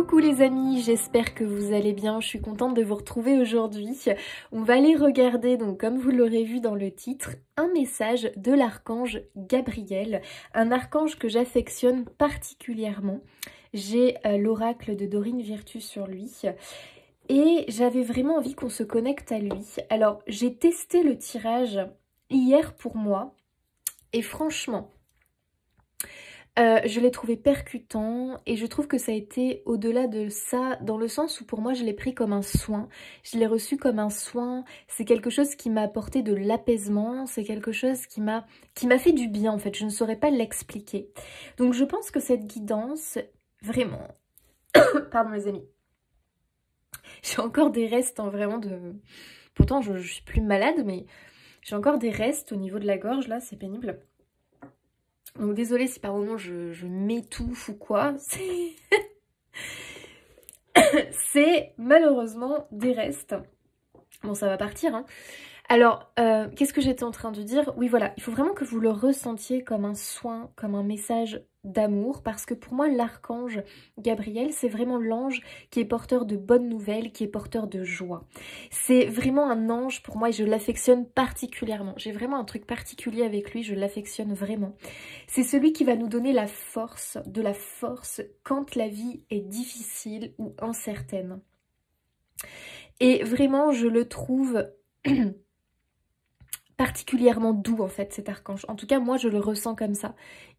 Coucou les amis, j'espère que vous allez bien, je suis contente de vous retrouver aujourd'hui. On va aller regarder, donc comme vous l'aurez vu dans le titre, un message de l'archange Gabriel, un archange que j'affectionne particulièrement. J'ai l'oracle de Dorine Virtus sur lui et j'avais vraiment envie qu'on se connecte à lui. Alors j'ai testé le tirage hier pour moi et franchement, je l'ai trouvé percutant et je trouve que ça a été au-delà de ça, dans le sens où pour moi je l'ai pris comme un soin, je l'ai reçu comme un soin, c'est quelque chose qui m'a apporté de l'apaisement, c'est quelque chose qui m'a fait du bien en fait, je ne saurais pas l'expliquer. Donc je pense que cette guidance, vraiment, pardon les amis, j'ai encore des restes hein, vraiment de... Pourtant je suis plus malade mais j'ai encore des restes au niveau de la gorge là, c'est pénible. Donc désolée si par moment je m'étouffe ou quoi, c'est malheureusement des restes. Bon ça va partir hein. Alors qu'est-ce que j'étais en train de dire? Oui voilà, il faut vraiment que vous le ressentiez comme un soin, comme un message d'amour, parce que pour moi l'archange Gabriel c'est vraiment l'ange qui est porteur de bonnes nouvelles, qui est porteur de joie. C'est vraiment un ange pour moi et je l'affectionne particulièrement. J'ai vraiment un truc particulier avec lui, je l'affectionne vraiment. C'est celui qui va nous donner la force, de la force quand la vie est difficile ou incertaine. Et vraiment je le trouve particulièrement doux en fait cet archange. En tout cas moi je le ressens comme ça.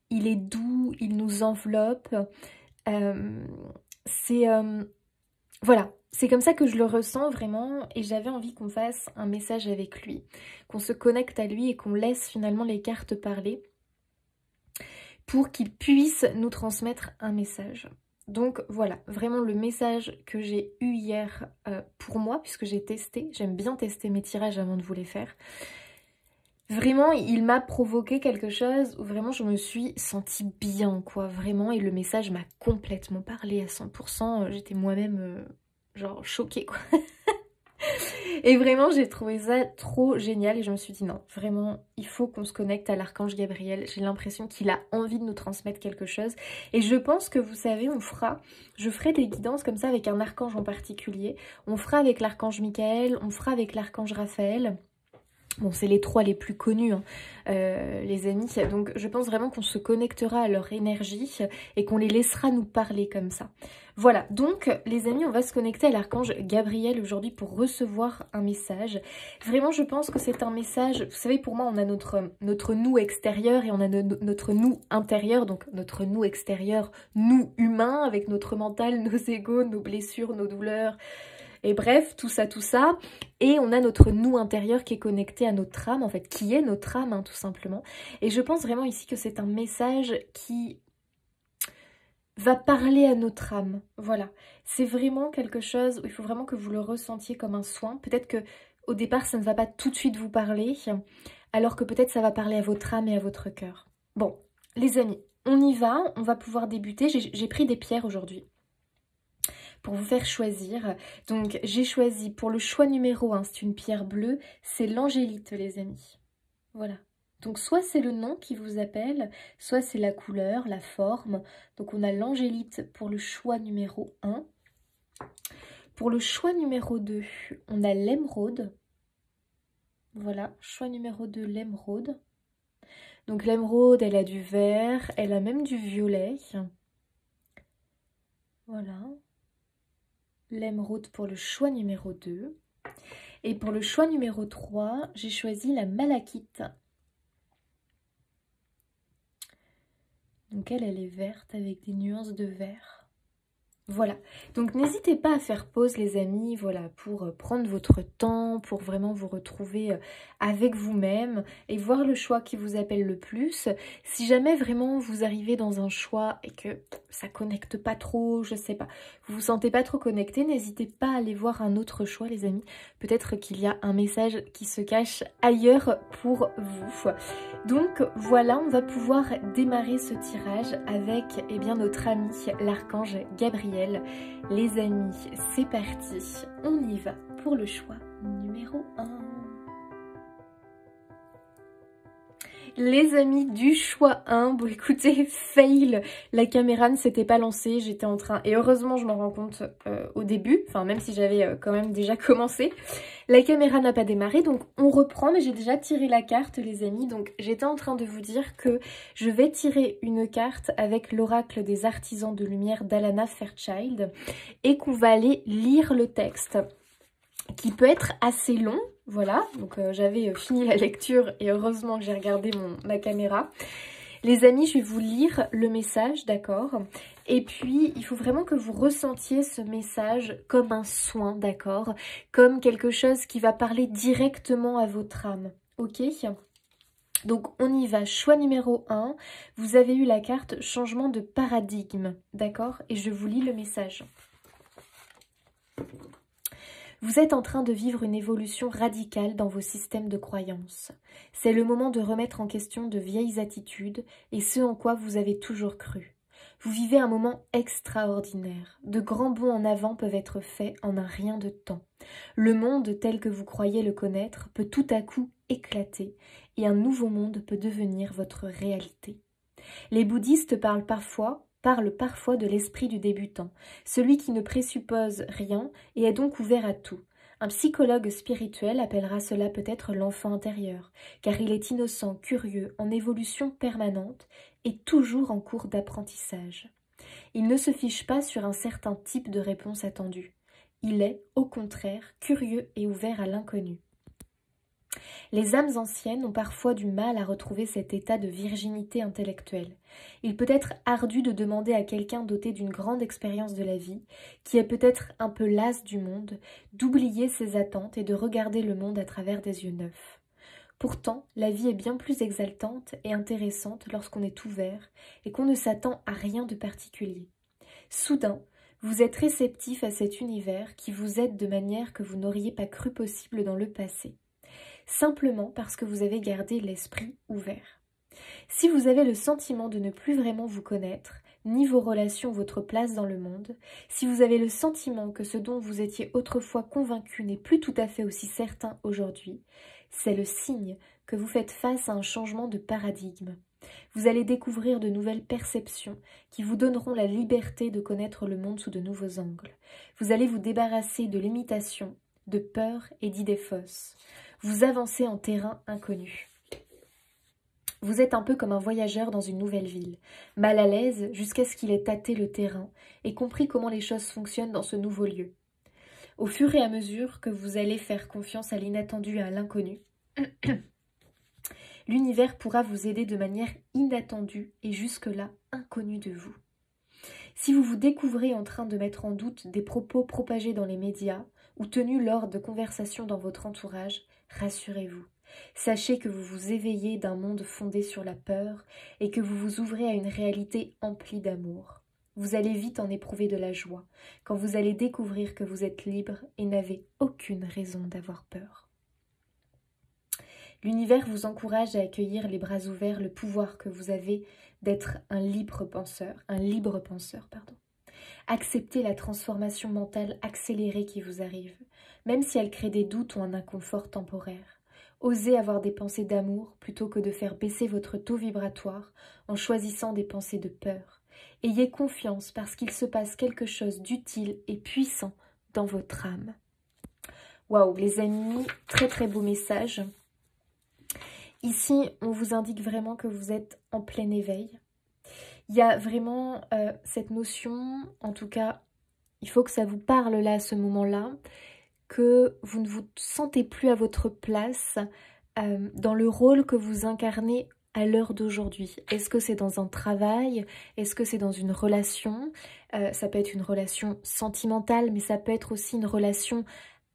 Il est doux, il nous enveloppe. Voilà, c'est comme ça que je le ressens vraiment et j'avais envie qu'on fasse un message avec lui, qu'on se connecte à lui et qu'on laisse finalement les cartes parler pour qu'il puisse nous transmettre un message. Donc voilà, vraiment le message que j'ai eu hier pour moi, puisque j'ai testé, j'aime bien tester mes tirages avant de vous les faire. Vraiment, il m'a provoqué quelque chose où vraiment je me suis sentie bien, quoi, vraiment. Et le message m'a complètement parlé à 100%. J'étais moi-même, genre, choquée, quoi. Et vraiment, j'ai trouvé ça trop génial. Et je me suis dit, non, vraiment, il faut qu'on se connecte à l'archange Gabriel. J'ai l'impression qu'il a envie de nous transmettre quelque chose. Et je pense que, vous savez, je ferai des guidances comme ça avec un archange en particulier. On fera avec l'archange Michael, on fera avec l'archange Raphaël. Bon, c'est les trois les plus connus, hein, les amis. Donc, je pense vraiment qu'on se connectera à leur énergie et qu'on les laissera nous parler comme ça. Voilà, donc, les amis, on va se connecter à l'archange Gabriel aujourd'hui pour recevoir un message. Vraiment, je pense que c'est un message... Vous savez, pour moi, on a notre nous extérieur et on a notre nous intérieur. Donc, notre nous extérieur, nous humains, avec notre mental, nos égos, nos blessures, nos douleurs... Et bref, tout ça. Et on a notre nous intérieur qui est connecté à notre âme, en fait, qui est notre âme, hein, tout simplement. Et je pense vraiment ici que c'est un message qui va parler à notre âme. Voilà. C'est vraiment quelque chose où il faut vraiment que vous le ressentiez comme un soin. Peut-être que au départ, ça ne va pas tout de suite vous parler, alors que peut-être ça va parler à votre âme et à votre cœur. Bon, les amis, on y va. On va pouvoir débuter. J'ai pris des pierres aujourd'hui pour vous faire choisir. Donc j'ai choisi pour le choix numéro 1, c'est une pierre bleue, c'est l'angélite les amis. Voilà. Donc soit c'est le nom qui vous appelle, soit c'est la couleur, la forme. Donc on a l'angélite pour le choix numéro 1. Pour le choix numéro 2, on a l'émeraude. Voilà, choix numéro 2, l'émeraude. Donc l'émeraude, elle a du vert, elle a même du violet. Voilà. L'émeraude pour le choix numéro 2. Et pour le choix numéro 3, j'ai choisi la malachite. Donc elle est verte avec des nuances de vert. Voilà, donc n'hésitez pas à faire pause les amis, voilà, pour prendre votre temps, pour vraiment vous retrouver avec vous-même et voir le choix qui vous appelle le plus. Si jamais vraiment vous arrivez dans un choix et que ça connecte pas trop, je sais pas, vous vous sentez pas trop connecté, n'hésitez pas à aller voir un autre choix les amis. Peut-être qu'il y a un message qui se cache ailleurs pour vous. Donc voilà, on va pouvoir démarrer ce tirage avec eh bien, notre ami l'archange Gabriel. Les amis, c'est parti, on y va pour le choix numéro 1. Les amis du choix 1, bon écoutez, fail, la caméra ne s'était pas lancée, j'étais en train, et heureusement je m'en rends compte au début, enfin même si j'avais quand même déjà commencé, la caméra n'a pas démarré, donc on reprend, mais j'ai déjà tiré la carte les amis, donc j'étais en train de vous dire que je vais tirer une carte avec l'oracle des artisans de lumière d'Alana Fairchild, et qu'on va aller lire le texte, qui peut être assez long. Voilà, donc j'avais fini la lecture et heureusement que j'ai regardé ma caméra. Les amis, je vais vous lire le message, d'accord? Et puis, il faut vraiment que vous ressentiez ce message comme un soin, d'accord? Comme quelque chose qui va parler directement à votre âme, ok? Donc, on y va. Choix numéro 1, vous avez eu la carte changement de paradigme, d'accord? Et je vous lis le message. Vous êtes en train de vivre une évolution radicale dans vos systèmes de croyances. C'est le moment de remettre en question de vieilles attitudes et ce en quoi vous avez toujours cru. Vous vivez un moment extraordinaire. De grands bonds en avant peuvent être faits en un rien de temps. Le monde tel que vous croyez le connaître peut tout à coup éclater et un nouveau monde peut devenir votre réalité. Les bouddhistes parlent parfois de l'esprit du débutant, celui qui ne présuppose rien et est donc ouvert à tout. Un psychologue spirituel appellera cela peut-être l'enfant intérieur, car il est innocent, curieux, en évolution permanente et toujours en cours d'apprentissage. Il ne se fiche pas sur un certain type de réponse attendue. Il est, au contraire, curieux et ouvert à l'inconnu. Les âmes anciennes ont parfois du mal à retrouver cet état de virginité intellectuelle. Il peut être ardu de demander à quelqu'un doté d'une grande expérience de la vie, qui est peut-être un peu las du monde, d'oublier ses attentes et de regarder le monde à travers des yeux neufs. Pourtant, la vie est bien plus exaltante et intéressante lorsqu'on est ouvert et qu'on ne s'attend à rien de particulier. Soudain, vous êtes réceptif à cet univers qui vous aide de manière que vous n'auriez pas cru possible dans le passé. Simplement parce que vous avez gardé l'esprit ouvert. Si vous avez le sentiment de ne plus vraiment vous connaître, ni vos relations, votre place dans le monde, si vous avez le sentiment que ce dont vous étiez autrefois convaincu n'est plus tout à fait aussi certain aujourd'hui, c'est le signe que vous faites face à un changement de paradigme. Vous allez découvrir de nouvelles perceptions qui vous donneront la liberté de connaître le monde sous de nouveaux angles. Vous allez vous débarrasser de l'imitation, de peur et d'idées fausses. Vous avancez en terrain inconnu. Vous êtes un peu comme un voyageur dans une nouvelle ville, mal à l'aise jusqu'à ce qu'il ait tâté le terrain et compris comment les choses fonctionnent dans ce nouveau lieu. Au fur et à mesure que vous allez faire confiance à l'inattendu et à l'inconnu, l'univers pourra vous aider de manière inattendue et jusque-là inconnue de vous. Si vous vous découvrez en train de mettre en doute des propos propagés dans les médias ou tenus lors de conversations dans votre entourage, rassurez-vous. Sachez que vous vous éveillez d'un monde fondé sur la peur et que vous vous ouvrez à une réalité emplie d'amour. Vous allez vite en éprouver de la joie quand vous allez découvrir que vous êtes libre et n'avez aucune raison d'avoir peur. L'univers vous encourage à accueillir les bras ouverts le pouvoir que vous avez d'être un libre penseur. Acceptez la transformation mentale accélérée qui vous arrive, même si elle crée des doutes ou un inconfort temporaire. Osez avoir des pensées d'amour plutôt que de faire baisser votre taux vibratoire en choisissant des pensées de peur. Ayez confiance parce qu'il se passe quelque chose d'utile et puissant dans votre âme. Waouh, les amis, très très beau message. Ici, on vous indique vraiment que vous êtes en plein éveil. Il y a vraiment cette notion, en tout cas, il faut que ça vous parle là, à ce moment-là, que vous ne vous sentez plus à votre place dans le rôle que vous incarnez à l'heure d'aujourd'hui. Est-ce que c'est dans un travail? Est-ce que c'est dans une relation? Ça peut être une relation sentimentale, mais ça peut être aussi une relation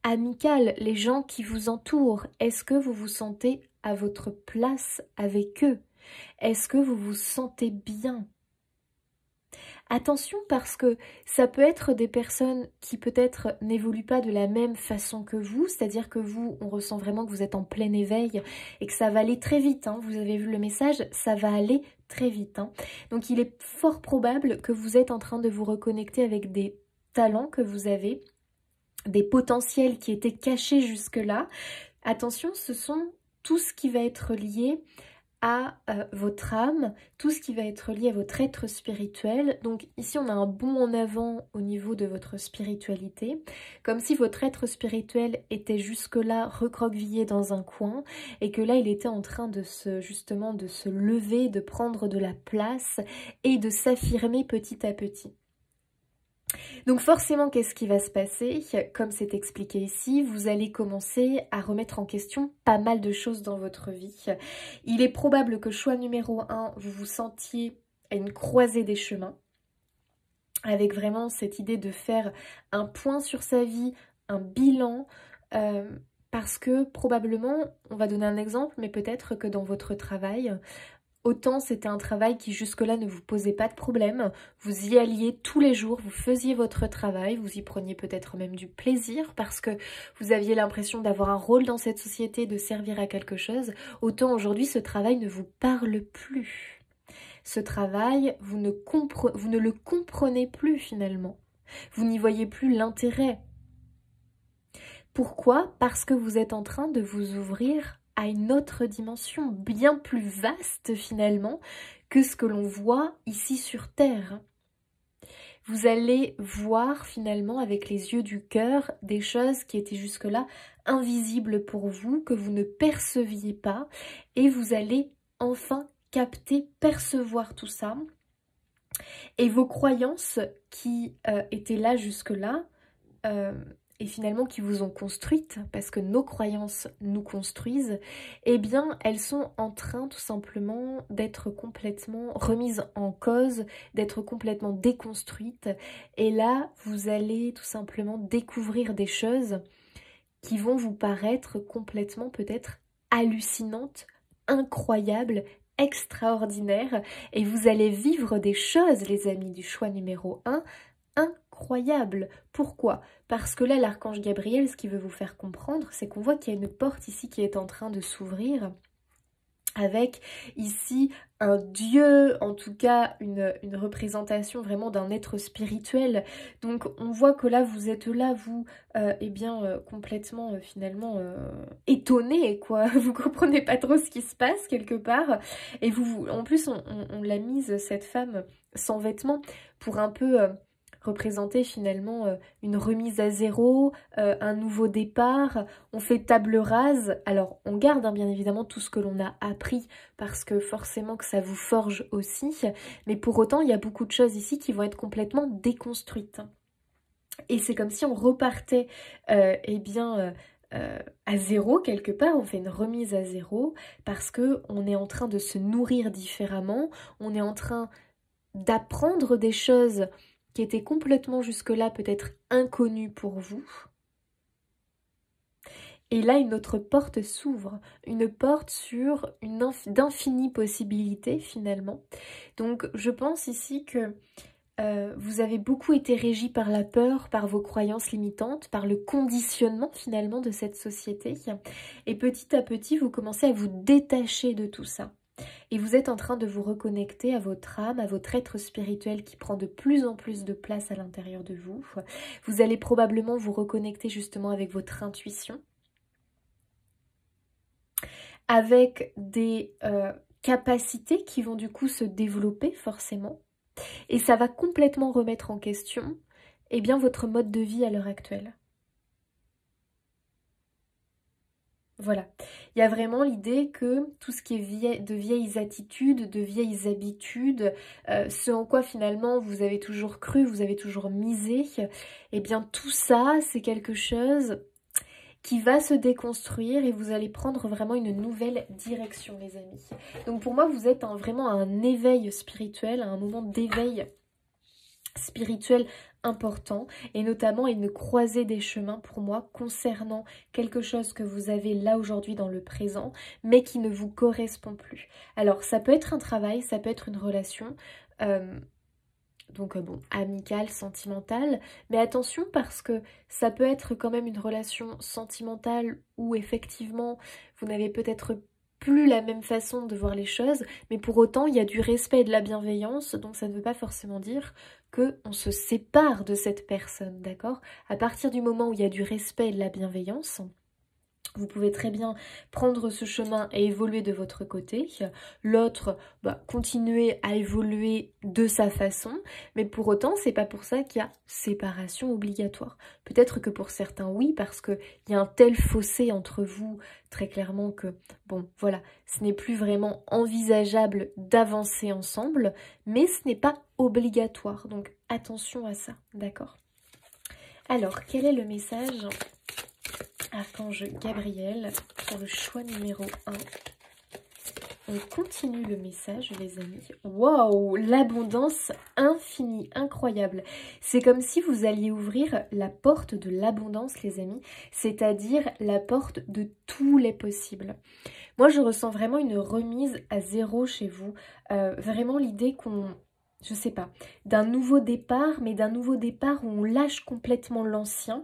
amicale. Les gens qui vous entourent, est-ce que vous vous sentez à votre place avec eux? Est-ce que vous vous sentez bien? Attention parce que ça peut être des personnes qui peut-être n'évoluent pas de la même façon que vous, c'est-à-dire que vous, on ressent vraiment que vous êtes en plein éveil et que ça va aller très vite, hein. Vous avez vu le message, ça va aller très vite, hein. Donc il est fort probable que vous êtes en train de vous reconnecter avec des talents que vous avez, des potentiels qui étaient cachés jusque-là. Attention, ce sont tout ce qui va être lié à votre âme, tout ce qui va être lié à votre être spirituel. Donc ici on a un bond en avant au niveau de votre spiritualité, comme si votre être spirituel était jusque-là recroquevillé dans un coin et que là il était en train de justement de se lever, de prendre de la place et de s'affirmer petit à petit. Donc forcément, qu'est-ce qui va se passer? Comme c'est expliqué ici, vous allez commencer à remettre en question pas mal de choses dans votre vie. Il est probable que choix numéro 1, vous vous sentiez à une croisée des chemins, avec vraiment cette idée de faire un point sur sa vie, un bilan, parce que probablement, on va donner un exemple, mais peut-être que dans votre travail, autant c'était un travail qui jusque-là ne vous posait pas de problème, vous y alliez tous les jours, vous faisiez votre travail, vous y preniez peut-être même du plaisir parce que vous aviez l'impression d'avoir un rôle dans cette société, de servir à quelque chose, autant aujourd'hui ce travail ne vous parle plus. Ce travail, vous ne le comprenez plus finalement, vous n'y voyez plus l'intérêt. Pourquoi? Parce que vous êtes en train de vous ouvrir à une autre dimension, bien plus vaste finalement que ce que l'on voit ici sur Terre. Vous allez voir finalement avec les yeux du cœur des choses qui étaient jusque-là invisibles pour vous, que vous ne perceviez pas, et vous allez enfin capter, percevoir tout ça. Et vos croyances qui étaient là jusque-là, et finalement qui vous ont construite, parce que nos croyances nous construisent, eh bien elles sont en train tout simplement d'être complètement remises en cause, d'être complètement déconstruites. Et là, vous allez tout simplement découvrir des choses qui vont vous paraître complètement peut-être hallucinantes, incroyables, extraordinaires. Et vous allez vivre des choses, les amis du choix numéro 1, incroyable. Pourquoi? Parce que là, l'archange Gabriel, ce qu'il veut vous faire comprendre, c'est qu'on voit qu'il y a une porte ici qui est en train de s'ouvrir, avec ici un dieu, en tout cas une représentation vraiment d'un être spirituel. Donc on voit que là, vous êtes là, vous, complètement finalement étonné, quoi. Vous comprenez pas trop ce qui se passe quelque part. Et vous, en plus, on l'a mise, cette femme, sans vêtements, pour un peu représenter finalement une remise à zéro, un nouveau départ. On fait table rase. Alors on garde bien évidemment tout ce que l'on a appris, parce que forcément que ça vous forge aussi, mais pour autant il y a beaucoup de choses ici qui vont être complètement déconstruites. Et c'est comme si on repartait à zéro quelque part, on fait une remise à zéro, parce que on est en train de se nourrir différemment, on est en train d'apprendre des choses qui étaient complètement jusque-là peut-être inconnues pour vous. Et là, une autre porte s'ouvre, une porte sur d'infinies possibilités finalement. Donc je pense ici que vous avez beaucoup été régi par la peur, par vos croyances limitantes, par le conditionnement finalement de cette société. Et petit à petit, vous commencez à vous détacher de tout ça. Et vous êtes en train de vous reconnecter à votre âme, à votre être spirituel qui prend de plus en plus de place à l'intérieur de vous. Vous allez probablement vous reconnecter justement avec votre intuition, avec des capacités qui vont du coup se développer forcément. Et ça va complètement remettre en question votre mode de vie à l'heure actuelle. Voilà, il y a vraiment l'idée que tout ce qui est de vieilles attitudes, de vieilles habitudes, ce en quoi finalement vous avez toujours cru, vous avez toujours misé, eh bien tout ça c'est quelque chose qui va se déconstruire et vous allez prendre vraiment une nouvelle direction, les amis. Donc pour moi vous êtes vraiment à un éveil spirituel, à un moment d'éveil spirituel important, et notamment une croisée des chemins pour moi concernant quelque chose que vous avez là aujourd'hui dans le présent mais qui ne vous correspond plus. Alors ça peut être un travail, ça peut être une relation amicale, sentimentale, mais attention parce que ça peut être quand même une relation sentimentale où effectivement vous n'avez peut-être plus la même façon de voir les choses, mais pour autant il y a du respect et de la bienveillance, donc ça ne veut pas forcément dire qu'on se sépare de cette personne, d'accord? À partir du moment où il y a du respect et de la bienveillance, Vous pouvez très bien prendre ce chemin et évoluer de votre côté. L'autre, continuer à évoluer de sa façon. Mais pour autant, c'est pas pour ça qu'il y a séparation obligatoire. Peut-être que pour certains, oui, parce qu'il y a un tel fossé entre vous, très clairement que, bon, voilà, ce n'est plus vraiment envisageable d'avancer ensemble, mais ce n'est pas obligatoire. Donc, attention à ça, d'accord? Alors, quel est le message Archange Gabriel pour le choix numéro 1? On continue le message, les amis. Waouh, l'abondance infinie, incroyable. C'est comme si vous alliez ouvrir la porte de l'abondance, les amis, c'est-à-dire la porte de tous les possibles. Moi, je ressens vraiment une remise à zéro chez vous. Vraiment l'idée qu'on... Je sais pas, d'un nouveau départ, mais d'un nouveau départ où on lâche complètement l'ancien.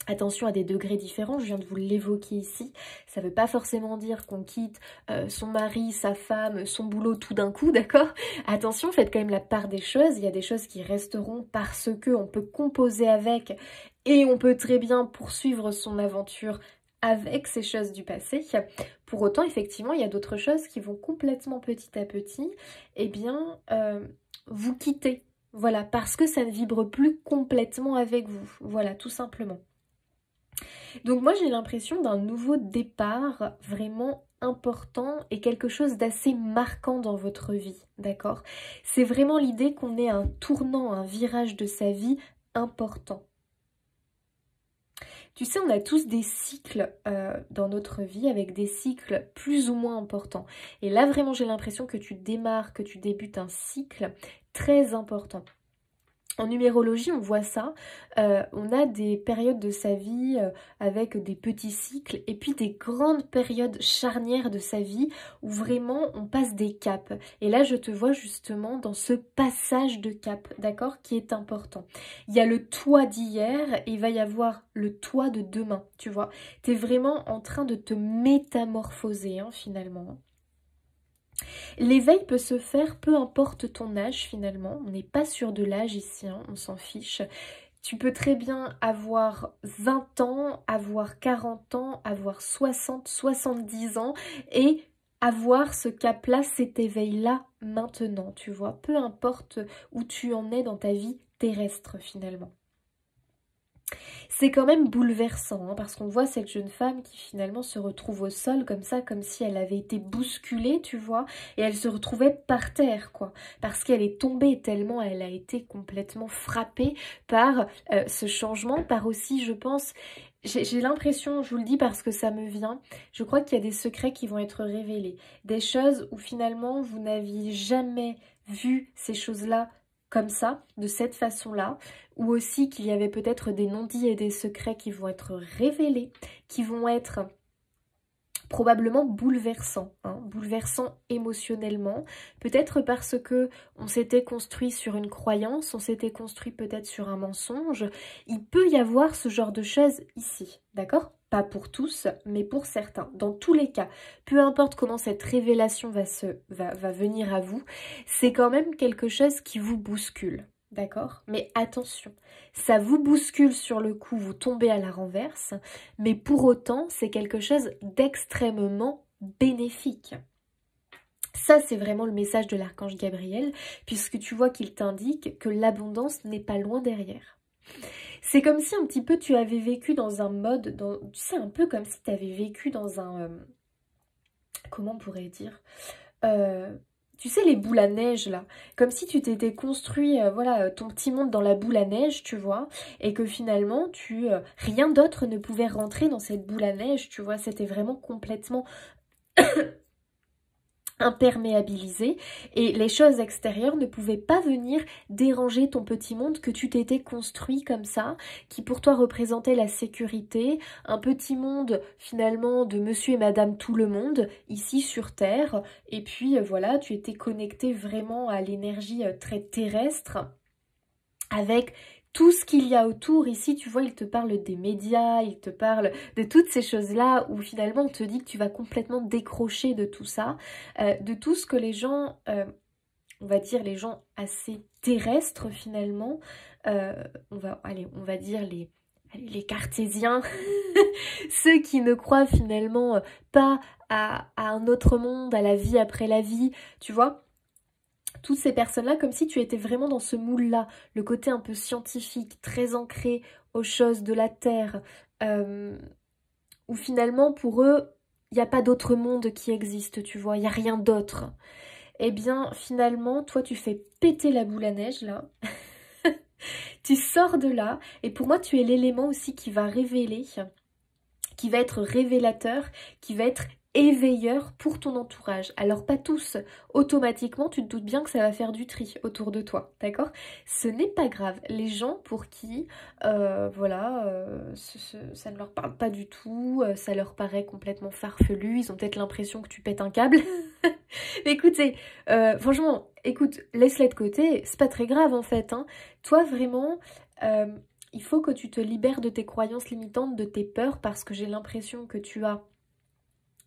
Attention à des degrés différents, je viens de vous l'évoquer ici. Ça ne veut pas forcément dire qu'on quitte son mari, sa femme, son boulot tout d'un coup, d'accord? Attention, faites quand même la part des choses. Il y a des choses qui resteront parce qu'on peut composer avec et on peut très bien poursuivre son aventure avec ces choses du passé. Pour autant, effectivement, il y a d'autres choses qui vont complètement petit à petit, vous quitter. Voilà, parce que ça ne vibre plus complètement avec vous. Voilà, tout simplement. Donc moi j'ai l'impression d'un nouveau départ vraiment important et quelque chose d'assez marquant dans votre vie, d'accord? C'est vraiment l'idée qu'on ait un tournant, un virage de sa vie important. Tu sais, on a tous des cycles dans notre vie avec des cycles plus ou moins importants. Et là vraiment j'ai l'impression que tu démarres, que tu débutes un cycle très important. En numérologie, on voit ça, on a des périodes de sa vie avec des petits cycles et puis des grandes périodes charnières de sa vie où vraiment on passe des caps. Et là, je te vois justement dans ce passage de cap, d'accord, qui est important. Il y a le toi d'hier et il va y avoir le toi de demain, tu vois. Tu es vraiment en train de te métamorphoser, hein, finalement. L'éveil peut se faire peu importe ton âge finalement, on n'est pas sûr de l'âge ici, hein, on s'en fiche. Tu peux très bien avoir 20 ans, avoir 40 ans, avoir 60, 70 ans et avoir ce cap-là, cet éveil-là maintenant, tu vois. Peu importe où tu en es dans ta vie terrestre finalement. C'est quand même bouleversant, hein, parce qu'on voit cette jeune femme qui finalement se retrouve au sol comme ça, comme si elle avait été bousculée, tu vois, et elle se retrouvait par terre, quoi, parce qu'elle est tombée tellement elle a été complètement frappée par ce changement, par aussi, je pense, j'ai l'impression, je vous le dis parce que ça me vient, je crois qu'il y a des secrets qui vont être révélés, des choses où finalement vous n'aviez jamais vu ces choses-là comme ça, de cette façon-là, ou aussi qu'il y avait peut-être des non-dits et des secrets qui vont être révélés, qui vont être probablement bouleversants, hein, bouleversants émotionnellement, peut-être parce que on s'était construit sur une croyance, on s'était construit peut-être sur un mensonge, il peut y avoir ce genre de choses ici, d'accord ? Pas pour tous, mais pour certains. Dans tous les cas, peu importe comment cette révélation va venir à vous, c'est quand même quelque chose qui vous bouscule. D'accord? Mais attention, ça vous bouscule sur le coup, vous tombez à la renverse, mais pour autant, c'est quelque chose d'extrêmement bénéfique. Ça, c'est vraiment le message de l'archange Gabriel, puisque tu vois qu'il t'indique que l'abondance n'est pas loin derrière. C'est comme si un petit peu tu avais vécu dans un mode, tu sais, un peu comme si tu avais vécu dans un... comment on pourrait dire tu sais, les boules à neige, là, comme si tu t'étais construit, voilà, ton petit monde dans la boule à neige, tu vois, et que finalement, rien d'autre ne pouvait rentrer dans cette boule à neige, tu vois, c'était vraiment complètement imperméabilisé, et les choses extérieures ne pouvaient pas venir déranger ton petit monde que tu t'étais construit comme ça, qui pour toi représentait la sécurité, un petit monde finalement de monsieur et madame tout le monde, ici sur Terre, et puis voilà, tu étais connecté vraiment à l'énergie très terrestre, avec tout ce qu'il y a autour. Ici, tu vois, il te parle des médias, il te parle de toutes ces choses-là où finalement on te dit que tu vas complètement décrocher de tout ça, de tout ce que les gens, on va dire les gens assez terrestres finalement, on va dire les cartésiens, Ceux qui ne croient finalement pas à un autre monde, à la vie après la vie, tu vois. Toutes ces personnes-là, comme si tu étais vraiment dans ce moule-là, le côté un peu scientifique, très ancré aux choses de la Terre, où finalement pour eux, il n'y a pas d'autre monde qui existe, tu vois, il n'y a rien d'autre. Eh bien, finalement, toi, tu fais péter la boule à neige, là. Tu sors de là, et pour moi, tu es l'élément aussi qui va révéler, qui va être révélateur, qui va être éveilleur pour ton entourage. Alors pas tous, automatiquement tu te doutes bien que ça va faire du tri autour de toi, d'accord? Ce n'est pas grave. Les gens pour qui, voilà, ça ne leur parle pas du tout, ça leur paraît complètement farfelu, ils ont peut-être l'impression que tu pètes un câble. Mais écoutez, franchement, écoute, laisse-les de côté, c'est pas très grave en fait, hein. Toi vraiment... il faut que tu te libères de tes croyances limitantes, de tes peurs, parce que j'ai l'impression que tu as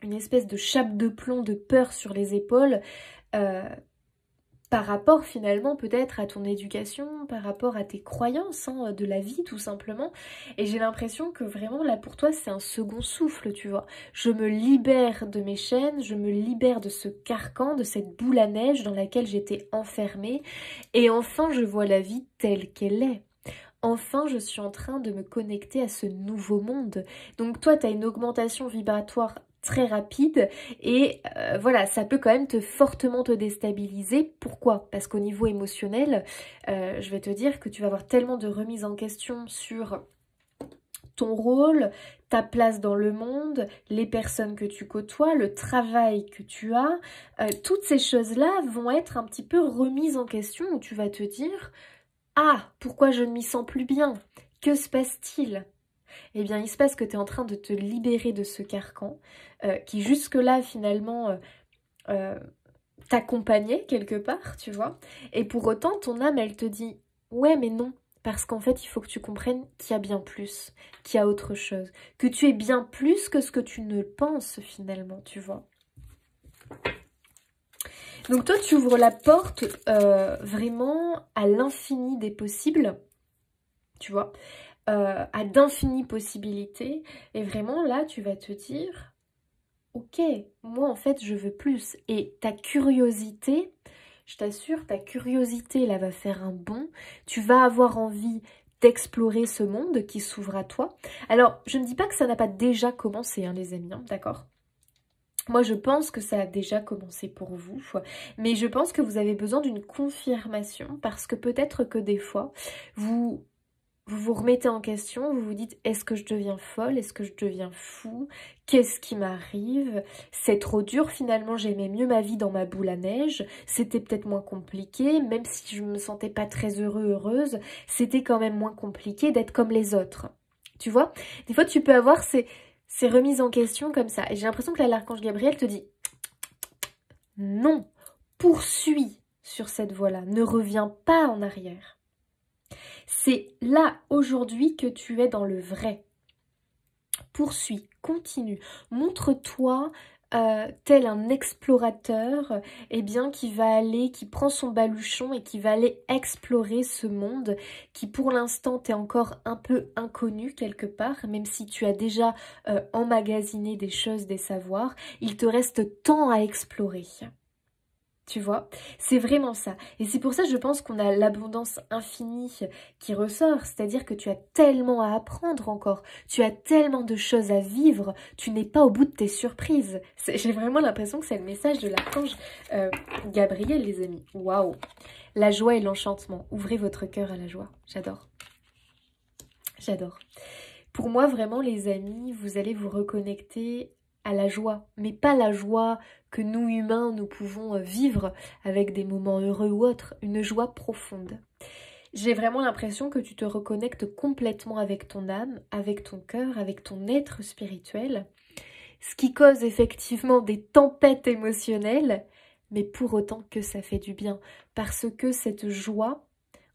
une espèce de chape de plomb de peur sur les épaules par rapport finalement peut-être à ton éducation, par rapport à tes croyances hein, de la vie tout simplement. Et j'ai l'impression que vraiment là pour toi c'est un second souffle, tu vois. Je me libère de mes chaînes, je me libère de ce carcan, de cette boule à neige dans laquelle j'étais enfermée. Et enfin je vois la vie telle qu'elle est. Enfin, je suis en train de me connecter à ce nouveau monde. Donc toi, tu as une augmentation vibratoire très rapide et voilà, ça peut quand même fortement te déstabiliser. Pourquoi? Parce qu'au niveau émotionnel, je vais te dire que tu vas avoir tellement de remises en question sur ton rôle, ta place dans le monde, les personnes que tu côtoies, le travail que tu as. Toutes ces choses-là vont être un petit peu remises en question où tu vas te dire... Ah, pourquoi je ne m'y sens plus bien? Que se passe-t-il? Eh bien, il se passe que tu es en train de te libérer de ce carcan qui jusque-là, finalement, t'accompagnait quelque part, tu vois. Et pour autant, ton âme, elle te dit « Ouais, mais non ». Parce qu'en fait, il faut que tu comprennes qu'il y a bien plus, qu'il y a autre chose. Que tu es bien plus que ce que tu ne penses, finalement, tu vois. Donc toi, tu ouvres la porte vraiment à l'infini des possibles, tu vois, à d'infinies possibilités. Et vraiment, là, tu vas te dire, ok, moi, en fait, je veux plus. Et ta curiosité, je t'assure, ta curiosité, là, va faire un bond. Tu vas avoir envie d'explorer ce monde qui s'ouvre à toi. Alors, je ne dis pas que ça n'a pas déjà commencé, hein, les amis, hein, d'accord ? Moi, je pense que ça a déjà commencé pour vous, mais je pense que vous avez besoin d'une confirmation parce que peut-être que des fois, vous vous remettez en question, vous vous dites est-ce que je deviens folle, est-ce que je deviens fou, qu'est-ce qui m'arrive, c'est trop dur finalement, j'aimais mieux ma vie dans ma boule à neige, c'était peut-être moins compliqué, même si je me sentais pas très heureuse, c'était quand même moins compliqué d'être comme les autres. Tu vois, des fois tu peux avoir ces remises en question comme ça. Et j'ai l'impression que là, l'archange Gabriel te dit non, poursuis sur cette voie-là, ne reviens pas en arrière. C'est là, aujourd'hui, que tu es dans le vrai. Poursuis, continue, montre-toi tel un explorateur eh bien, qui va aller, qui prend son baluchon et qui va aller explorer ce monde qui pour l'instant t'est encore un peu inconnu quelque part, même si tu as déjà emmagasiné des choses, des savoirs, il te reste tant à explorer. Tu vois, c'est vraiment ça. Et c'est pour ça que je pense qu'on a l'abondance infinie qui ressort. C'est-à-dire que tu as tellement à apprendre encore. Tu as tellement de choses à vivre. Tu n'es pas au bout de tes surprises. J'ai vraiment l'impression que c'est le message de l'archange Gabriel, les amis. Waouh! La joie et l'enchantement. Ouvrez votre cœur à la joie. J'adore. J'adore. Pour moi, vraiment, les amis, vous allez vous reconnecter à la joie, mais pas la joie que nous humains nous pouvons vivre avec des moments heureux ou autres, une joie profonde. J'ai vraiment l'impression que tu te reconnectes complètement avec ton âme, avec ton cœur, avec ton être spirituel, ce qui cause effectivement des tempêtes émotionnelles, mais pour autant que ça fait du bien, parce que cette joie,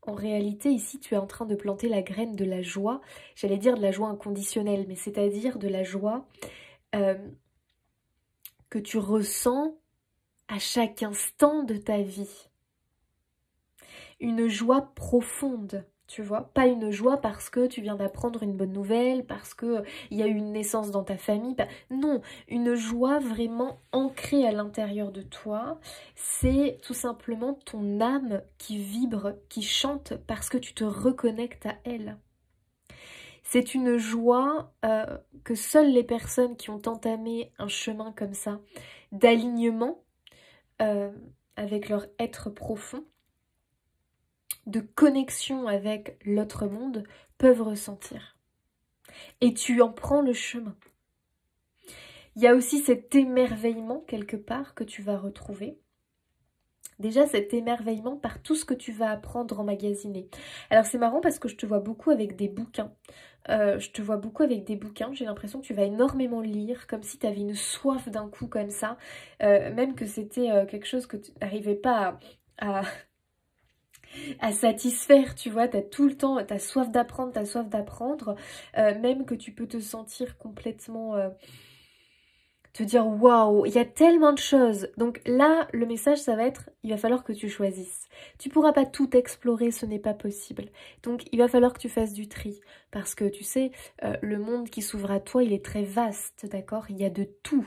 en réalité, ici, tu es en train de planter la graine de la joie, j'allais dire de la joie inconditionnelle, mais c'est-à-dire de la joie que tu ressens à chaque instant de ta vie. Une joie profonde, tu vois. Pas une joie parce que tu viens d'apprendre une bonne nouvelle, parce que il y a eu une naissance dans ta famille. Non, une joie vraiment ancrée à l'intérieur de toi. C'est tout simplement ton âme qui vibre, qui chante parce que tu te reconnectes à elle. C'est une joie que seules les personnes qui ont entamé un chemin comme ça, d'alignement avec leur être profond, de connexion avec l'autre monde, peuvent ressentir. Et tu en prends le chemin. Il y a aussi cet émerveillement quelque part que tu vas retrouver. Déjà cet émerveillement par tout ce que tu vas apprendre emmagasiné. Alors c'est marrant parce que je te vois beaucoup avec des bouquins. J'ai l'impression que tu vas énormément lire, comme si tu avais une soif d'un coup comme ça. Même que c'était quelque chose que tu n'arrivais pas à satisfaire, tu vois, t'as tout le temps, t'as soif d'apprendre, même que tu peux te sentir complètement, te dire waouh, il y a tellement de choses. Donc là, le message, ça va être, il va falloir que tu choisisses. Tu pourras pas tout explorer, ce n'est pas possible. Donc il va falloir que tu fasses du tri, parce que tu sais, le monde qui s'ouvre à toi, il est très vaste, d'accord? Il y a de tout.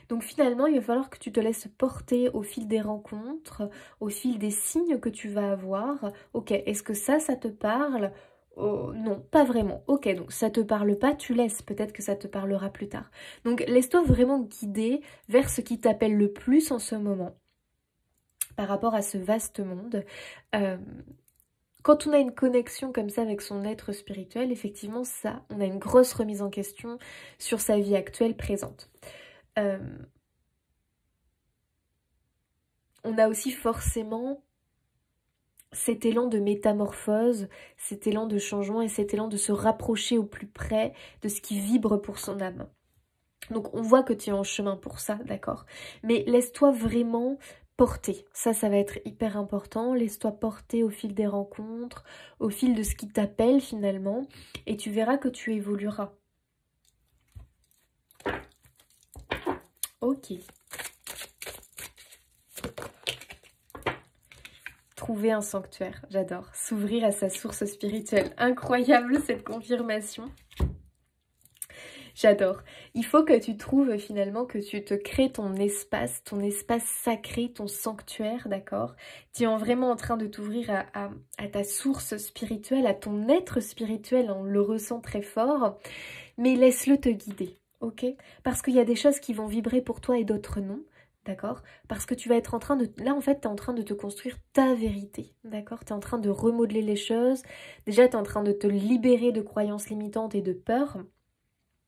Donc finalement, il va falloir que tu te laisses porter au fil des rencontres, au fil des signes que tu vas avoir. Ok, est-ce que ça te parle? Oh, non, pas vraiment. Ok, donc ça te parle pas, tu laisses. Peut-être que ça te parlera plus tard. Donc laisse-toi vraiment guider vers ce qui t'appelle le plus en ce moment par rapport à ce vaste monde. Quand on a une connexion comme ça avec son être spirituel, effectivement, ça, on a une grosse remise en question sur sa vie actuelle présente. On a aussi forcément cet élan de métamorphose, cet élan de changement et cet élan de se rapprocher au plus près de ce qui vibre pour son âme. Donc on voit que tu es en chemin pour ça, d'accord? Mais laisse-toi vraiment porter. Ça va être hyper important. Laisse-toi porter au fil des rencontres, au fil de ce qui t'appelle finalement, et tu verras que tu évolueras. Ok. Trouver un sanctuaire, j'adore. S'ouvrir à sa source spirituelle. Incroyable cette confirmation. J'adore. Il faut que tu trouves finalement, que tu te crées ton espace sacré, ton sanctuaire, d'accord? Tu es vraiment en train de t'ouvrir à ta source spirituelle, à ton être spirituel, on le ressent très fort, mais laisse-le te guider, ok? Parce qu'il y a des choses qui vont vibrer pour toi et d'autres non. D'accord? Parce que tu vas être en train de... Là, en fait, tu es en train de te construire ta vérité. D'accord? Tu es en train de remodeler les choses. Déjà, tu es en train de te libérer de croyances limitantes et de peurs.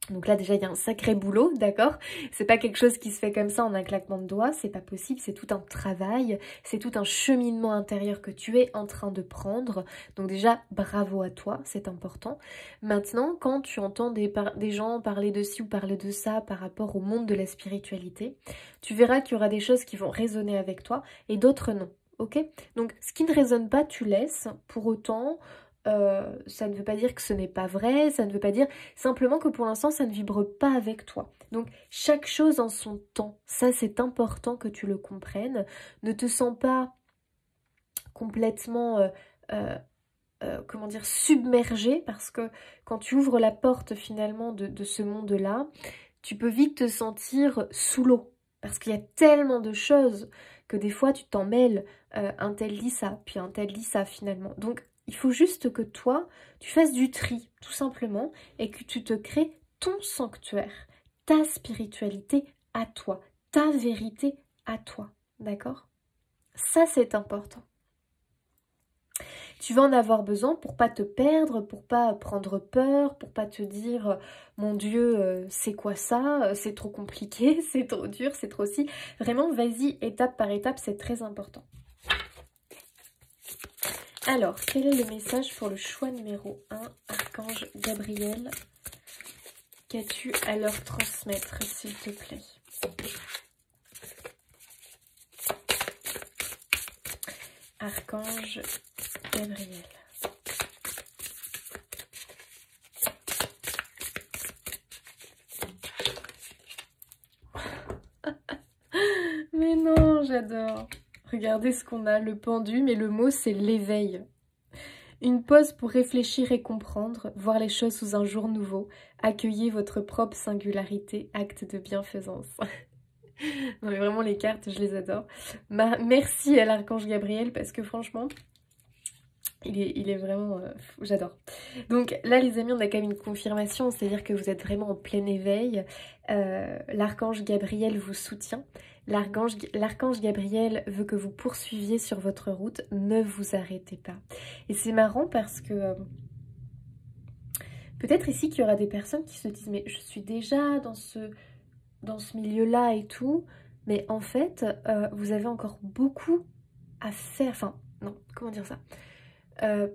Donc là, déjà, il y a un sacré boulot, d'accord? C'est pas quelque chose qui se fait comme ça en un claquement de doigts. C'est pas possible. C'est tout un travail. C'est tout un cheminement intérieur que tu es en train de prendre. Donc déjà, bravo à toi. C'est important. Maintenant, quand tu entends des gens parler de ci ou parler de ça par rapport au monde de la spiritualité, tu verras qu'il y aura des choses qui vont résonner avec toi et d'autres non. Ok? Donc, ce qui ne résonne pas, tu laisses. Pour autant... ça ne veut pas dire que ce n'est pas vrai, ça ne veut pas dire simplement que pour l'instant ça ne vibre pas avec toi. Donc chaque chose en son temps, ça c'est important que tu le comprennes. Ne te sens pas complètement comment dire, submergé, parce que quand tu ouvres la porte finalement de ce monde-là, tu peux vite te sentir sous l'eau. Parce qu'il y a tellement de choses que des fois tu t'en mêles, un tel dit ça, puis un tel dit ça finalement. Donc il faut juste que toi, tu fasses du tri, tout simplement, et que tu te crées ton sanctuaire, ta spiritualité à toi, ta vérité à toi, d'accord? Ça, c'est important. Tu vas en avoir besoin pour pas te perdre, pour pas prendre peur, pour pas te dire « Mon Dieu, c'est quoi ça? C'est trop compliqué, c'est trop dur, c'est trop si... » Vraiment, vas-y étape par étape, c'est très important. Alors, quel est le message pour le choix numéro 1, Archange Gabriel? Qu'as-tu à leur transmettre, s'il te plaît? Archange Gabriel. Mais non, j'adore. Regardez ce qu'on a, le pendu, mais le mot c'est l'éveil. Une pause pour réfléchir et comprendre, voir les choses sous un jour nouveau. Accueillez votre propre singularité, acte de bienfaisance. Non mais vraiment les cartes, je les adore. Merci à l'archange Gabriel parce que franchement, il est vraiment... j'adore. Donc là les amis, on a quand même une confirmation, c'est-à-dire que vous êtes vraiment en plein éveil. L'archange Gabriel vous soutient. L'archange Gabriel veut que vous poursuiviez sur votre route, ne vous arrêtez pas. Et c'est marrant parce que peut-être ici qu'il y aura des personnes qui se disent mais je suis déjà dans ce milieu-là et tout, mais en fait vous avez encore beaucoup à faire, enfin non, comment dire ça,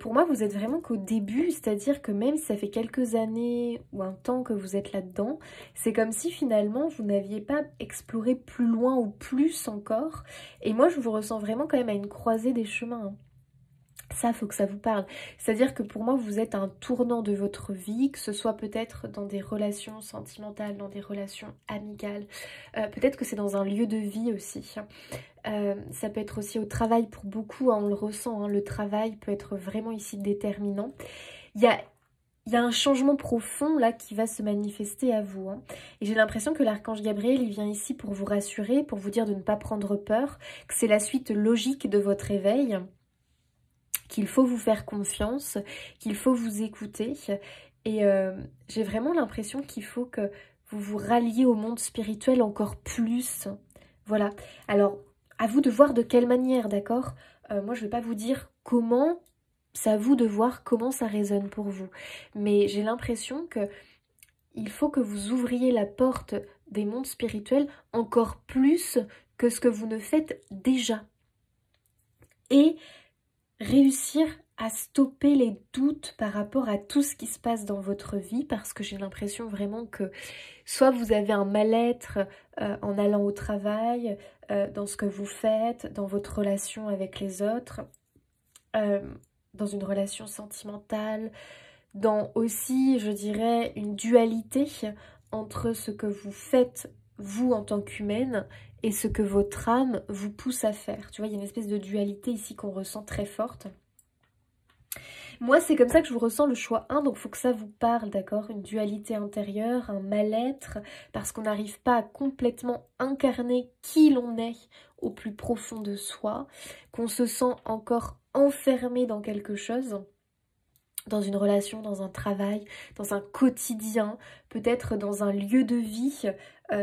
pour moi, vous êtes vraiment qu'au début, c'est-à-dire que même si ça fait quelques années ou un temps que vous êtes là-dedans, c'est comme si finalement vous n'aviez pas exploré plus loin ou plus encore. Et moi, je vous ressens vraiment quand même à une croisée des chemins, hein. Ça, faut que ça vous parle. C'est-à-dire que pour moi, vous êtes à un tournant de votre vie, que ce soit peut-être dans des relations sentimentales, dans des relations amicales. Peut-être que c'est dans un lieu de vie aussi. Ça peut être aussi au travail pour beaucoup, hein, on le ressent, hein, le travail peut être vraiment ici déterminant. Il y a un changement profond là qui va se manifester à vous, hein. Et j'ai l'impression que l'archange Gabriel, il vient ici pour vous rassurer, pour vous dire de ne pas prendre peur, que c'est la suite logique de votre éveil, qu'il faut vous faire confiance, qu'il faut vous écouter. Et j'ai vraiment l'impression qu'il faut que vous vous ralliez au monde spirituel encore plus. Voilà. Alors, à vous de voir de quelle manière, d'accord? Moi, je ne vais pas vous dire comment, c'est à vous de voir comment ça résonne pour vous. Mais j'ai l'impression que il faut que vous ouvriez la porte des mondes spirituels encore plus que ce que vous ne faites déjà. Et réussir à stopper les doutes par rapport à tout ce qui se passe dans votre vie, parce que j'ai l'impression vraiment que soit vous avez un mal-être en allant au travail, dans ce que vous faites, dans votre relation avec les autres, dans une relation sentimentale, dans aussi, je dirais, une dualité entre ce que vous faites, vous, en tant qu'humaine, et ce que votre âme vous pousse à faire. Tu vois, il y a une espèce de dualité ici qu'on ressent très forte. Moi, c'est comme ça que je vous ressens le choix 1, donc il faut que ça vous parle, d'accord? Une dualité intérieure, un mal-être, parce qu'on n'arrive pas à complètement incarner qui l'on est au plus profond de soi, qu'on se sent encore enfermé dans quelque chose, dans une relation, dans un travail, dans un quotidien, peut-être dans un lieu de vie,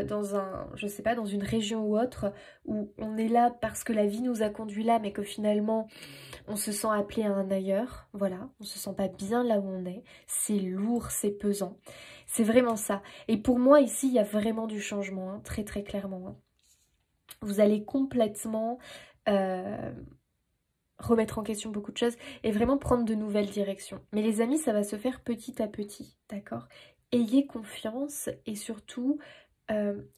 dans un, je sais pas, dans une région ou autre, où on est là parce que la vie nous a conduit là, mais que finalement on se sent appelé à un ailleurs, voilà, on se sent pas bien là où on est, c'est lourd, c'est pesant, c'est vraiment ça. Et pour moi ici, il y a vraiment du changement, hein, très très clairement, hein. Vous allez complètement remettre en question beaucoup de choses et vraiment prendre de nouvelles directions. Mais les amis, ça va se faire petit à petit, d'accord? Ayez confiance et surtout,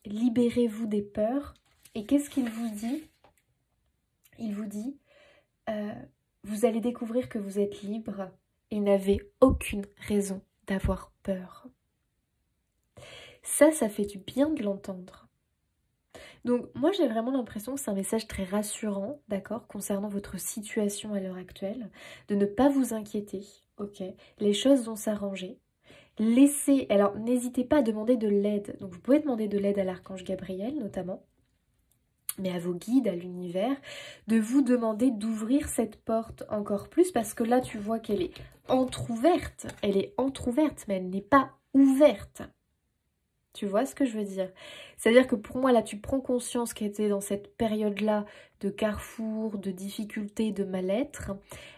libérez-vous des peurs. Et qu'est-ce qu'il vous dit? Il vous dit, vous allez découvrir que vous êtes libre et n'avez aucune raison d'avoir peur. Ça fait du bien de l'entendre. Donc moi j'ai vraiment l'impression que c'est un message très rassurant, d'accord, concernant votre situation à l'heure actuelle, de ne pas vous inquiéter, ok, les choses vont s'arranger. Laissez, alors n'hésitez pas à demander de l'aide, donc vous pouvez demander de l'aide à l'archange Gabriel notamment, mais à vos guides, à l'univers, de vous demander d'ouvrir cette porte encore plus, parce que là tu vois qu'elle est entrouverte, mais elle n'est pas ouverte. Tu vois ce que je veux dire? C'est-à-dire que pour moi, là, tu prends conscience qu'elle était dans cette période-là de carrefour, de difficulté, de mal-être.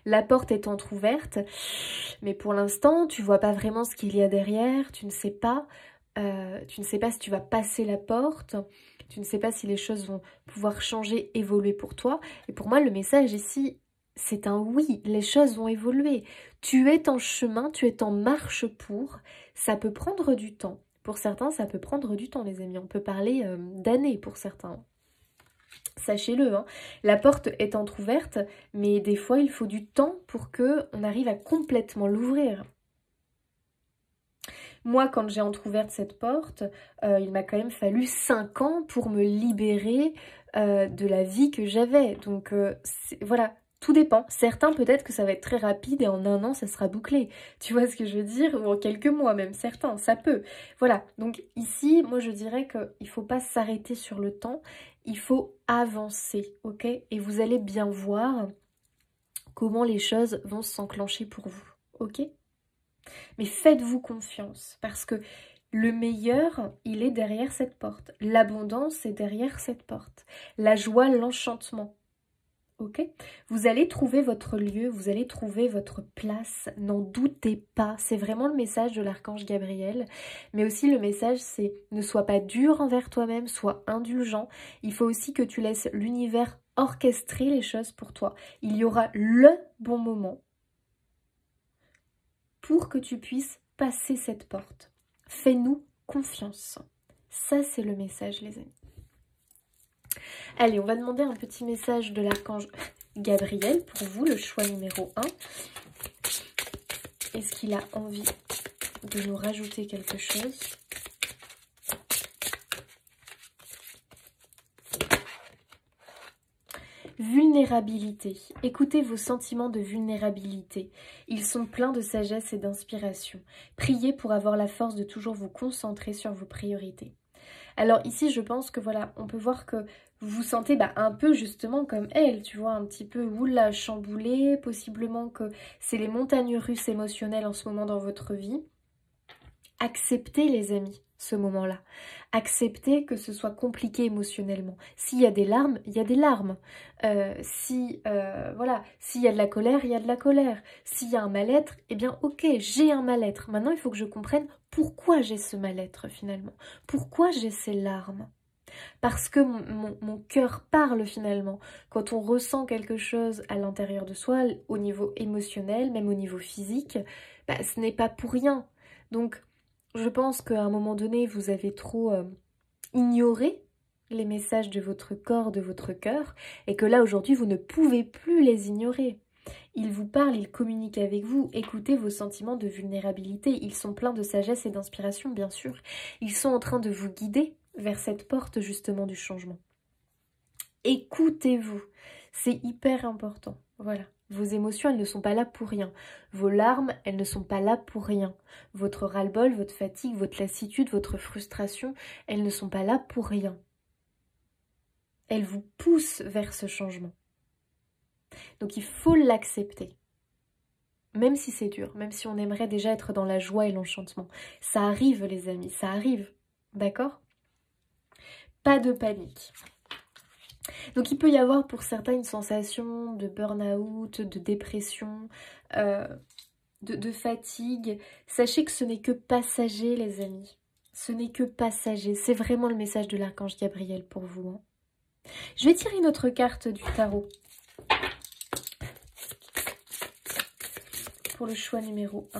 La porte est entrouverte, mais pour l'instant, tu vois pas vraiment ce qu'il y a derrière. Tu ne sais pas si tu vas passer la porte. Tu ne sais pas si les choses vont pouvoir changer, évoluer pour toi. Et pour moi, le message ici, c'est un oui. Les choses vont évoluer. Tu es en chemin, tu es en marche pour. Ça peut prendre du temps. Pour certains, ça peut prendre du temps, les amis. On peut parler d'années pour certains. Sachez-le, hein, la porte est entrouverte, mais des fois, il faut du temps pour qu'on arrive à complètement l'ouvrir. Moi, quand j'ai entrouvert cette porte, il m'a quand même fallu 5 ans pour me libérer de la vie que j'avais. Donc, voilà, Tout dépend. Certains, peut-être que ça va être très rapide et en 1 an, ça sera bouclé. Tu vois ce que je veux dire? Ou en quelques mois même, certains, ça peut. Voilà, donc ici, moi je dirais qu'il ne faut pas s'arrêter sur le temps, il faut avancer, ok? Et vous allez bien voir comment les choses vont s'enclencher pour vous, ok? Mais faites-vous confiance, parce que le meilleur, il est derrière cette porte. L'abondance est derrière cette porte. La joie, l'enchantement. Ok? Vous allez trouver votre lieu, vous allez trouver votre place, n'en doutez pas. C'est vraiment le message de l'archange Gabriel. Mais aussi le message, c'est ne sois pas dur envers toi-même, sois indulgent. Il faut aussi que tu laisses l'univers orchestrer les choses pour toi. Il y aura le bon moment pour que tu puisses passer cette porte. Fais-nous confiance. Ça, c'est le message, les amis. Allez, on va demander un petit message de l'archange Gabriel pour vous, le choix numéro 1. Est-ce qu'il a envie de nous rajouter quelque chose? Vulnérabilité. Écoutez vos sentiments de vulnérabilité. Ils sont pleins de sagesse et d'inspiration. Priez pour avoir la force de toujours vous concentrer sur vos priorités. Alors ici, je pense que voilà, on peut voir que vous vous sentez un peu justement comme elle, tu vois, un petit peu oula, chamboulée, possiblement que c'est les montagnes russes émotionnelles en ce moment dans votre vie. Acceptez les amis, ce moment-là. Acceptez que ce soit compliqué émotionnellement. S'il y a des larmes, il y a des larmes. Voilà, s'il y a de la colère, il y a de la colère. S'il y a un mal-être, eh bien ok, j'ai un mal-être. Maintenant, il faut que je comprenne pourquoi j'ai ce mal-être finalement. Pourquoi j'ai ces larmes? Parce que mon cœur parle finalement. Quand on ressent quelque chose à l'intérieur de soi, au niveau émotionnel, même au niveau physique, ce n'est pas pour rien. Donc, je pense qu'à un moment donné, vous avez trop ignoré les messages de votre corps, de votre cœur, et que là, aujourd'hui, vous ne pouvez plus les ignorer. Ils vous parlent, ils communiquent avec vous. Écoutez vos sentiments de vulnérabilité. Ils sont pleins de sagesse et d'inspiration, bien sûr. Ils sont en train de vous guider vers cette porte, justement, du changement. Écoutez-vous. C'est hyper important. Voilà. Vos émotions, elles ne sont pas là pour rien. Vos larmes, elles ne sont pas là pour rien. Votre ras-le-bol, votre fatigue, votre lassitude, votre frustration, elles ne sont pas là pour rien. Elles vous poussent vers ce changement. Donc il faut l'accepter. Même si c'est dur, même si on aimerait déjà être dans la joie et l'enchantement. Ça arrive les amis, ça arrive. D'accord? Pas de panique. Donc il peut y avoir pour certains une sensation de burn-out, de dépression, de fatigue. Sachez que ce n'est que passager les amis. Ce n'est que passager. C'est vraiment le message de l'archange Gabriel pour vous. Hein. Je vais tirer une autre carte du tarot. Pour le choix numéro 1.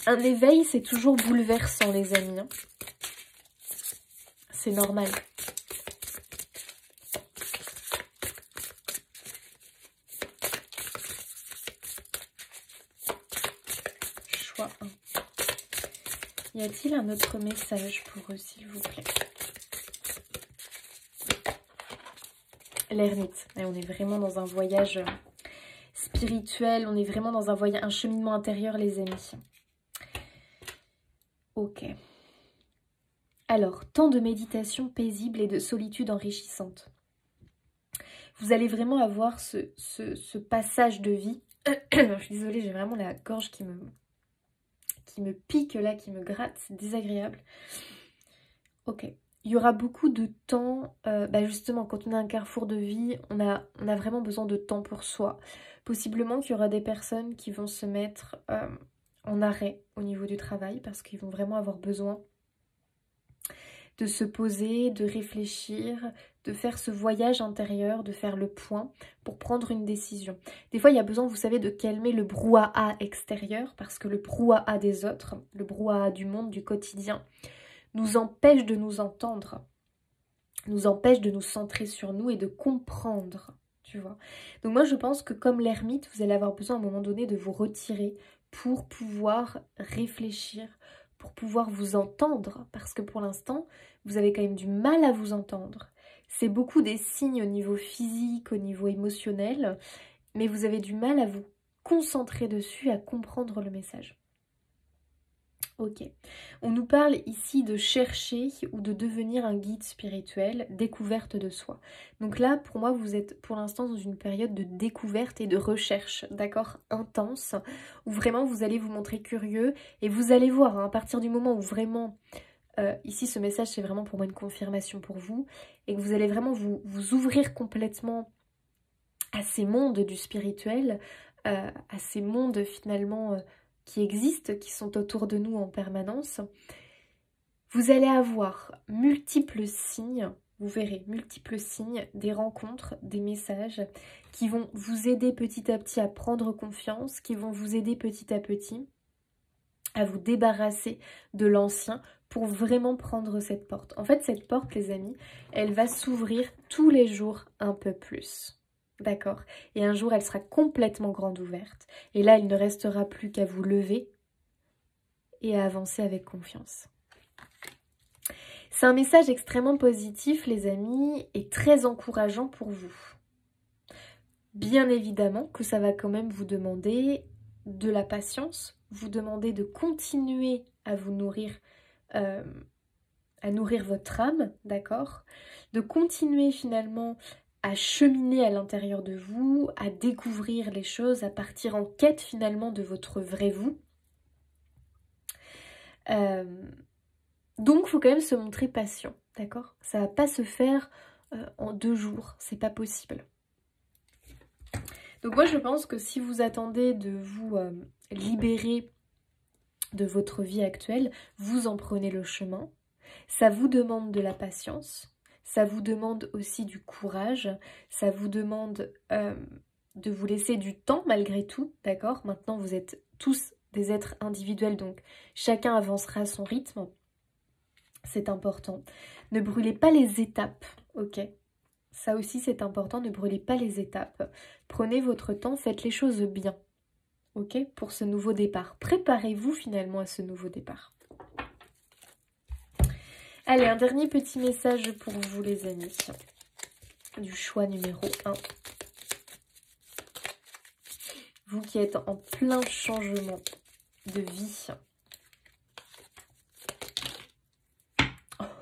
Un éveil, c'est toujours bouleversant, les amis. Hein. C'est normal. Choix 1. Y a-t-il un autre message pour eux, s'il vous plaît? L'ermite. On est vraiment dans un voyage spirituel. On est vraiment dans un cheminement intérieur, les amis. Ok. Alors, temps de méditation paisible et de solitude enrichissante. Vous allez vraiment avoir ce passage de vie. Je suis désolée, j'ai vraiment la gorge qui me pique là, qui me gratte. C'est désagréable. Ok. Il y aura beaucoup de temps, justement, quand on a un carrefour de vie, on a vraiment besoin de temps pour soi. Possiblement qu'il y aura des personnes qui vont se mettre en arrêt au niveau du travail parce qu'ils vont vraiment avoir besoin de se poser, de réfléchir, de faire ce voyage intérieur, de faire le point pour prendre une décision. Des fois, il y a besoin, vous savez, de calmer le brouhaha extérieur parce que le brouhaha des autres, le brouhaha du monde, du quotidien, nous empêche de nous entendre, nous empêche de nous centrer sur nous et de comprendre, tu vois. Donc moi, je pense que comme l'ermite, vous allez avoir besoin à un moment donné de vous retirer pour pouvoir réfléchir, pour pouvoir vous entendre, parce que pour l'instant, vous avez quand même du mal à vous entendre. C'est beaucoup des signes au niveau physique, au niveau émotionnel, mais vous avez du mal à vous concentrer dessus, à comprendre le message. Ok. On nous parle ici de chercher ou de devenir un guide spirituel, découverte de soi. Donc là, pour moi, vous êtes pour l'instant dans une période de découverte et de recherche, d'accord, intense, où vraiment vous allez vous montrer curieux et vous allez voir, hein, à partir du moment où vraiment, ici ce message c'est vraiment pour moi une confirmation pour vous, et que vous allez vraiment vous ouvrir complètement à ces mondes du spirituel, à ces mondes finalement qui existent, qui sont autour de nous en permanence, vous allez avoir multiples signes, vous verrez, multiples signes, des rencontres, des messages qui vont vous aider petit à petit à prendre confiance, qui vont vous aider petit à petit à vous débarrasser de l'ancien pour vraiment prendre cette porte. En fait, cette porte, les amis, elle va s'ouvrir tous les jours un peu plus. D'accord? Et un jour, elle sera complètement grande ouverte. Et là, il ne restera plus qu'à vous lever et à avancer avec confiance. C'est un message extrêmement positif, les amis, et très encourageant pour vous. Bien évidemment que ça va quand même vous demander de la patience, vous demander de continuer à vous nourrir, à nourrir votre âme, d'accord? De continuer finalement à cheminer à l'intérieur de vous, à découvrir les choses, à partir en quête finalement de votre vrai vous. Donc, il faut quand même se montrer patient, d'accord? Ça ne va pas se faire en 2 jours, c'est pas possible. Donc moi, je pense que si vous attendez de vous libérer de votre vie actuelle, vous en prenez le chemin. Ça vous demande de la patience, ça vous demande aussi du courage, ça vous demande de vous laisser du temps malgré tout, d'accord? Maintenant, vous êtes tous des êtres individuels, donc chacun avancera à son rythme. C'est important. Ne brûlez pas les étapes, ok? Ça aussi, c'est important, ne brûlez pas les étapes. Prenez votre temps, faites les choses bien, ok? Pour ce nouveau départ. Préparez-vous finalement à ce nouveau départ. Allez, un dernier petit message pour vous, les amis. Du choix numéro 1. Vous qui êtes en plein changement de vie.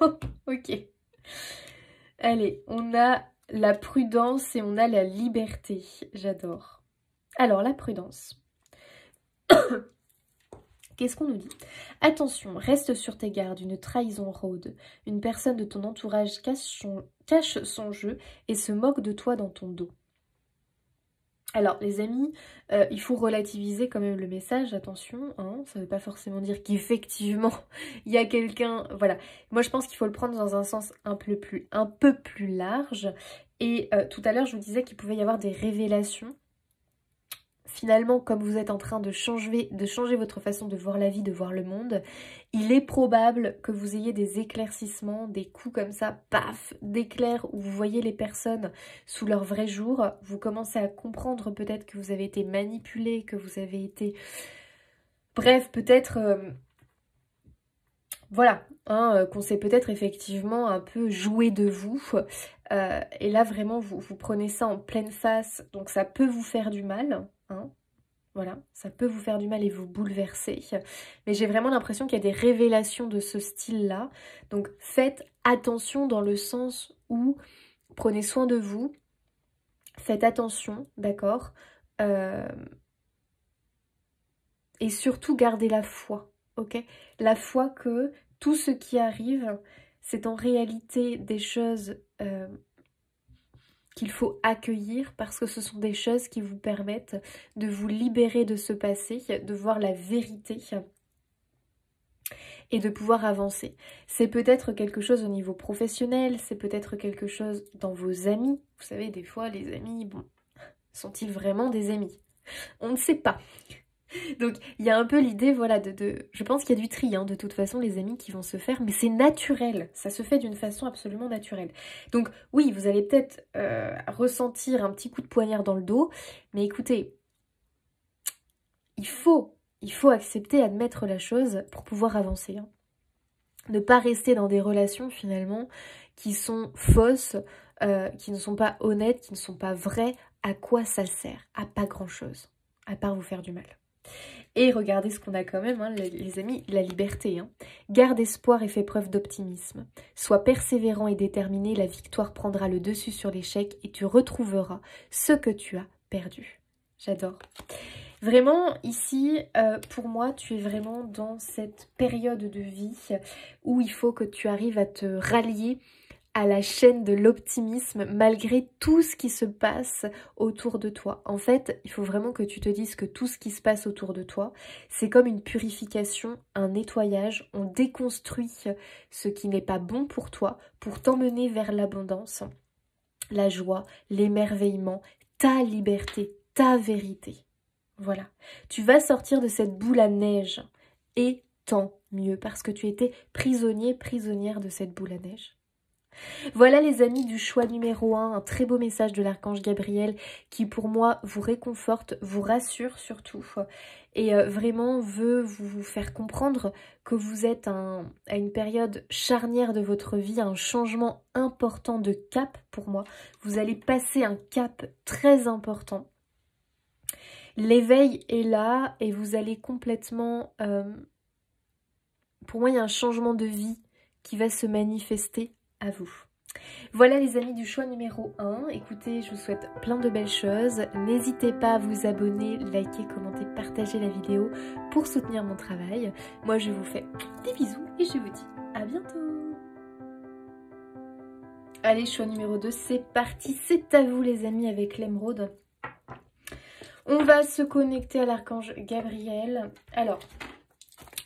Oh, ok. Allez, on a la prudence et on a la liberté. J'adore. Alors, la prudence. Qu'est-ce qu'on nous dit? Attention, reste sur tes gardes, une trahison rôde. Une personne de ton entourage cache son jeu et se moque de toi dans ton dos. Alors, les amis, il faut relativiser quand même le message, attention, hein, ça ne veut pas forcément dire qu'effectivement, il y a quelqu'un... Voilà, moi je pense qu'il faut le prendre dans un sens un peu plus large. Et tout à l'heure, je vous disais qu'il pouvait y avoir des révélations. Finalement, comme vous êtes en train de changer votre façon de voir la vie, de voir le monde, il est probable que vous ayez des éclaircissements, des coups comme ça, paf, d'éclairs, où vous voyez les personnes sous leur vrai jour. Vous commencez à comprendre peut-être que vous avez été manipulé, que vous avez été... Bref, peut-être... voilà, hein, qu'on s'est peut-être effectivement un peu joué de vous. Et là, vraiment, vous prenez ça en pleine face, donc ça peut vous faire du mal, hein. Voilà, ça peut vous faire du mal et vous bouleverser. Mais j'ai vraiment l'impression qu'il y a des révélations de ce style-là. Donc faites attention dans le sens où prenez soin de vous. Faites attention, d'accord? Et surtout gardez la foi, ok? La foi que tout ce qui arrive, c'est en réalité des choses... qu'il faut accueillir parce que ce sont des choses qui vous permettent de vous libérer de ce passé, de voir la vérité et de pouvoir avancer. C'est peut-être quelque chose au niveau professionnel, c'est peut-être quelque chose dans vos amis. Vous savez, des fois, les amis, bon, sont-ils vraiment des amis? On ne sait pas. Donc, il y a un peu l'idée, voilà, je pense qu'il y a du tri, hein, de toute façon, les amis qui vont se faire, mais c'est naturel, ça se fait d'une façon absolument naturelle. Donc, oui, vous allez peut-être ressentir un petit coup de poignard dans le dos, mais écoutez, il faut accepter, admettre la chose pour pouvoir avancer, hein. Ne pas rester dans des relations, finalement, qui sont fausses, qui ne sont pas honnêtes, qui ne sont pas vraies, à quoi ça sert? À pas grand-chose, à part vous faire du mal. Et regardez ce qu'on a quand même, hein, les amis, la liberté. Hein. Garde espoir et fais preuve d'optimisme. Sois persévérant et déterminé, la victoire prendra le dessus sur l'échec et tu retrouveras ce que tu as perdu. J'adore. Vraiment, ici, pour moi, tu es vraiment dans cette période de vie où il faut que tu arrives à te rallier à la chaîne de l'optimisme malgré tout ce qui se passe autour de toi. En fait, il faut vraiment que tu te dises que tout ce qui se passe autour de toi, c'est comme une purification, un nettoyage. On déconstruit ce qui n'est pas bon pour toi pour t'emmener vers l'abondance, la joie, l'émerveillement, ta liberté, ta vérité. Voilà. Tu vas sortir de cette boule à neige et tant mieux parce que tu étais prisonnier, prisonnière de cette boule à neige. Voilà les amis du choix numéro 1, un très beau message de l'archange Gabriel qui pour moi vous réconforte, vous rassure surtout et vraiment veut vous faire comprendre que vous êtes à une période charnière de votre vie, un changement important de cap pour moi. Vous allez passer un cap très important. L'éveil est là et vous allez complètement... pour moi, il y a un changement de vie qui va se manifester à vous. Voilà les amis du choix numéro 1. Écoutez, je vous souhaite plein de belles choses. N'hésitez pas à vous abonner, liker, commenter, partager la vidéo pour soutenir mon travail. Moi, je vous fais des bisous et je vous dis à bientôt. Allez, choix numéro 2, c'est parti. C'est à vous les amis avec l'émeraude. On va se connecter à l'archange Gabriel. Alors,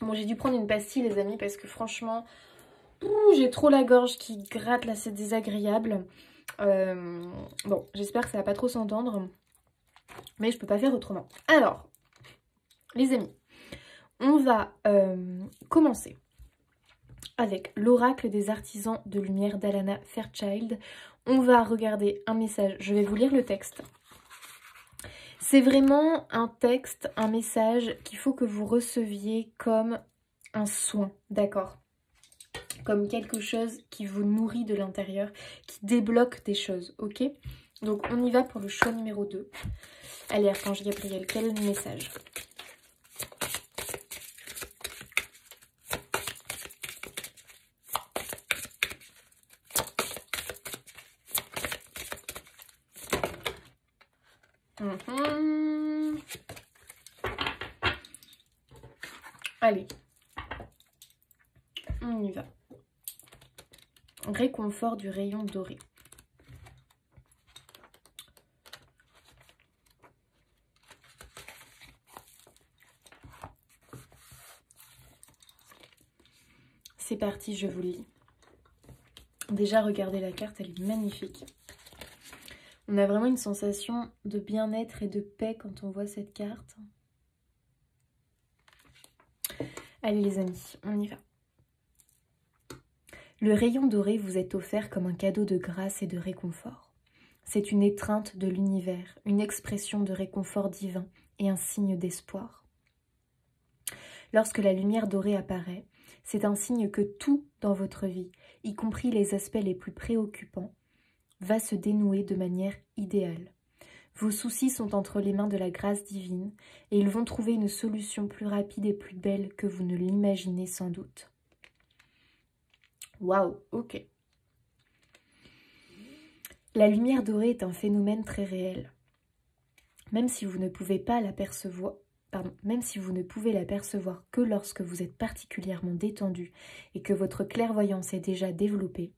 bon, j'ai dû prendre une pastille les amis parce que franchement... j'ai trop la gorge qui gratte là, c'est désagréable. Bon, j'espère que ça va pas trop s'entendre. Mais je peux pas faire autrement. Alors, les amis, on va commencer avec l'oracle des artisans de lumière d'Alana Fairchild. On va regarder un message. Je vais vous lire le texte. C'est vraiment un texte, un message qu'il faut que vous receviez comme un soin, d'accord ? Comme quelque chose qui vous nourrit de l'intérieur, qui débloque des choses, ok? Donc on y va pour le choix numéro 2. Allez, archange Gabriel, quel est le message? Allez, on y va. Réconfort du rayon doré. C'est parti, je vous lis. Déjà, regardez la carte, elle est magnifique. On a vraiment une sensation de bien-être et de paix quand on voit cette carte. Allez les amis, on y va. Le rayon doré vous est offert comme un cadeau de grâce et de réconfort. C'est une étreinte de l'univers, une expression de réconfort divin et un signe d'espoir. Lorsque la lumière dorée apparaît, c'est un signe que tout dans votre vie, y compris les aspects les plus préoccupants, va se dénouer de manière idéale. Vos soucis sont entre les mains de la grâce divine et ils vont trouver une solution plus rapide et plus belle que vous ne l'imaginez sans doute. Waouh, ok. La lumière dorée est un phénomène très réel. Même si vous ne pouvez pas l'apercevoir, même si vous ne pouvez l'apercevoir que lorsque vous êtes particulièrement détendu et que votre clairvoyance est déjà développée,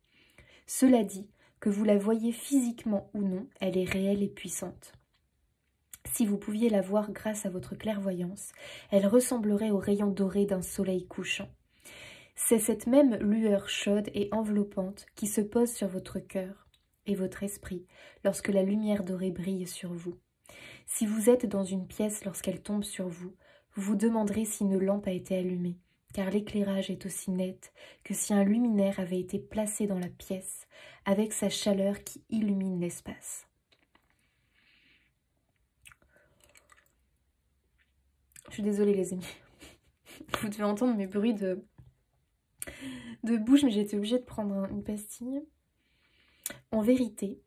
cela dit, que vous la voyez physiquement ou non, elle est réelle et puissante. Si vous pouviez la voir grâce à votre clairvoyance, elle ressemblerait au rayon doré d'un soleil couchant. C'est cette même lueur chaude et enveloppante qui se pose sur votre cœur et votre esprit lorsque la lumière dorée brille sur vous. Si vous êtes dans une pièce lorsqu'elle tombe sur vous, vous vous demanderez si une lampe a été allumée, car l'éclairage est aussi net que si un luminaire avait été placé dans la pièce avec sa chaleur qui illumine l'espace. Je suis désolée les amis, vous devez entendre mes bruits de bouche, mais j'ai été obligée de prendre une pastille. En vérité,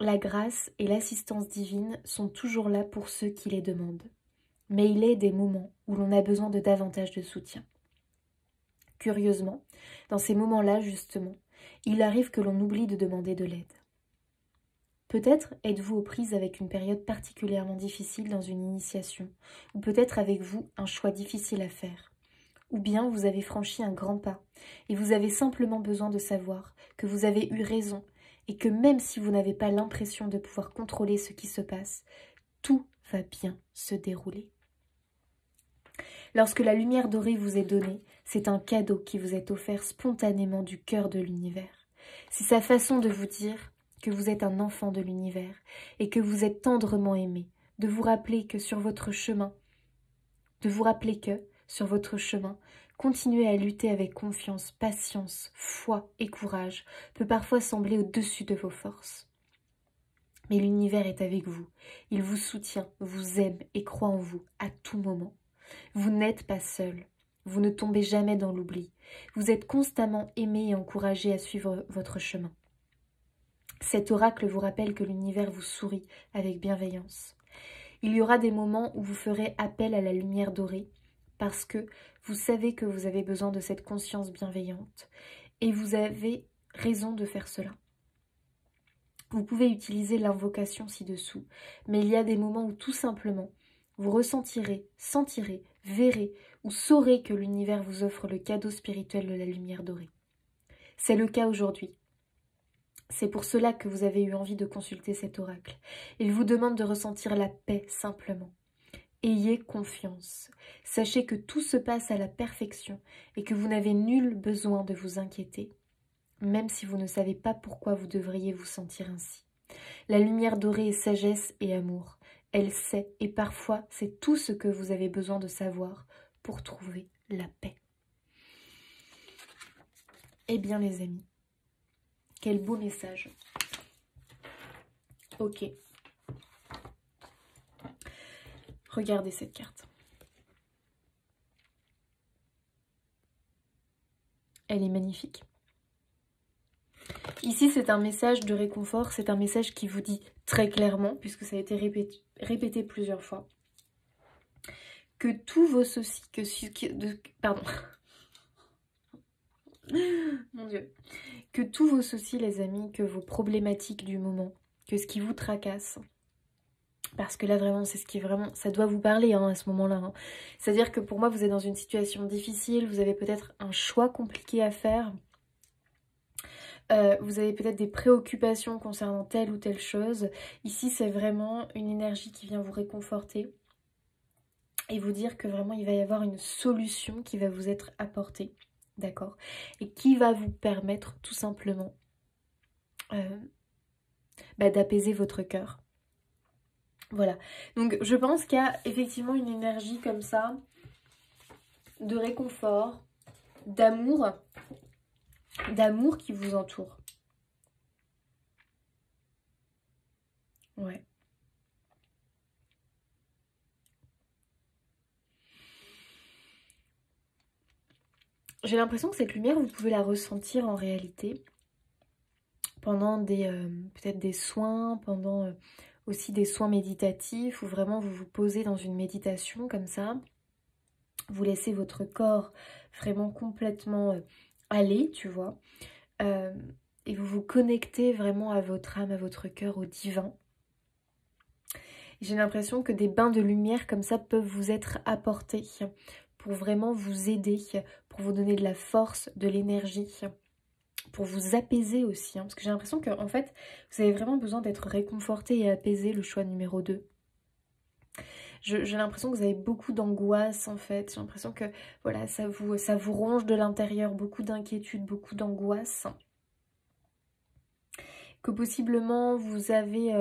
la grâce et l'assistance divine sont toujours là pour ceux qui les demandent. Mais il est des moments où l'on a besoin de davantage de soutien. Curieusement, dans ces moments-là, justement, il arrive que l'on oublie de demander de l'aide. Peut-être êtes-vous aux prises avec une période particulièrement difficile dans une initiation, ou peut-être avec vous un choix difficile à faire. Ou bien vous avez franchi un grand pas, et vous avez simplement besoin de savoir que vous avez eu raison, et que même si vous n'avez pas l'impression de pouvoir contrôler ce qui se passe, tout va bien se dérouler. Lorsque la lumière dorée vous est donnée, c'est un cadeau qui vous est offert spontanément du cœur de l'univers. C'est sa façon de vous dire que vous êtes un enfant de l'univers et que vous êtes tendrement aimé, de vous rappeler que sur votre chemin, continuer à lutter avec confiance, patience, foi et courage peut parfois sembler au-dessus de vos forces. Mais l'univers est avec vous, il vous soutient, vous aime et croit en vous à tout moment. Vous n'êtes pas seul, vous ne tombez jamais dans l'oubli, vous êtes constamment aimé et encouragé à suivre votre chemin. Cet oracle vous rappelle que l'univers vous sourit avec bienveillance. Il y aura des moments où vous ferez appel à la lumière dorée parce que vous savez que vous avez besoin de cette conscience bienveillante et vous avez raison de faire cela. Vous pouvez utiliser l'invocation ci-dessous, mais il y a des moments où tout simplement vous ressentirez, sentirez, verrez ou saurez que l'univers vous offre le cadeau spirituel de la lumière dorée. C'est le cas aujourd'hui. C'est pour cela que vous avez eu envie de consulter cet oracle. Il vous demande de ressentir la paix simplement. Ayez confiance. Sachez que tout se passe à la perfection et que vous n'avez nul besoin de vous inquiéter, même si vous ne savez pas pourquoi vous devriez vous sentir ainsi. La lumière dorée est sagesse et amour. Elle sait et parfois c'est tout ce que vous avez besoin de savoir pour trouver la paix. Eh bien les amis, quel beau message. Ok. Regardez cette carte. Elle est magnifique. Ici, c'est un message de réconfort, c'est un message qui vous dit très clairement, puisque ça a été répété plusieurs fois, que tous vos soucis, mon Dieu, que tous vos soucis, les amis, que vos problématiques du moment, que ce qui vous tracasse, parce que là vraiment, c'est ce qui est vraiment, ça doit vous parler hein, à ce moment-là. Hein. C'est-à-dire que pour moi, vous êtes dans une situation difficile, vous avez peut-être un choix compliqué à faire. Vous avez peut-être des préoccupations concernant telle ou telle chose. Ici, c'est vraiment une énergie qui vient vous réconforter et vous dire que vraiment, il va y avoir une solution qui va vous être apportée, d'accord? Et qui va vous permettre tout simplement d'apaiser votre cœur. Voilà. Donc, je pense qu'il y a effectivement une énergie comme ça, de réconfort, d'amour qui vous entoure. Ouais. J'ai l'impression que cette lumière, vous pouvez la ressentir en réalité pendant peut-être des soins, pendant aussi des soins méditatifs, où vraiment vous vous posez dans une méditation comme ça. Vous laissez votre corps vraiment complètement aller, tu vois. Et vous vous connectez vraiment à votre âme, à votre cœur, au divin. J'ai l'impression que des bains de lumière comme ça peuvent vous être apportés pour vraiment vous aider, pour vous donner de la force, de l'énergie, pour vous apaiser aussi. Parce que j'ai l'impression que en fait, vous avez vraiment besoin d'être réconforté et apaisé, le choix numéro 2. J'ai l'impression que vous avez beaucoup d'angoisse en fait. J'ai l'impression que voilà, ça vous ronge de l'intérieur, beaucoup d'inquiétude, beaucoup d'angoisse. Que possiblement vous avez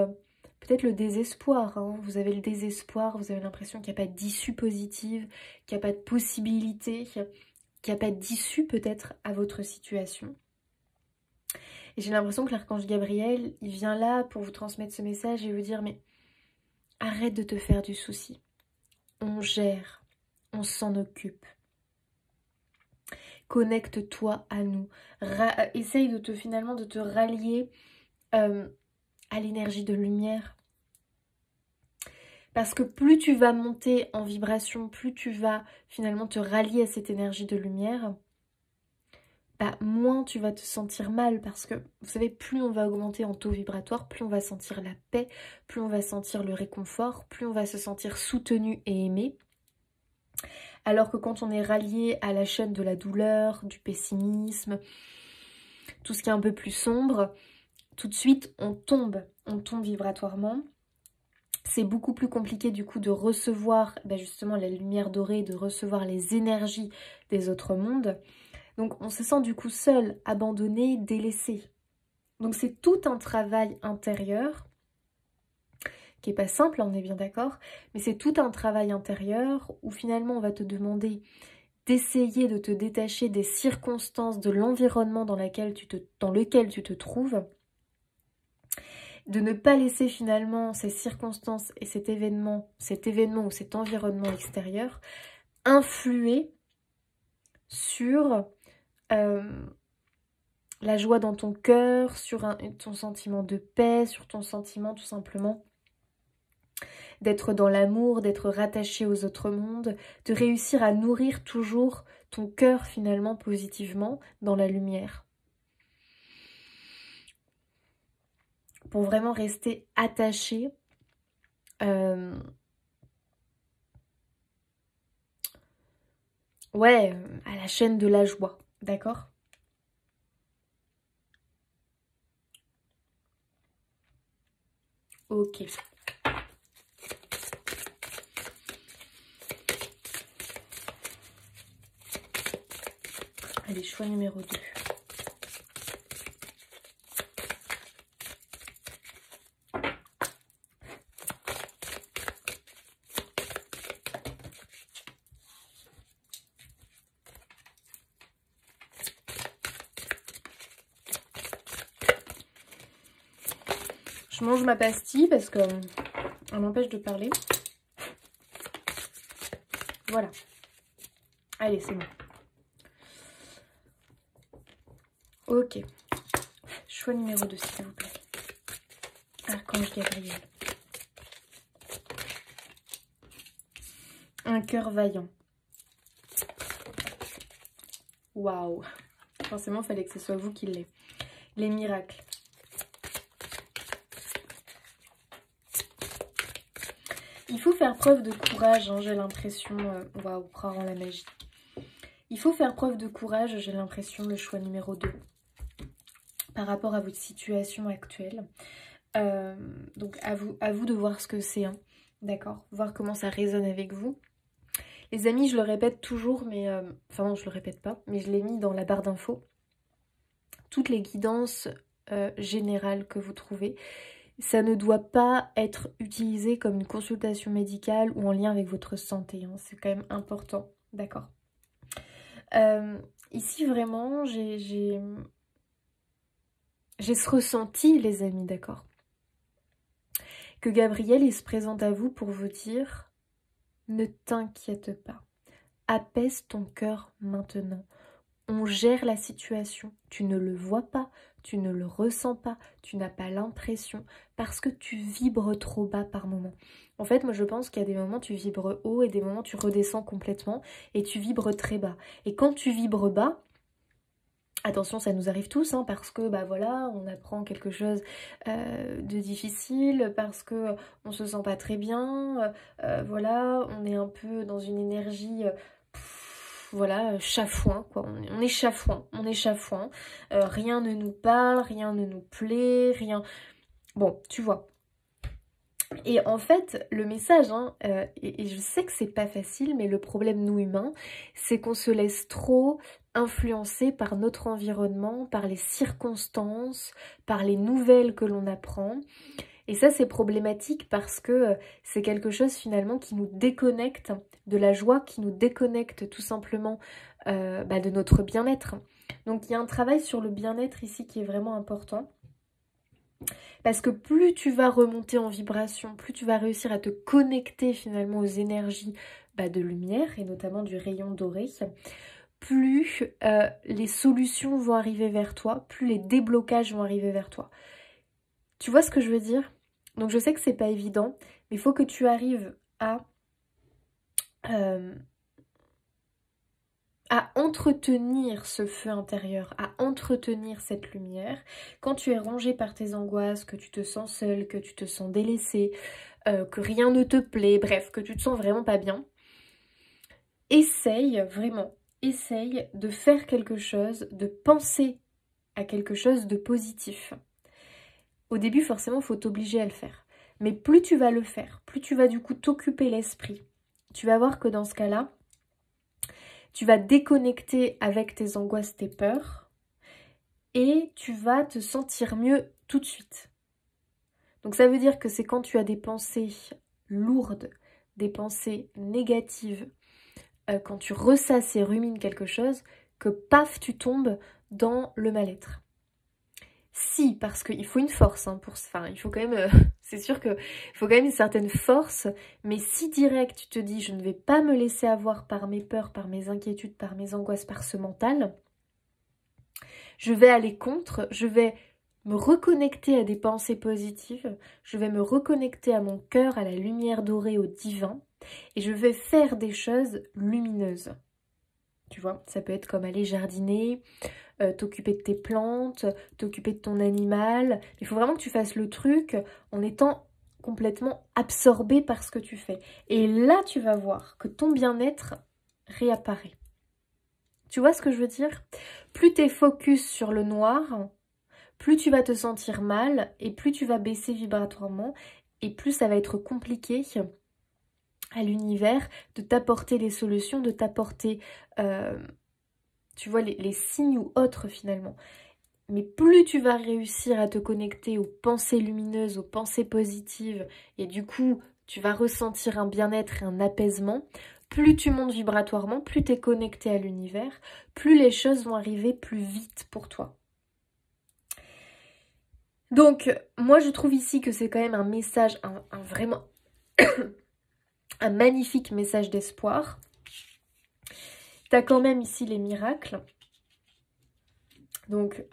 peut-être le désespoir. Hein. Vous avez le désespoir, vous avez l'impression qu'il n'y a pas d'issue positive, qu'il n'y a pas de possibilité, qu'il n'y a pas d'issue peut-être à votre situation. Et j'ai l'impression que l'archange Gabriel, il vient là pour vous transmettre ce message et vous dire mais arrête de te faire du souci. On gère, on s'en occupe. Connecte-toi à nous. Essaye finalement de te rallier à l'énergie de lumière. Parce que plus tu vas monter en vibration, plus tu vas finalement te rallier à cette énergie de lumière, bah, moins tu vas te sentir mal. Parce que, vous savez, plus on va augmenter en taux vibratoire, plus on va sentir la paix, plus on va sentir le réconfort, plus on va se sentir soutenu et aimé. Alors que quand on est rallié à la chaîne de la douleur, du pessimisme, tout ce qui est un peu plus sombre, tout de suite on tombe vibratoirement. C'est beaucoup plus compliqué du coup de recevoir justement la lumière dorée, de recevoir les énergies des autres mondes. Donc on se sent du coup seul, abandonné, délaissé. Donc c'est tout un travail intérieur, qui n'est pas simple, on est bien d'accord, mais c'est tout un travail intérieur où finalement on va te demander d'essayer de te détacher des circonstances, de l'environnement dans lequel tu te trouves, de ne pas laisser finalement ces circonstances et cet événement ou cet environnement extérieur influer sur la joie dans ton cœur, sur ton sentiment de paix, sur ton sentiment tout simplement d'être dans l'amour, d'être rattaché aux autres mondes, de réussir à nourrir toujours ton cœur finalement positivement dans la lumière. Pour vraiment rester attaché à la chaîne de la joie, d'accord? Ok. Allez, choix numéro 2. Je mange ma pastille parce que elle m'empêche de parler. Voilà. Allez, c'est bon. Ok. Choix numéro 2, s'il vous plaît. Archange Gabriel. Un cœur vaillant. Waouh. Forcément, il fallait que ce soit vous qui l'ayez. Les miracles. Il faut faire preuve de courage, hein, j'ai l'impression. Waouh, croire en la magie. Il faut faire preuve de courage, j'ai l'impression, le choix numéro 2. Par rapport à votre situation actuelle. Donc à vous de voir ce que c'est, hein, d'accord, voir comment ça résonne avec vous. Les amis, je le répète toujours, mais enfin non, je le répète pas, mais je l'ai mis dans la barre d'infos. Toutes les guidances générales que vous trouvez, ça ne doit pas être utilisé comme une consultation médicale ou en lien avec votre santé, hein. C'est quand même important, d'accord. Ici vraiment, j'ai ce ressenti, les amis, d'accord, que Gabriel, il se présente à vous pour vous dire « Ne t'inquiète pas, apaise ton cœur maintenant. On gère la situation, tu ne le vois pas, tu ne le ressens pas, tu n'as pas l'impression, parce que tu vibres trop bas par moment. » En fait, moi je pense qu'il y a des moments tu vibres haut et des moments tu redescends complètement et tu vibres très bas. Et quand tu vibres bas, attention, ça nous arrive tous, hein, parce que bah voilà, on apprend quelque chose de difficile, parce que on se sent pas très bien, voilà, on est un peu dans une énergie, voilà, chafouin, quoi. On est chafouin, rien ne nous parle, rien ne nous plaît, rien. Bon, tu vois. Et en fait, le message, hein, et je sais que c'est pas facile, mais le problème, nous humains, c'est qu'on se laisse trop influencer par notre environnement, par les circonstances, par les nouvelles que l'on apprend. Et ça, c'est problématique parce que c'est quelque chose finalement qui nous déconnecte de la joie, qui nous déconnecte tout simplement de notre bien-être. Donc il y a un travail sur le bien-être ici qui est vraiment important. Parce que plus tu vas remonter en vibration, plus tu vas réussir à te connecter finalement aux énergies de lumière et notamment du rayon doré, plus les solutions vont arriver vers toi, plus les déblocages vont arriver vers toi. Tu vois ce que je veux dire? Donc je sais que c'est pas évident, mais il faut que tu arrives à entretenir ce feu intérieur, à entretenir cette lumière. Quand tu es rongé par tes angoisses, que tu te sens seul, que tu te sens délaissé, que rien ne te plaît, bref, que tu te sens vraiment pas bien, essaye, vraiment, essaye de faire quelque chose, de penser à quelque chose de positif. Au début, forcément, il faut t'obliger à le faire. Mais plus tu vas le faire, plus tu vas du coup t'occuper l'esprit, tu vas voir que dans ce cas-là, tu vas déconnecter avec tes angoisses, tes peurs, et tu vas te sentir mieux tout de suite. Donc ça veut dire que c'est quand tu as des pensées lourdes, des pensées négatives, quand tu ressasses et rumines quelque chose, que paf, tu tombes dans le mal-être. Si, parce qu'il faut une force, hein, enfin, il faut quand même, c'est sûr qu'il faut quand même une certaine force, mais si direct tu te dis je ne vais pas me laisser avoir par mes peurs, par mes inquiétudes, par mes angoisses, par ce mental, je vais aller contre, je vais me reconnecter à des pensées positives, je vais me reconnecter à mon cœur, à la lumière dorée, au divin, et je vais faire des choses lumineuses. Tu vois, ça peut être comme aller jardiner, t'occuper de tes plantes, t'occuper de ton animal. Il faut vraiment que tu fasses le truc en étant complètement absorbé par ce que tu fais. Et là, tu vas voir que ton bien-être réapparaît. Tu vois ce que je veux dire? Plus tu es focus sur le noir, plus tu vas te sentir mal et plus tu vas baisser vibratoirement et plus ça va être compliqué à l'univers de t'apporter les solutions, de t'apporter, tu vois, les signes ou autres finalement. Mais plus tu vas réussir à te connecter aux pensées lumineuses, aux pensées positives, et du coup, tu vas ressentir un bien-être et un apaisement, plus tu montes vibratoirement, plus tu es connecté à l'univers, plus les choses vont arriver plus vite pour toi. Donc, moi je trouve ici que c'est quand même un message, un vraiment un magnifique message d'espoir. Tu as quand même ici les miracles. Donc,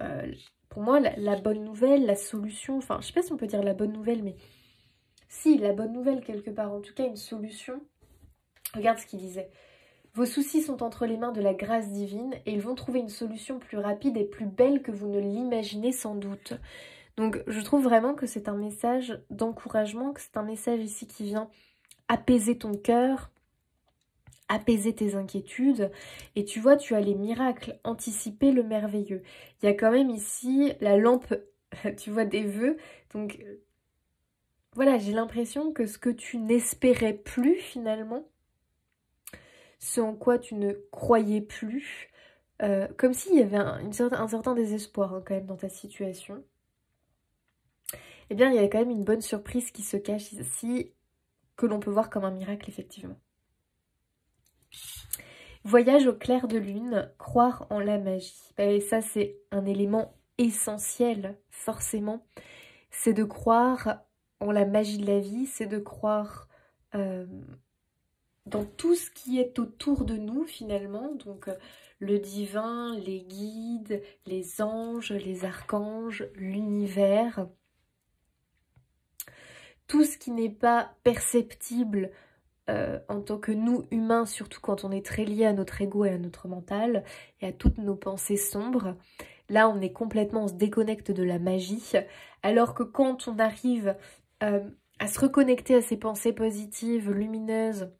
pour moi, la bonne nouvelle, la solution, enfin, je sais pas si on peut dire la bonne nouvelle, mais si, la bonne nouvelle quelque part, en tout cas une solution. Regarde ce qu'il disait. Vos soucis sont entre les mains de la grâce divine et ils vont trouver une solution plus rapide et plus belle que vous ne l'imaginez sans doute. Donc, je trouve vraiment que c'est un message d'encouragement, que c'est un message ici qui vient apaiser ton cœur, apaiser tes inquiétudes. Et tu vois, tu as les miracles, anticiper le merveilleux. Il y a quand même ici la lampe, tu vois, des vœux. Donc, voilà, j'ai l'impression que ce que tu n'espérais plus finalement, ce en quoi tu ne croyais plus, comme s'il y avait un certain désespoir hein, quand même dans ta situation, eh bien il y a quand même une bonne surprise qui se cache ici, que l'on peut voir comme un miracle effectivement. Voyage au clair de lune, croire en la magie. Et ça c'est un élément essentiel forcément, c'est de croire en la magie de la vie, c'est de croire dans tout ce qui est autour de nous finalement, donc le divin, les guides, les anges, les archanges, l'univers, tout ce qui n'est pas perceptible en tant que nous humains, surtout quand on est très lié à notre ego et à notre mental et à toutes nos pensées sombres. Là on est complètement, on se déconnecte de la magie, alors que quand on arrive à se reconnecter à ces pensées positives, lumineuses,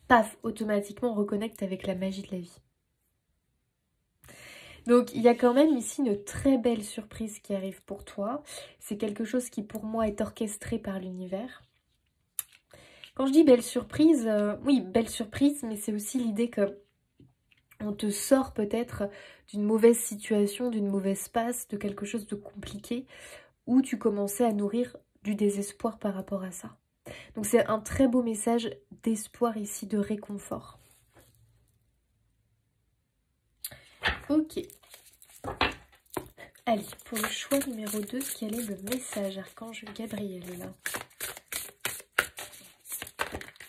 paf, automatiquement on reconnecte avec la magie de la vie. Donc il y a quand même ici une très belle surprise qui arrive pour toi. C'est quelque chose qui pour moi est orchestré par l'univers. Quand je dis belle surprise, oui, belle surprise, mais c'est aussi l'idée que on te sort peut-être d'une mauvaise situation, d'une mauvaise passe, de quelque chose de compliqué, où tu commençais à nourrir du désespoir par rapport à ça. Donc c'est un très beau message d'espoir ici, de réconfort. Ok. Allez, pour le choix numéro 2, quel est le message Archange Gabriel là?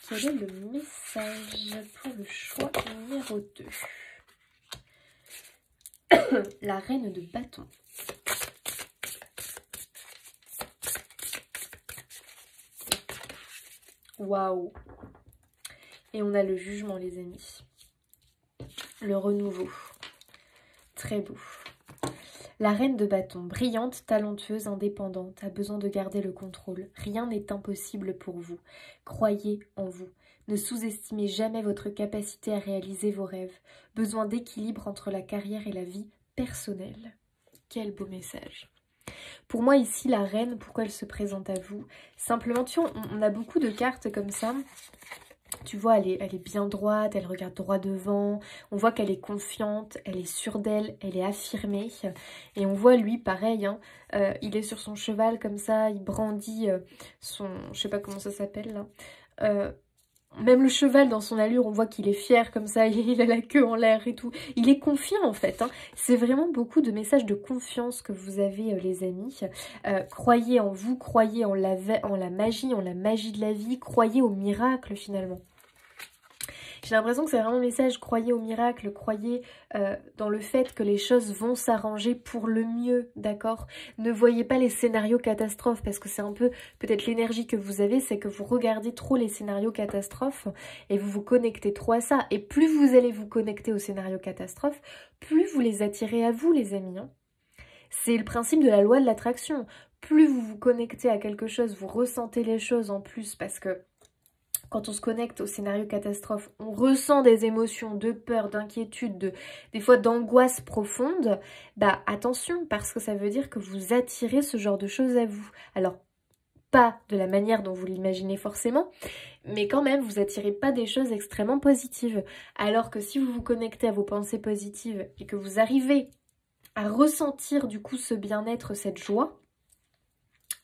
Quel est le message pour le choix numéro 2? La reine de bâton. Waouh! Et on a le jugement, les amis. Le renouveau. Très beau. La reine de bâton, brillante, talentueuse, indépendante, a besoin de garder le contrôle. Rien n'est impossible pour vous. Croyez en vous. Ne sous-estimez jamais votre capacité à réaliser vos rêves. Besoin d'équilibre entre la carrière et la vie personnelle. Quel beau message. Pour moi ici, la reine, pourquoi elle se présente à vous? Simplement, tu vois, on a beaucoup de cartes comme ça. Tu vois, elle est bien droite, elle regarde droit devant. On voit qu'elle est confiante, elle est sûre d'elle, elle est affirmée. Et on voit lui, pareil, hein, il est sur son cheval comme ça, il brandit son... Je sais pas comment ça s'appelle là. Même le cheval dans son allure, on voit qu'il est fier comme ça, il a la queue en l'air et tout. Il est confiant en fait. Hein. C'est vraiment beaucoup de messages de confiance que vous avez les amis. Croyez en vous, croyez en la magie de la vie, croyez au miracle finalement. J'ai l'impression que c'est vraiment le message, croyez au miracle, croyez dans le fait que les choses vont s'arranger pour le mieux, d'accord? Ne voyez pas les scénarios catastrophes, parce que c'est un peu peut-être l'énergie que vous avez, c'est que vous regardez trop les scénarios catastrophes et vous vous connectez trop à ça. Et plus vous allez vous connecter aux scénarios catastrophes, plus vous les attirez à vous, les amis. Hein. C'est le principe de la loi de l'attraction. Plus vous vous connectez à quelque chose, vous ressentez les choses en plus, parce que quand on se connecte au scénario catastrophe, on ressent des émotions de peur, d'inquiétude, des fois d'angoisse profonde. Bah attention, parce que ça veut dire que vous attirez ce genre de choses à vous. Alors, pas de la manière dont vous l'imaginez forcément, mais quand même, vous attirez pas des choses extrêmement positives. Alors que si vous vous connectez à vos pensées positives et que vous arrivez à ressentir du coup ce bien-être, cette joie,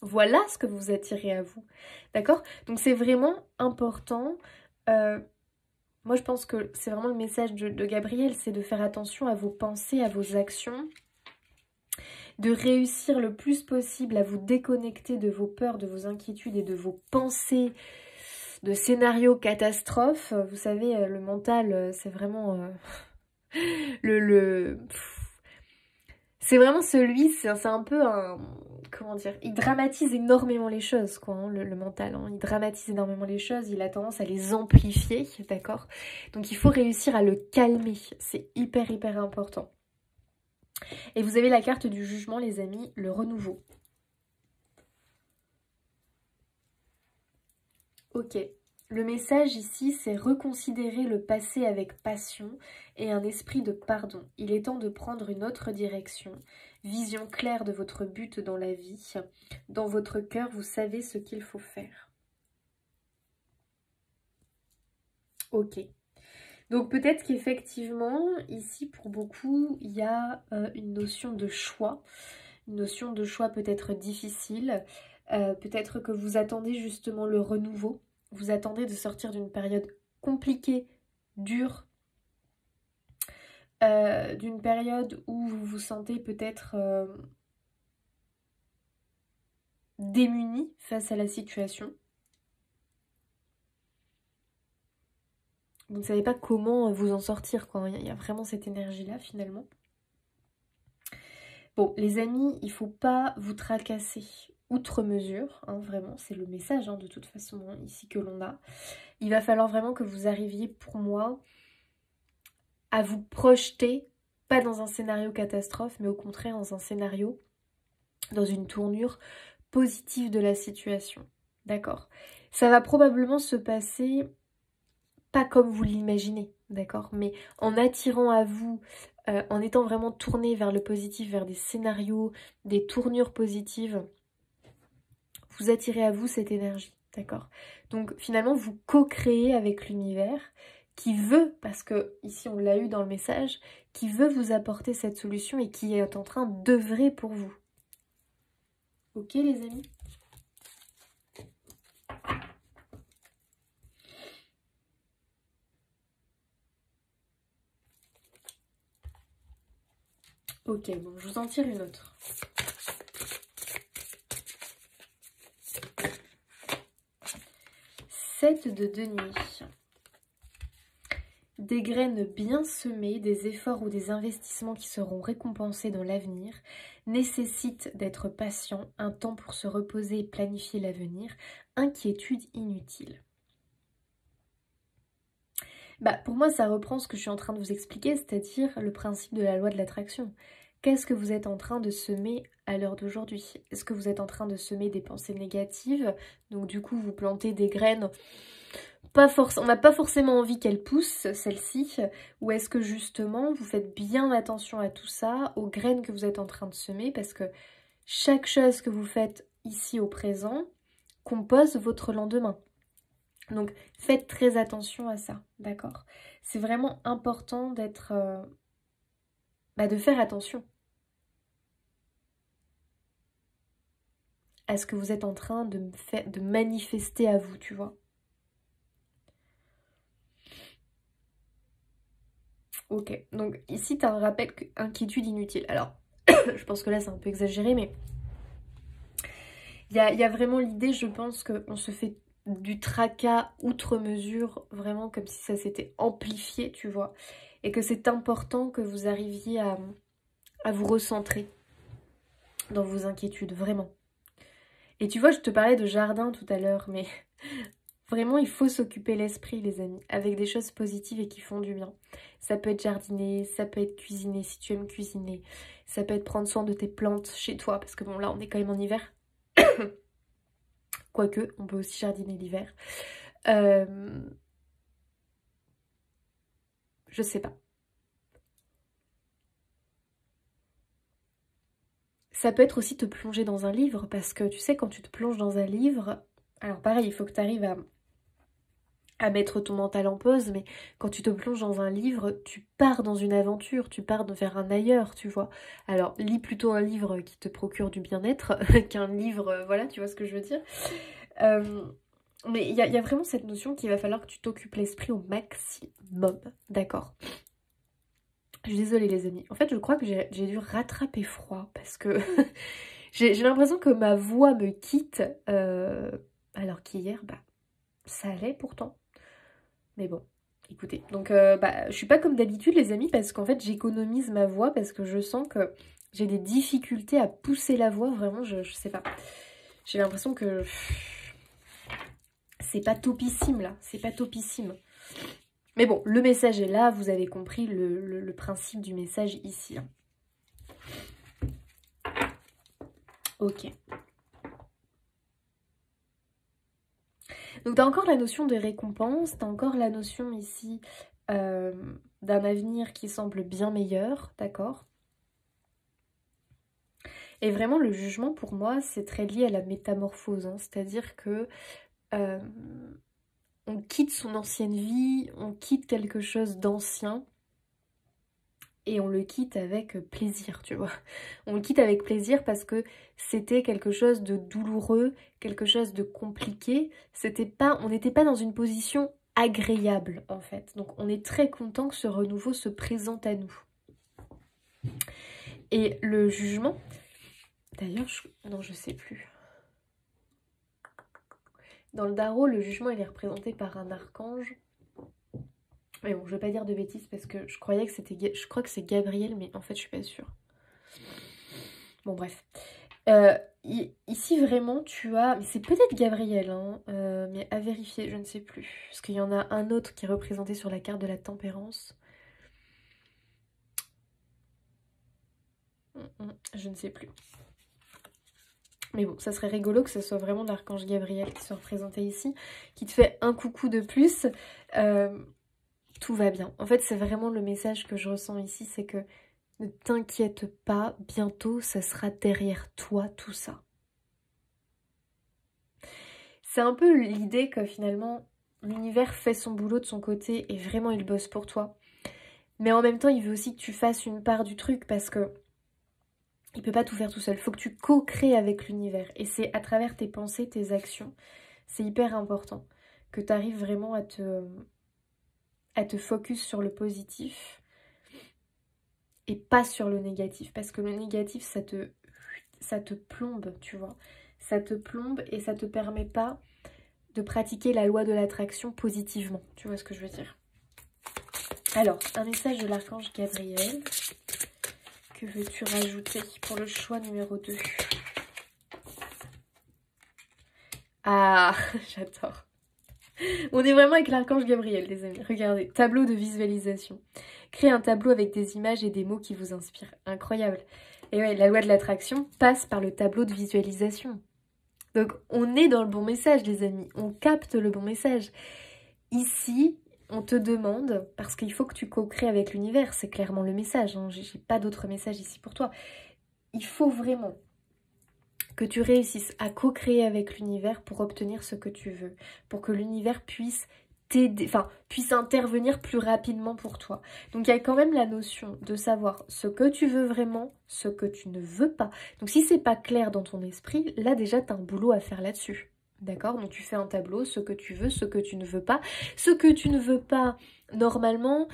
voilà ce que vous attirez à vous, d'accord? Donc c'est vraiment important, moi je pense que c'est vraiment le message de Gabriel, c'est de faire attention à vos pensées, à vos actions, de réussir le plus possible à vous déconnecter de vos peurs, de vos inquiétudes et de vos pensées de scénarios catastrophes. Vous savez, le mental, c'est vraiment... C'est vraiment celui, c'est un peu un... Comment dire? Il dramatise énormément les choses, quoi, hein, le mental. Hein. Il dramatise énormément les choses, il a tendance à les amplifier, d'accord? Donc il faut réussir à le calmer. C'est hyper, hyper important. Et vous avez la carte du jugement, les amis, le renouveau. Ok. Le message ici, c'est reconsidérer le passé avec passion et un esprit de pardon. Il est temps de prendre une autre direction. Vision claire de votre but dans la vie. Dans votre cœur, vous savez ce qu'il faut faire. Ok. Donc peut-être qu'effectivement, ici, pour beaucoup, il y a une notion de choix. Une notion de choix peut-être difficile. Peut-être que vous attendez justement le renouveau. Vous attendez de sortir d'une période compliquée, dure, d'une période où vous vous sentez peut-être démuni face à la situation. Vous ne savez pas comment vous en sortir, quoi. Il y a vraiment cette énergie-là, finalement. Bon, les amis, il ne faut pas vous tracasser outre mesure, hein, vraiment, c'est le message, hein, de toute façon, hein, ici que l'on a. Il va falloir vraiment que vous arriviez, pour moi, à vous projeter, pas dans un scénario catastrophe, mais au contraire dans un scénario, dans une tournure positive de la situation. D'accord? Ça va probablement se passer pas comme vous l'imaginez, d'accord? Mais en attirant à vous, en étant vraiment tourné vers le positif, vers des scénarios, des tournures positives, vous attirez à vous cette énergie, d'accord? Donc finalement, vous co-créez avec l'univers qui veut, parce que ici on l'a eu dans le message, qui veut vous apporter cette solution et qui est en train d'œuvrer pour vous. Ok les amis? Ok, bon, je vous en tire une autre. Sept de denier. Des graines bien semées, des efforts ou des investissements qui seront récompensés dans l'avenir nécessitent d'être patient, un temps pour se reposer et planifier l'avenir, inquiétude inutile. Bah, pour moi, ça reprend ce que je suis en train de vous expliquer, c'est-à-dire le principe de la loi de l'attraction. Qu'est-ce que vous êtes en train de semer à l'heure d'aujourd'hui? Est-ce que vous êtes en train de semer des pensées négatives? Donc du coup, vous plantez des graines, on n'a pas forcément envie qu'elles poussent, celles-ci. Ou est-ce que justement, vous faites bien attention à tout ça, aux graines que vous êtes en train de semer? Parce que chaque chose que vous faites ici au présent compose votre lendemain. Donc faites très attention à ça, d'accord? C'est vraiment important d'être... de faire attention à ce que vous êtes en train de manifester à vous, tu vois. Ok, donc ici tu as un rappel inquiétude inutile. Alors, je pense que là c'est un peu exagéré, mais il y a vraiment l'idée, je pense, qu'on se fait du tracas outre mesure, vraiment comme si ça s'était amplifié, tu vois. Et que c'est important que vous arriviez à vous recentrer dans vos inquiétudes, vraiment. Et tu vois, je te parlais de jardin tout à l'heure, mais vraiment, il faut s'occuper l'esprit, les amis, avec des choses positives et qui font du bien. Ça peut être jardiner, ça peut être cuisiner si tu aimes cuisiner, ça peut être prendre soin de tes plantes chez toi, parce que bon, là, on est quand même en hiver. Quoique, on peut aussi jardiner l'hiver. Je sais pas. Ça peut être aussi te plonger dans un livre, parce que tu sais, quand tu te plonges dans un livre, alors pareil, il faut que tu arrives à mettre ton mental en pause, mais quand tu te plonges dans un livre, tu pars dans une aventure, tu pars vers un ailleurs, tu vois. Alors, lis plutôt un livre qui te procure du bien-être qu'un livre, voilà, tu vois ce que je veux dire. Mais il y a vraiment cette notion qu'il va falloir que tu t'occupes l'esprit au maximum, d'accord? Je suis désolée les amis, en fait je crois que j'ai dû rattraper froid, parce que j'ai l'impression que ma voix me quitte, alors qu'hier, ça allait pourtant. Mais bon, écoutez, donc je suis pas comme d'habitude les amis, parce qu'en fait j'économise ma voix, parce que je sens que j'ai des difficultés à pousser la voix, vraiment je sais pas. J'ai l'impression que c'est pas topissime là, c'est pas topissime. Mais bon, le message est là, vous avez compris le principe du message ici. Hein. Ok. Donc tu as encore la notion de récompense, tu as encore la notion ici d'un avenir qui semble bien meilleur, d'accord? Et vraiment le jugement pour moi c'est très lié à la métamorphose, hein, c'est-à-dire que on quitte son ancienne vie, on quitte quelque chose d'ancien et on le quitte avec plaisir, tu vois. On le quitte avec plaisir parce que c'était quelque chose de douloureux, quelque chose de compliqué. On n'était pas dans une position agréable, en fait. Donc on est très content que ce renouveau se présente à nous. Et le jugement, d'ailleurs, non, je sais plus. Dans le Tarot, le jugement, il est représenté par un archange. Mais bon, je vais pas dire de bêtises parce que je crois que c'est Gabriel, mais en fait, je suis pas sûre. Bon, bref. Ici, vraiment, tu as... Mais c'est peut-être Gabriel, hein, mais à vérifier, je ne sais plus. Parce qu'il y en a un autre qui est représenté sur la carte de la tempérance. Je ne sais plus. Mais bon, ça serait rigolo que ce soit vraiment l'archange Gabriel qui soit représenté ici, qui te fait un coucou de plus. Tout va bien. En fait, c'est vraiment le message que je ressens ici, c'est que ne t'inquiète pas, bientôt, ça sera derrière toi, tout ça. C'est un peu l'idée que finalement, l'univers fait son boulot de son côté et vraiment il bosse pour toi. Mais en même temps, il veut aussi que tu fasses une part du truc parce que il peut pas tout faire tout seul. Il faut que tu co-crées avec l'univers. Et c'est à travers tes pensées, tes actions. C'est hyper important que tu arrives vraiment à te focus sur le positif et pas sur le négatif. Parce que le négatif, ça te plombe, tu vois. Ça te plombe et ça te permet pas de pratiquer la loi de l'attraction positivement. Tu vois ce que je veux dire? Alors, un message de l'archange Gabriel. Que veux-tu rajouter pour le choix numéro 2? Ah, j'adore. On est vraiment avec l'archange Gabriel, les amis. Regardez, tableau de visualisation. Créez un tableau avec des images et des mots qui vous inspirent. Incroyable. Et ouais, la loi de l'attraction passe par le tableau de visualisation. Donc, on est dans le bon message, les amis. On capte le bon message. Ici, on te demande, parce qu'il faut que tu co-crées avec l'univers, c'est clairement le message. Hein, j'ai pas d'autre message ici pour toi. Il faut vraiment que tu réussisses à co-créer avec l'univers pour obtenir ce que tu veux, pour que l'univers puisse t'aider, enfin, puisse intervenir plus rapidement pour toi. Donc il y a quand même la notion de savoir ce que tu veux vraiment, ce que tu ne veux pas. Donc si c'est pas clair dans ton esprit, là déjà tu as un boulot à faire là-dessus. D'accord? Donc tu fais un tableau, ce que tu veux, ce que tu ne veux pas. Ce que tu ne veux pas, normalement,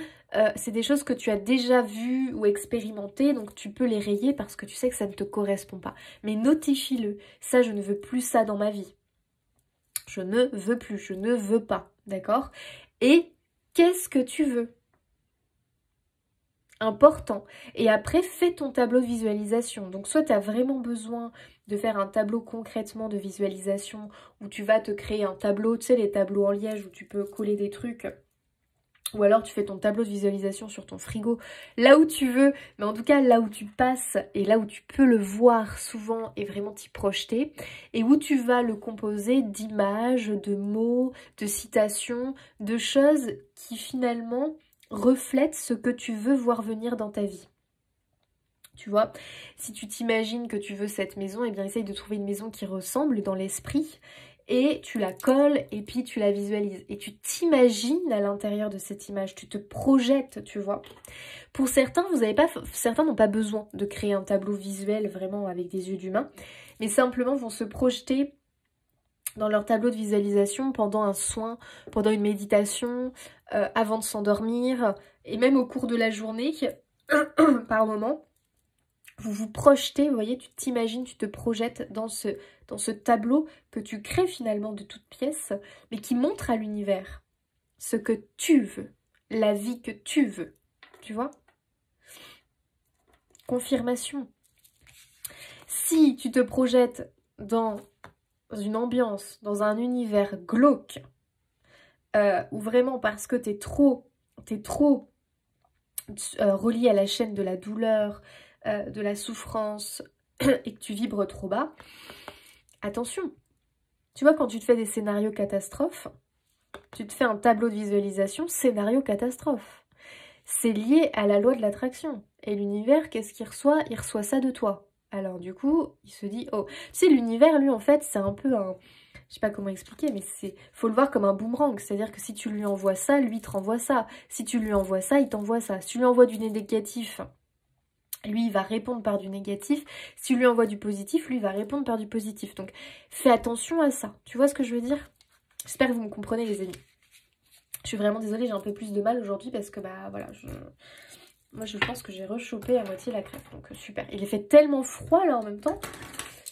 c'est des choses que tu as déjà vues ou expérimentées, donc tu peux les rayer parce que tu sais que ça ne te correspond pas. Mais notifie-le. Ça, je ne veux plus ça dans ma vie. Je ne veux plus, je ne veux pas. D'accord? Et qu'est-ce que tu veux? Important. Et après, fais ton tableau de visualisation. Donc, soit tu as vraiment besoin de faire un tableau concrètement de visualisation où tu vas te créer un tableau, tu sais, les tableaux en liège où tu peux coller des trucs. Ou alors tu fais ton tableau de visualisation sur ton frigo, là où tu veux, mais en tout cas là où tu passes et là où tu peux le voir souvent et vraiment t'y projeter, et où tu vas le composer d'images, de mots, de citations, de choses qui finalement reflètent ce que tu veux voir venir dans ta vie. Tu vois, si tu t'imagines que tu veux cette maison, eh bien essaye de trouver une maison qui ressemble dans l'esprit et tu la colles et puis tu la visualises. Et tu t'imagines à l'intérieur de cette image, tu te projettes, tu vois. Pour certains, certains n'ont pas besoin de créer un tableau visuel vraiment avec des yeux d'humain, mais simplement vont se projeter dans leur tableau de visualisation pendant un soin, pendant une méditation, avant de s'endormir, et même au cours de la journée, par moment. Vous vous projetez, vous voyez, tu t'imagines, tu te projettes dans ce tableau que tu crées finalement de toutes pièces, mais qui montre à l'univers ce que tu veux, la vie que tu veux, tu vois? Confirmation. Si tu te projettes dans une ambiance, dans un univers glauque, ou vraiment parce que t'es trop relié à la chaîne de la douleur, de la souffrance et que tu vibres trop bas, attention. Tu vois, quand tu te fais des scénarios catastrophes, tu te fais un tableau de visualisation, scénario catastrophe. C'est lié à la loi de l'attraction. Et l'univers, qu'est-ce qu'il reçoit? Il reçoit ça de toi. Alors du coup, il se dit, oh, tu sais, l'univers, lui, en fait, c'est un peu un... Je sais pas comment expliquer, mais faut le voir comme un boomerang. C'est-à-dire que si tu lui envoies ça, lui, il te renvoie ça. Si tu lui envoies ça, il t'envoie ça. Si tu lui envoies du négatif, lui, il va répondre par du négatif. Si tu lui envoies du positif, lui, il va répondre par du positif. Donc, fais attention à ça. Tu vois ce que je veux dire? J'espère que vous me comprenez, les amis. Je suis vraiment désolée, j'ai un peu plus de mal aujourd'hui parce que, bah, voilà, moi, je pense que j'ai rechopé à moitié la crève. Donc, super. Il est fait tellement froid, là, en même temps.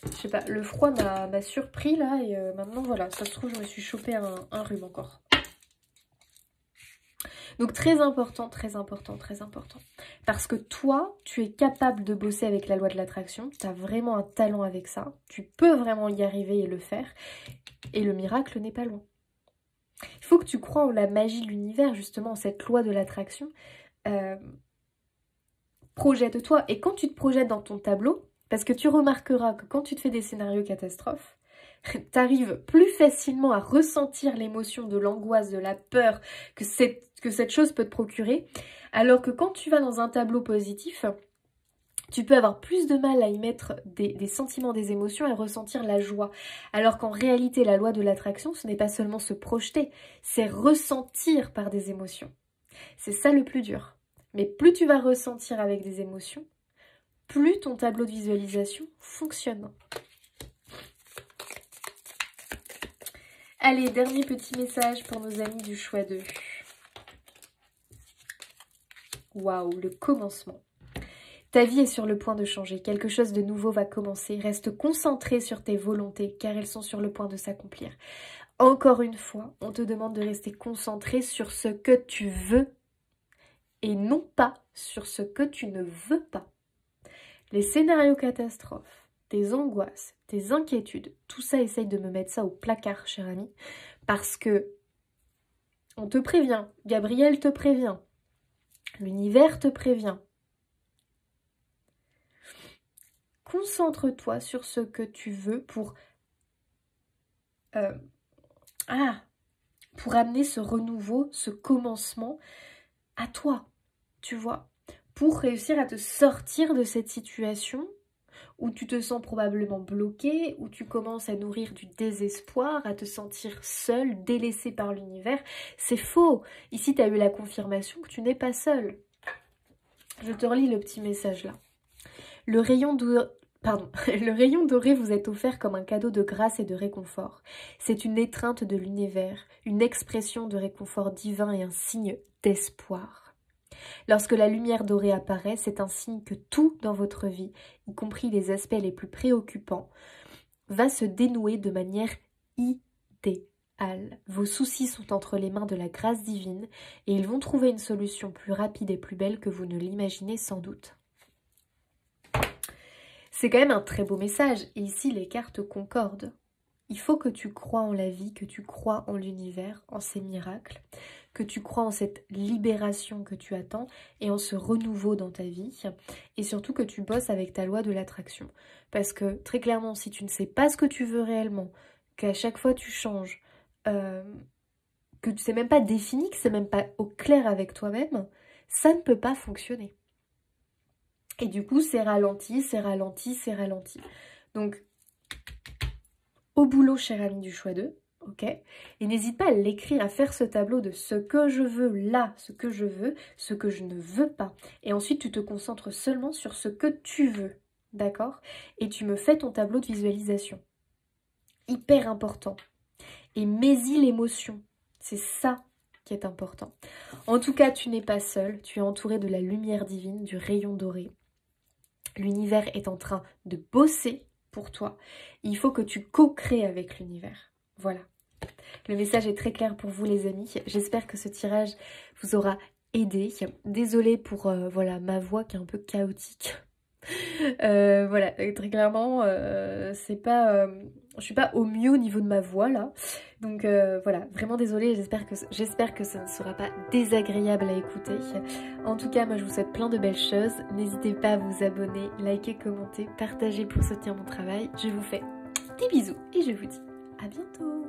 Je sais pas, le froid m'a surpris, là. Et maintenant, voilà, ça se trouve, je me suis chopé un rhume encore. Donc très important, très important, très important. Parce que toi, tu es capable de bosser avec la loi de l'attraction. Tu as vraiment un talent avec ça. Tu peux vraiment y arriver et le faire. Et le miracle n'est pas loin. Il faut que tu crois en la magie de l'univers, justement, en cette loi de l'attraction. Projette-toi. Et quand tu te projettes dans ton tableau, parce que tu remarqueras que quand tu te fais des scénarios catastrophes, tu arrives plus facilement à ressentir l'émotion de l'angoisse, de la peur que cette chose peut te procurer, alors que quand tu vas dans un tableau positif, tu peux avoir plus de mal à y mettre des sentiments, des émotions et ressentir la joie. Alors qu'en réalité, la loi de l'attraction, ce n'est pas seulement se projeter, c'est ressentir par des émotions. C'est ça le plus dur. Mais plus tu vas ressentir avec des émotions, plus ton tableau de visualisation fonctionne. Allez, dernier petit message pour nos amis du choix 2. Waouh, le commencement. Ta vie est sur le point de changer. Quelque chose de nouveau va commencer. Reste concentré sur tes volontés, car elles sont sur le point de s'accomplir. Encore une fois, on te demande de rester concentré sur ce que tu veux et non pas sur ce que tu ne veux pas. Les scénarios catastrophes, tes angoisses, tes inquiétudes, tout ça, essaye de me mettre ça au placard, cher ami, parce que On te prévient, Gabriel te prévient, l'univers te prévient. Concentre-toi sur ce que tu veux pour amener ce renouveau, ce commencement à toi, tu vois, pour réussir à te sortir de cette situation où tu te sens probablement bloqué, où tu commences à nourrir du désespoir, à te sentir seul, délaissé par l'univers. C'est faux. Ici, tu as eu la confirmation que tu n'es pas seul. Je te relis le petit message là. Le rayon doré vous est offert comme un cadeau de grâce et de réconfort. C'est une étreinte de l'univers, une expression de réconfort divin et un signe d'espoir. Lorsque la lumière dorée apparaît, c'est un signe que tout dans votre vie, y compris les aspects les plus préoccupants, va se dénouer de manière idéale. Vos soucis sont entre les mains de la grâce divine et ils vont trouver une solution plus rapide et plus belle que vous ne l'imaginez sans doute. C'est quand même un très beau message et ici les cartes concordent. Il faut que tu crois en la vie, que tu crois en l'univers, en ces miracles, que tu crois en cette libération que tu attends et en ce renouveau dans ta vie. Et surtout que tu bosses avec ta loi de l'attraction. Parce que très clairement, si tu ne sais pas ce que tu veux réellement, qu'à chaque fois tu changes, que tu ne sais même pas défini, que c'est même pas au clair avec toi-même, ça ne peut pas fonctionner. Et du coup, c'est ralenti, c'est ralenti, c'est ralenti. Donc, au boulot, cher ami du choix 2, ok? Et n'hésite pas à l'écrire, à faire ce tableau de ce que je veux là, ce que je veux, ce que je ne veux pas. Et ensuite, tu te concentres seulement sur ce que tu veux, d'accord? Et tu me fais ton tableau de visualisation. Hyper important. Et mets-y l'émotion. C'est ça qui est important. En tout cas, tu n'es pas seul. Tu es entouré de la lumière divine, du rayon doré. L'univers est en train de bosser pour toi. Il faut que tu co-crées avec l'univers. Voilà. Le message est très clair pour vous les amis. J'espère que ce tirage vous aura aidé. Désolée pour voilà, ma voix qui est un peu chaotique. Voilà, très clairement, c'est pas, je suis pas au mieux au niveau de ma voix là. Donc voilà, vraiment désolée, j'espère que ça ne sera pas désagréable à écouter. En tout cas, moi je vous souhaite plein de belles choses. N'hésitez pas à vous abonner, liker, commenter, partager pour soutenir mon travail. Je vous fais des bisous et je vous dis à bientôt.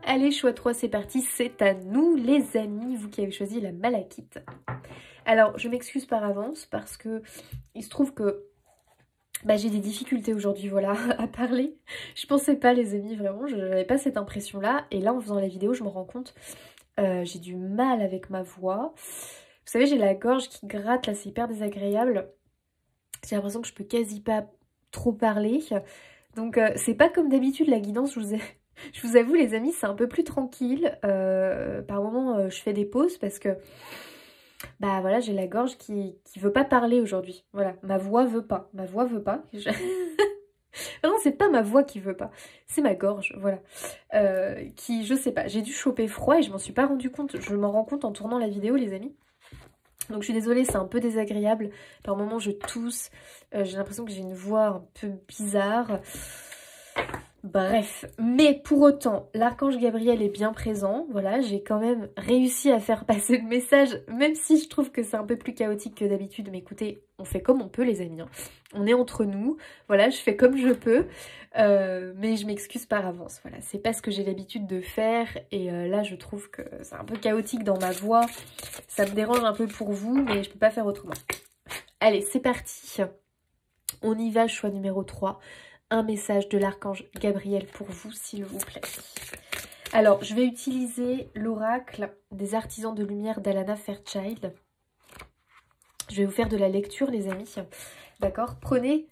Allez, choix 3, c'est parti, c'est à nous les amis, vous qui avez choisi la malachite. Alors, je m'excuse par avance parce que il se trouve que j'ai des difficultés aujourd'hui, voilà, à parler. Je pensais pas, les amis, vraiment, je n'avais pas cette impression-là. Et là, en faisant la vidéo, je me rends compte, j'ai du mal avec ma voix. Vous savez, j'ai la gorge qui gratte, là, c'est hyper désagréable. J'ai l'impression que je peux quasi pas trop parler. Donc, c'est pas comme d'habitude la guidance, je vous avoue, les amis, c'est un peu plus tranquille. Par moments, je fais des pauses parce que bah voilà, j'ai la gorge qui veut pas parler aujourd'hui. Voilà, ma voix veut pas. Ma voix veut pas. Non, c'est pas ma voix qui veut pas. C'est ma gorge, voilà. Qui, je sais pas, j'ai dû choper froid et je m'en suis pas rendu compte. Je m'en rends compte en tournant la vidéo, les amis. Donc je suis désolée, c'est un peu désagréable. Par moments, je tousse. J'ai l'impression que j'ai une voix un peu bizarre. Bref, mais pour autant, l'archange Gabriel est bien présent, voilà, j'ai quand même réussi à faire passer le message, même si je trouve que c'est un peu plus chaotique que d'habitude, mais écoutez, on fait comme on peut les amis, hein. On est entre nous, voilà, je fais comme je peux, mais je m'excuse par avance, voilà, c'est pas ce que j'ai l'habitude de faire, et là je trouve que c'est un peu chaotique dans ma voix, ça me dérange un peu pour vous, mais je peux pas faire autrement. Allez, c'est parti, on y va, choix numéro 3. Un message de l'archange Gabriel pour vous, s'il vous plaît. Alors, je vais utiliser l'oracle des artisans de lumière d'Alana Fairchild. Je vais vous faire de la lecture, les amis. D'accord? Prenez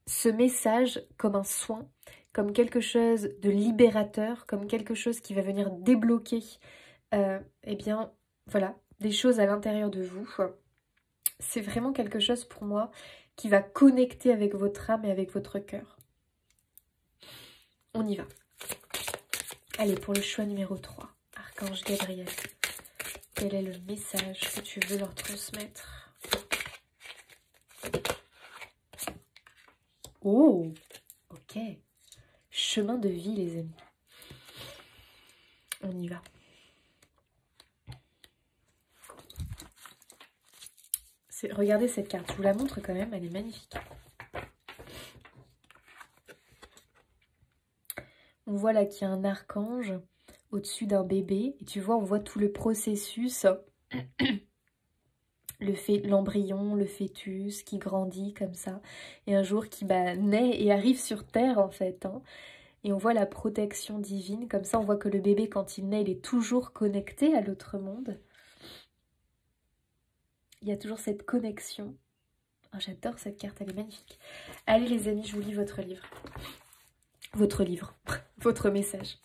ce message comme un soin, comme quelque chose de libérateur, comme quelque chose qui va venir débloquer, eh bien, voilà, des choses à l'intérieur de vous. C'est vraiment quelque chose pour moi qui va connecter avec votre âme et avec votre cœur. On y va. Allez, pour le choix numéro 3, Archange Gabriel, quel est le message que tu veux leur transmettre? Oh, ok. Chemin de vie, les amis. On y va. Regardez cette carte, je vous la montre quand même, elle est magnifique. On voit là qu'il y a un archange au-dessus d'un bébé. Et tu vois, on voit tout le processus, l'embryon, le fœtus qui grandit comme ça. Et un jour qui naît et arrive sur Terre en fait. Hein. Et on voit la protection divine. Comme ça, on voit que le bébé, quand il naît, il est toujours connecté à l'autre monde. Il y a toujours cette connexion. Oh, j'adore cette carte, elle est magnifique. Allez les amis, je vous lis votre livre. Votre message.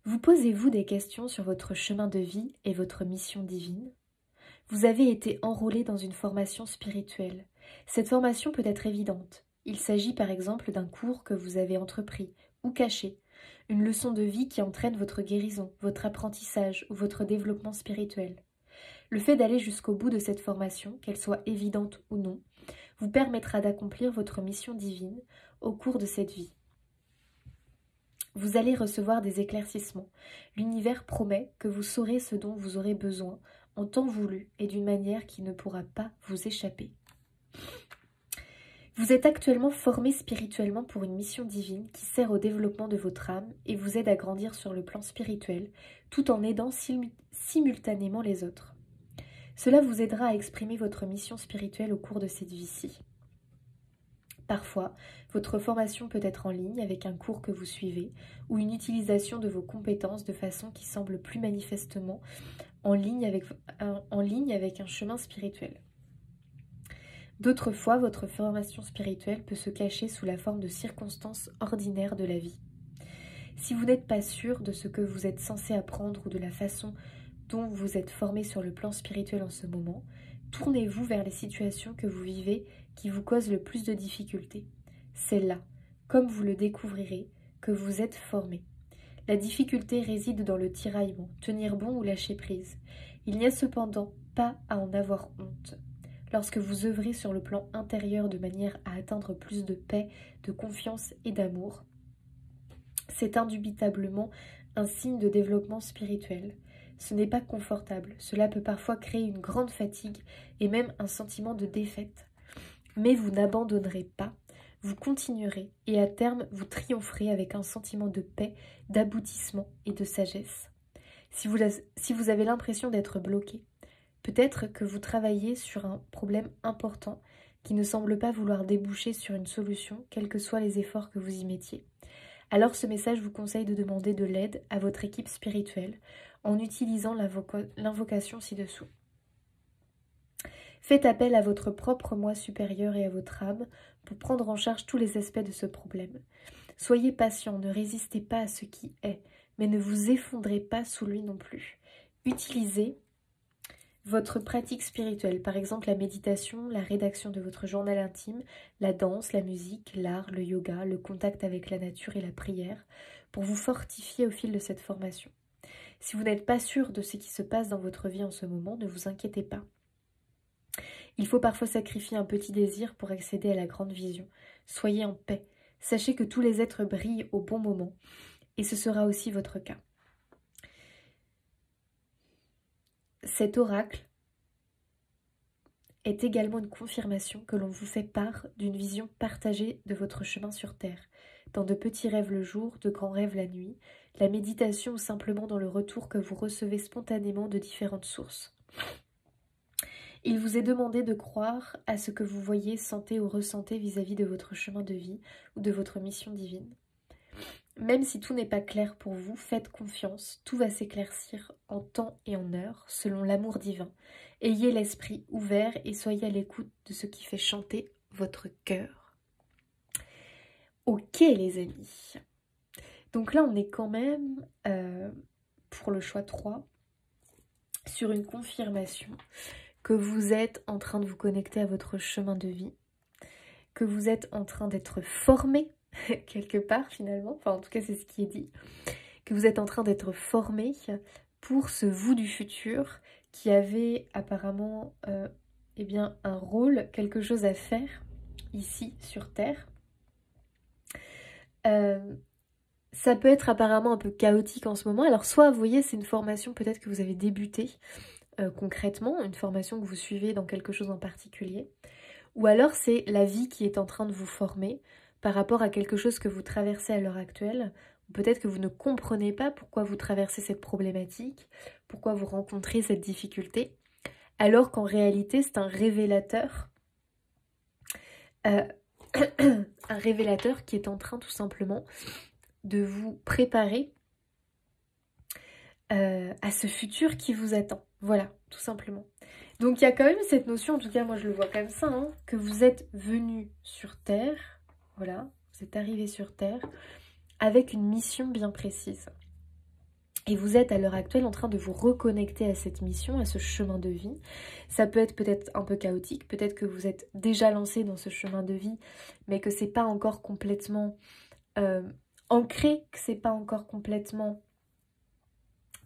Vous posez-vous des questions sur votre chemin de vie et votre mission divine? Vous avez été enrôlé dans une formation spirituelle. Cette formation peut être évidente. Il s'agit par exemple d'un cours que vous avez entrepris ou caché, une leçon de vie qui entraîne votre guérison, votre apprentissage ou votre développement spirituel. Le fait d'aller jusqu'au bout de cette formation, qu'elle soit évidente ou non, vous permettra d'accomplir votre mission divine au cours de cette vie. Vous allez recevoir des éclaircissements. L'univers promet que vous saurez ce dont vous aurez besoin en temps voulu et d'une manière qui ne pourra pas vous échapper. Vous êtes actuellement formé spirituellement pour une mission divine qui sert au développement de votre âme et vous aide à grandir sur le plan spirituel tout en aidant simultanément les autres. Cela vous aidera à exprimer votre mission spirituelle au cours de cette vie-ci. Parfois, votre formation peut être en ligne avec un cours que vous suivez ou une utilisation de vos compétences de façon qui semble plus manifestement en ligne avec un chemin spirituel. D'autres fois, votre formation spirituelle peut se cacher sous la forme de circonstances ordinaires de la vie. Si vous n'êtes pas sûr de ce que vous êtes censé apprendre ou de la façon dont vous êtes formé sur le plan spirituel en ce moment, tournez-vous vers les situations que vous vivez qui vous causent le plus de difficultés. C'est là, comme vous le découvrirez, que vous êtes formé. La difficulté réside dans le tiraillement, tenir bon ou lâcher prise. Il n'y a cependant pas à en avoir honte. Lorsque vous œuvrez sur le plan intérieur de manière à atteindre plus de paix, de confiance et d'amour, c'est indubitablement un signe de développement spirituel. Ce n'est pas confortable, cela peut parfois créer une grande fatigue et même un sentiment de défaite. Mais vous n'abandonnerez pas, vous continuerez et à terme vous triompherez avec un sentiment de paix, d'aboutissement et de sagesse. Si vous avez l'impression d'être bloqué, peut-être que vous travaillez sur un problème important qui ne semble pas vouloir déboucher sur une solution, quels que soient les efforts que vous y mettiez. Alors ce message vous conseille de demander de l'aide à votre équipe spirituelle en utilisant l'invocation ci-dessous. Faites appel à votre propre moi supérieur et à votre âme pour prendre en charge tous les aspects de ce problème. Soyez patient, ne résistez pas à ce qui est, mais ne vous effondrez pas sous lui non plus. Utilisez votre pratique spirituelle, par exemple la méditation, la rédaction de votre journal intime, la danse, la musique, l'art, le yoga, le contact avec la nature et la prière, pour vous fortifier au fil de cette formation. Si vous n'êtes pas sûr de ce qui se passe dans votre vie en ce moment, ne vous inquiétez pas. Il faut parfois sacrifier un petit désir pour accéder à la grande vision. Soyez en paix. Sachez que tous les êtres brillent au bon moment, et ce sera aussi votre cas. Cet oracle est également une confirmation que l'on vous fait part d'une vision partagée de votre chemin sur Terre, dans de petits rêves le jour, de grands rêves la nuit, la méditation ou simplement dans le retour que vous recevez spontanément de différentes sources. Il vous est demandé de croire à ce que vous voyez, sentez ou ressentez vis-à-vis de votre chemin de vie ou de votre mission divine. Même si tout n'est pas clair pour vous, faites confiance, tout va s'éclaircir en temps et en heure, selon l'amour divin. Ayez l'esprit ouvert et soyez à l'écoute de ce qui fait chanter votre cœur. Ok les amis. Donc là on est quand même, pour le choix 3, sur une confirmation que vous êtes en train de vous connecter à votre chemin de vie, que vous êtes en train d'être formé quelque part finalement, enfin en tout cas c'est ce qui est dit, que vous êtes en train d'être formé pour ce vous du futur qui avait apparemment eh bien, un rôle, quelque chose à faire ici sur Terre. ça peut être apparemment un peu chaotique en ce moment. Alors soit, vous voyez, c'est une formation peut-être que vous avez débuté concrètement, une formation que vous suivez dans quelque chose en particulier. Ou alors c'est la vie qui est en train de vous former par rapport à quelque chose que vous traversez à l'heure actuelle. Peut-être que vous ne comprenez pas pourquoi vous traversez cette problématique, pourquoi vous rencontrez cette difficulté, alors qu'en réalité c'est un révélateur. Un révélateur qui est en train tout simplement de vous préparer à ce futur qui vous attend. Voilà, tout simplement. Donc il y a quand même cette notion, en tout cas moi je le vois comme ça, hein, que vous êtes venu sur Terre, voilà, vous êtes arrivé sur Terre avec une mission bien précise. Et vous êtes à l'heure actuelle en train de vous reconnecter à cette mission, à ce chemin de vie. Ça peut être peut-être un peu chaotique, peut-être que vous êtes déjà lancé dans ce chemin de vie, mais que c'est pas encore complètement ancré, que c'est pas encore complètement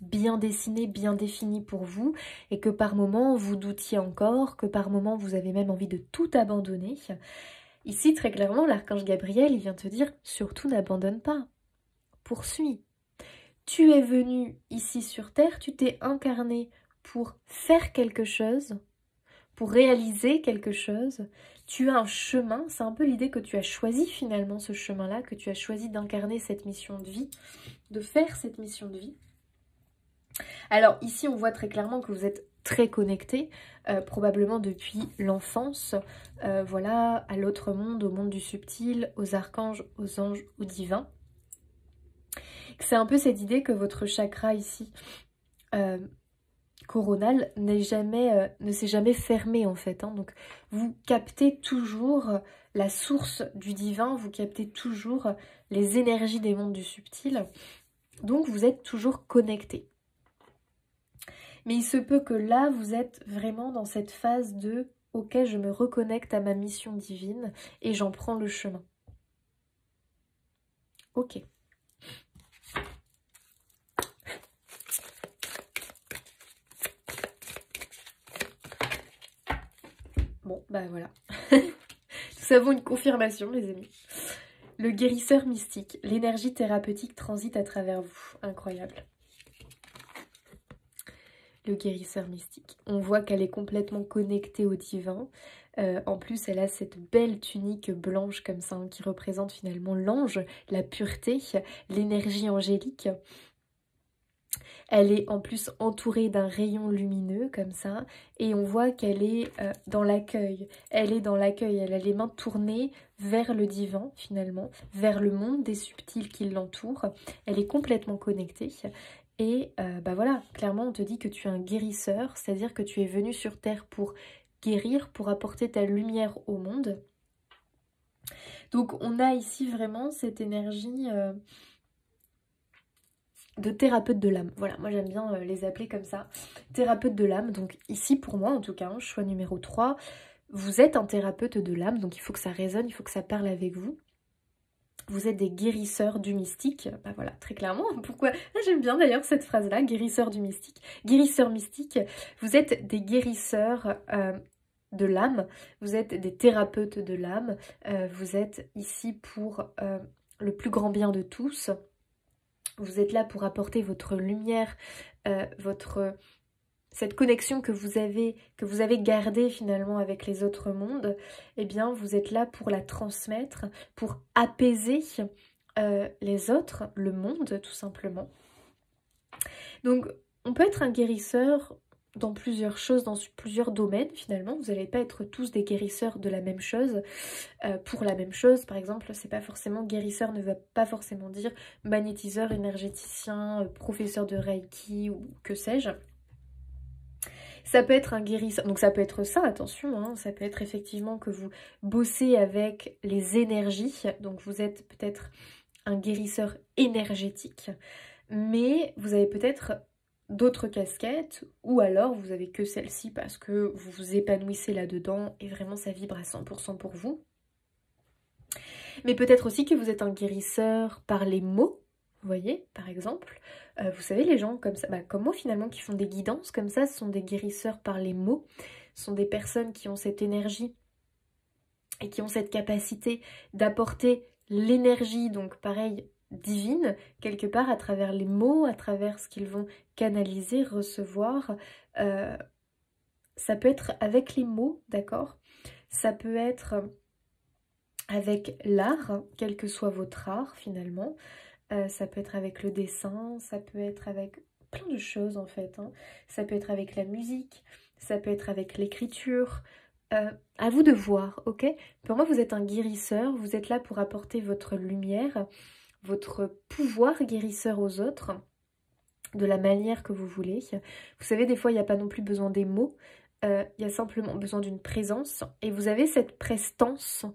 bien dessiné, bien défini pour vous, et que par moments vous doutiez encore, que par moments vous avez même envie de tout abandonner. Ici, très clairement, l'archange Gabriel, il vient te dire, surtout n'abandonne pas, poursuis. Tu es venu ici sur Terre, tu t'es incarné pour faire quelque chose, pour réaliser quelque chose. Tu as un chemin, c'est un peu l'idée que tu as choisi finalement ce chemin-là, que tu as choisi d'incarner cette mission de vie, de faire cette mission de vie. Alors ici, on voit très clairement que vous êtes très connecté, probablement depuis l'enfance, voilà, à l'autre monde, au monde du subtil, aux archanges, aux anges, aux divins. C'est un peu cette idée que votre chakra ici, coronal, ne s'est jamais fermé en fait. Hein. Donc vous captez toujours la source du divin, vous captez toujours les énergies des mondes du subtil. Donc vous êtes toujours connecté. Mais il se peut que là, vous êtes vraiment dans cette phase de « Ok, je me reconnecte à ma mission divine et j'en prends le chemin. » Ok. Bon, bah voilà. Nous avons une confirmation, les amis. Le guérisseur mystique. L'énergie thérapeutique transite à travers vous. Incroyable. Le guérisseur mystique. On voit qu'elle est complètement connectée au divin. En plus, elle a cette belle tunique blanche comme ça, hein, qui représente finalement l'ange, la pureté, l'énergie angélique. Elle est en plus entourée d'un rayon lumineux comme ça. Et on voit qu'elle est dans l'accueil. Elle est dans l'accueil. Elle a les mains tournées vers le divin finalement, vers le monde des subtils qui l'entourent. Elle est complètement connectée. Et bah voilà, clairement on te dit que tu es un guérisseur, c'est-à-dire que tu es venu sur Terre pour guérir, pour apporter ta lumière au monde. Donc on a ici vraiment cette énergie de thérapeute de l'âme. Voilà, moi j'aime bien les appeler comme ça, thérapeute de l'âme. Donc ici pour moi en tout cas, hein, choix numéro 3, vous êtes un thérapeute de l'âme, donc il faut que ça résonne, il faut que ça parle avec vous. Vous êtes des guérisseurs du mystique. Bah voilà, très clairement. Pourquoi? Ah, j'aime bien d'ailleurs cette phrase-là, guérisseur du mystique. Guérisseur mystique, vous êtes des guérisseurs de l'âme. Vous êtes des thérapeutes de l'âme. Vous êtes ici pour le plus grand bien de tous. Vous êtes là pour apporter votre lumière, cette connexion que vous avez gardée finalement avec les autres mondes, eh bien vous êtes là pour la transmettre, pour apaiser les autres, le monde tout simplement. Donc on peut être un guérisseur dans plusieurs choses, dans plusieurs domaines finalement. Vous n'allez pas être tous des guérisseurs de la même chose, pour la même chose. Par exemple, c'est pas forcément guérisseur, ne veut pas forcément dire magnétiseur, énergéticien, professeur de Reiki ou que sais-je. Ça peut être un guérisseur, donc ça peut être ça, attention, hein, ça peut être effectivement que vous bossez avec les énergies, donc vous êtes peut-être un guérisseur énergétique, mais vous avez peut-être d'autres casquettes, ou alors vous avez que celle-ci parce que vous vous épanouissez là-dedans et vraiment ça vibre à 100% pour vous. Mais peut-être aussi que vous êtes un guérisseur par les mots, vous voyez, par exemple. Vous savez, les gens comme ça, bah, comme moi finalement, qui font des guidances comme ça, ce sont des guérisseurs par les mots. Ce sont des personnes qui ont cette énergie et qui ont cette capacité d'apporter l'énergie, donc pareil, divine, quelque part à travers les mots, à travers ce qu'ils vont canaliser, recevoir. Ça peut être avec les mots, d'accord? Ça peut être avec l'art, quel que soit votre art finalement. Ça peut être avec le dessin, ça peut être avec plein de choses en fait. Hein. Ça peut être avec la musique, ça peut être avec l'écriture. À vous de voir, ok? Pour moi, vous êtes un guérisseur, vous êtes là pour apporter votre lumière, votre pouvoir guérisseur aux autres, de la manière que vous voulez. Vous savez, des fois, il n'y a pas non plus besoin des mots, il y a simplement besoin d'une présence. Et vous avez cette prestance,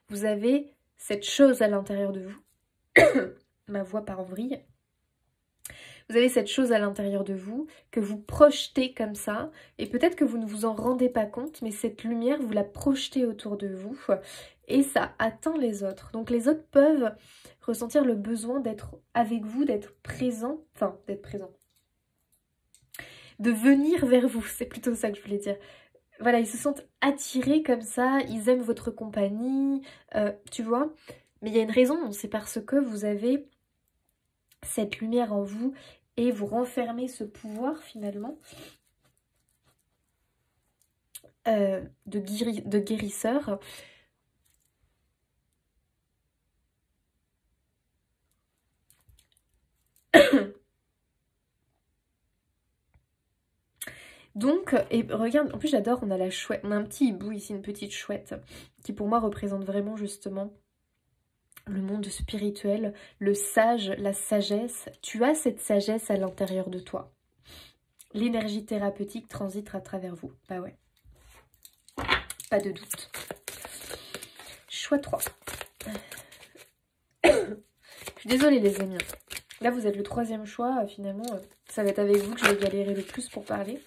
vous avez cette chose à l'intérieur de vous. Ma voix part en vrille. Vous avez cette chose à l'intérieur de vous que vous projetez comme ça, et peut-être que vous ne vous en rendez pas compte, mais cette lumière, vous la projetez autour de vous, et ça atteint les autres. Donc les autres peuvent ressentir le besoin d'être avec vous, d'être présent, enfin d'être présent, de venir vers vous, c'est plutôt ça que je voulais dire. Voilà, ils se sentent attirés comme ça, ils aiment votre compagnie, tu vois. Mais il y a une raison, c'est parce que vous avez cette lumière en vous et vous renfermez ce pouvoir finalement de guérisseur. Donc, et regarde, en plus j'adore, on a la chouette, on a un petit hibou ici, une petite chouette, qui pour moi représente vraiment justement le monde spirituel, le sage, la sagesse. Tu as cette sagesse à l'intérieur de toi. L'énergie thérapeutique transite à travers vous. Bah ouais. Pas de doute. Choix 3. Je suis désolée les amis. Là vous êtes le 3e choix. Finalement, ça va être avec vous que je vais galérer le plus pour parler.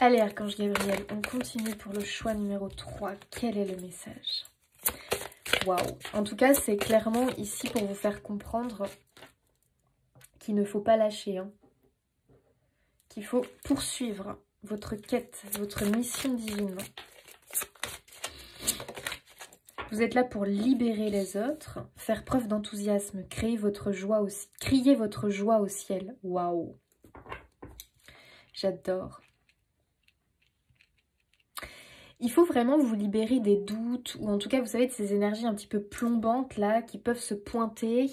Allez, Archange Gabriel, on continue pour le choix numéro 3. Quel est le message? Waouh! En tout cas, c'est clairement ici pour vous faire comprendre qu'il ne faut pas lâcher. Hein. Qu'il faut poursuivre votre quête, votre mission divine. Vous êtes là pour libérer les autres, faire preuve d'enthousiasme, créer votre joie aussi, crier votre joie au ciel. Waouh! J'adore. Il faut vraiment vous libérer des doutes, ou en tout cas, vous savez, de ces énergies un petit peu plombantes, là, qui peuvent se pointer,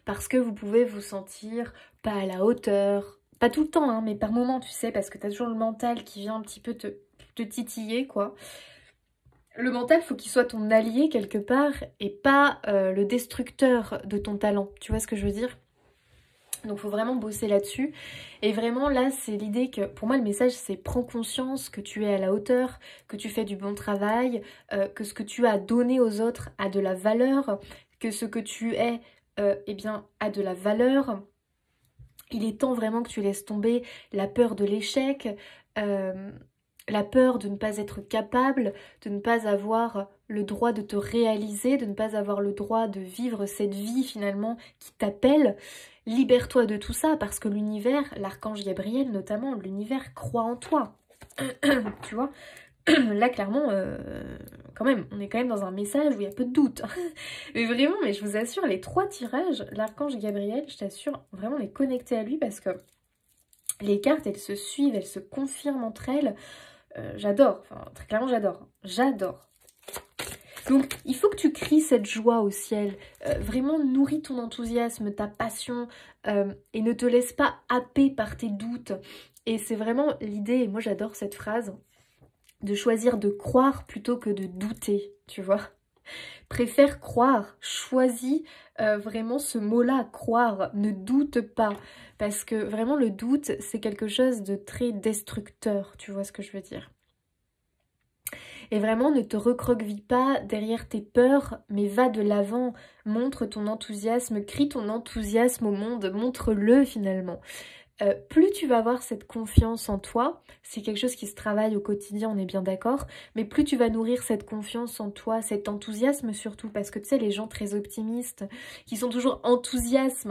parce que vous pouvez vous sentir pas à la hauteur. Pas tout le temps, hein, mais par moment, tu sais, parce que tu as toujours le mental qui vient un petit peu te titiller, quoi. Le mental, faut qu'il soit ton allié, quelque part, et pas le destructeur de ton talent. Tu vois ce que je veux dire ? Donc, il faut vraiment bosser là-dessus. Et vraiment, là, c'est l'idée que, pour moi, le message, c'est prends conscience que tu es à la hauteur, que tu fais du bon travail, que ce que tu as donné aux autres a de la valeur, que ce que tu es, eh bien, a de la valeur. Il est temps vraiment que tu laisses tomber la peur de l'échec, la peur de ne pas être capable, de ne pas avoir le droit de te réaliser, de ne pas avoir le droit de vivre cette vie finalement qui t'appelle. Libère-toi de tout ça parce que l'univers, l'archange Gabriel notamment, l'univers croit en toi. Tu vois, là clairement, quand même, on est quand même dans un message où il y a peu de doute. Mais vraiment, mais je vous assure, les 3 tirages, l'archange Gabriel, je t'assure, vraiment les connecter à lui parce que les cartes, elles se suivent, elles se confirment entre elles. J'adore, enfin très clairement j'adore, j'adore. Donc il faut que tu cries cette joie au ciel, vraiment nourris ton enthousiasme, ta passion et ne te laisse pas happer par tes doutes. Et c'est vraiment l'idée, et moi j'adore cette phrase, de choisir de croire plutôt que de douter, tu vois. Préfère croire, choisis vraiment ce mot-là, croire, ne doute pas. Parce que vraiment le doute, c'est quelque chose de très destructeur, tu vois ce que je veux dire. Et vraiment, ne te recroqueville pas derrière tes peurs, mais va de l'avant, montre ton enthousiasme, crie ton enthousiasme au monde, montre-le finalement. Plus tu vas avoir cette confiance en toi, c'est quelque chose qui se travaille au quotidien, on est bien d'accord, mais plus tu vas nourrir cette confiance en toi, cet enthousiasme surtout, parce que tu sais, les gens très optimistes, qui sont toujours enthousiastes,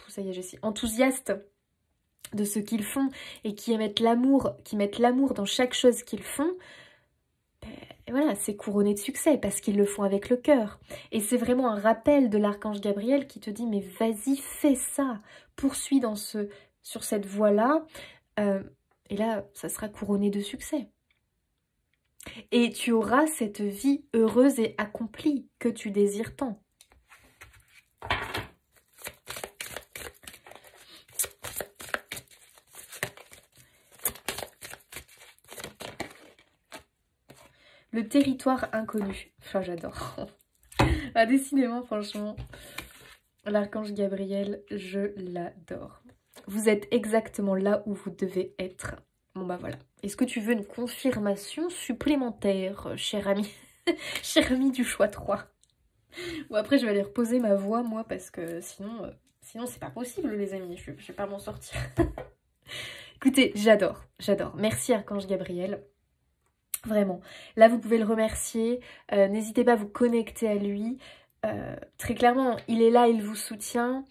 ça y est, enthousiastes, de ce qu'ils font et qui mettent l'amour dans chaque chose qu'ils font, voilà, c'est couronné de succès parce qu'ils le font avec le cœur. Et c'est vraiment un rappel de l'archange Gabriel qui te dit mais vas-y, fais ça, poursuis sur cette voie-là, et là, ça sera couronné de succès. Et tu auras cette vie heureuse et accomplie que tu désires tant. Le territoire inconnu. Enfin, j'adore. Ah, décidément, franchement, l'archange Gabriel, je l'adore. Vous êtes exactement là où vous devez être. Bon, bah voilà. Est-ce que tu veux une confirmation supplémentaire, cher ami? Cher ami du choix 3. Bon, après, je vais aller reposer ma voix, moi, parce que sinon c'est pas possible, les amis. Je vais pas m'en sortir. Écoutez, j'adore, j'adore. Merci, archange Gabriel. Vraiment. Là, vous pouvez le remercier. N'hésitez pas à vous connecter à lui. Très clairement, il est là, il vous soutient.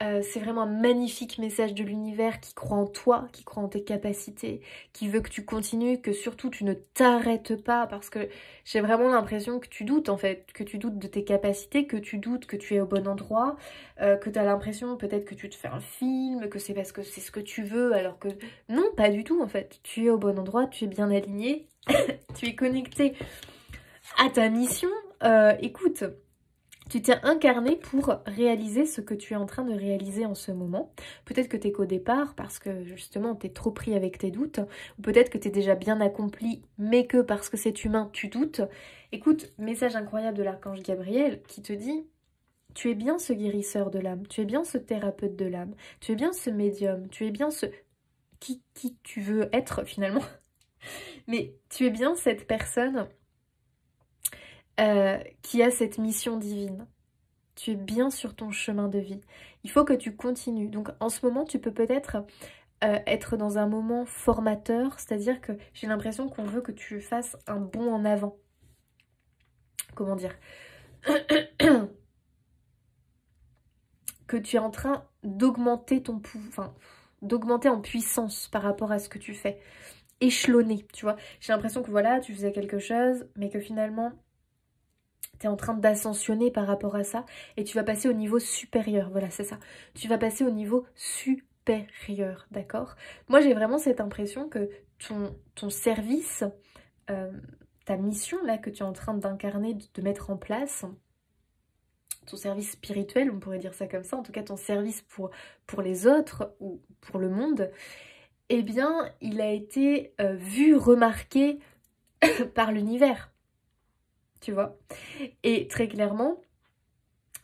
C'est vraiment un magnifique message de l'univers qui croit en toi, qui croit en tes capacités, qui veut que tu continues, que surtout tu ne t'arrêtes pas, parce que j'ai vraiment l'impression que tu doutes en fait, que tu doutes de tes capacités, que tu doutes que tu es au bon endroit, que tu as l'impression peut-être que tu te fais un film, que c'est parce que c'est ce que tu veux, alors que non, pas du tout en fait. Tu es au bon endroit, tu es bien aligné, tu es connecté à ta mission. Écoute, tu t'es incarné pour réaliser ce que tu es en train de réaliser en ce moment. Peut-être que tu es qu'au départ parce que justement tu es trop pris avec tes doutes. Ou peut-être que tu es déjà bien accompli mais que parce que c'est humain tu doutes. Écoute, message incroyable de l'archange Gabriel qui te dit: tu es bien ce guérisseur de l'âme, tu es bien ce thérapeute de l'âme, tu es bien ce médium, tu es bien ce... qui tu veux être finalement. Mais tu es bien cette personne... qui a cette mission divine. Tu es bien sur ton chemin de vie. Il faut que tu continues. Donc en ce moment, tu peux peut-être être dans un moment formateur, c'est-à-dire que j'ai l'impression qu'on veut que tu fasses un bond en avant. Comment dire? Que tu es en train d'augmenter ton pouvoir, enfin, d'augmenter en puissance par rapport à ce que tu fais. Échelonner, tu vois. J'ai l'impression que voilà, tu faisais quelque chose, mais que finalement... tu es en train d'ascensionner par rapport à ça et tu vas passer au niveau supérieur. Voilà, c'est ça. Tu vas passer au niveau supérieur, d'accord? Moi, j'ai vraiment cette impression que ton service, ta mission là que tu es en train d'incarner, de mettre en place, ton service spirituel, on pourrait dire ça comme ça, en tout cas ton service pour les autres ou pour le monde, eh bien, il a été vu, remarqué par l'univers. Tu vois, et très clairement,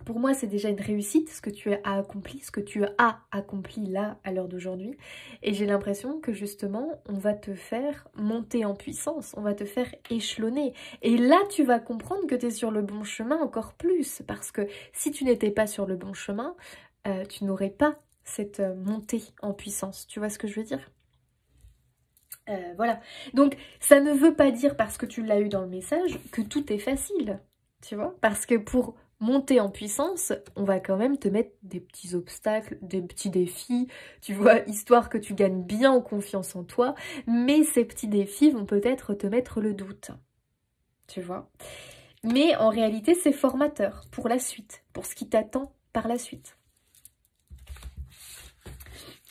pour moi, c'est déjà une réussite ce que tu as accompli, ce que tu as accompli là, à l'heure d'aujourd'hui. Et j'ai l'impression que justement, on va te faire monter en puissance, on va te faire échelonner. Et là, tu vas comprendre que tu es sur le bon chemin encore plus. Parce que si tu n'étais pas sur le bon chemin, tu n'aurais pas cette montée en puissance. Tu vois ce que je veux dire ? Voilà, donc ça ne veut pas dire parce que tu l'as eu dans le message que tout est facile, tu vois, parce que pour monter en puissance, on va quand même te mettre des petits obstacles, des petits défis, tu vois, histoire que tu gagnes bien en confiance en toi, mais ces petits défis vont peut-être te mettre le doute, tu vois. Mais en réalité, c'est formateur pour la suite, pour ce qui t'attend par la suite.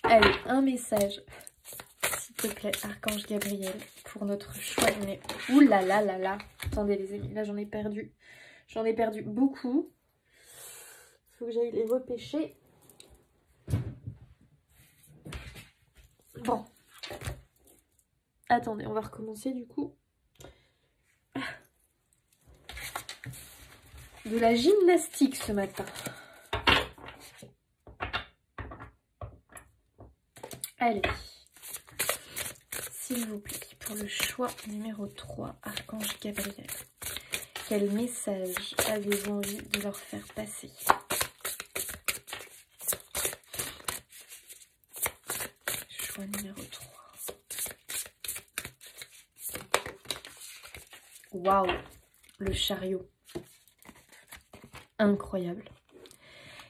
Allez, un message... s'il te plaît, archange Gabriel, pour notre choix numéro... Ouh là là là là. Attendez les amis, là j'en ai perdu. J'en ai perdu beaucoup. Il faut que j'aille les repêcher. Bon. Attendez, on va recommencer du coup. De la gymnastique ce matin. Allez. S'il vous plaît, pour le choix numéro 3, archange Gabriel, quel message avez-vous envie de leur faire passer? Choix numéro 3. Waouh, le chariot. Incroyable.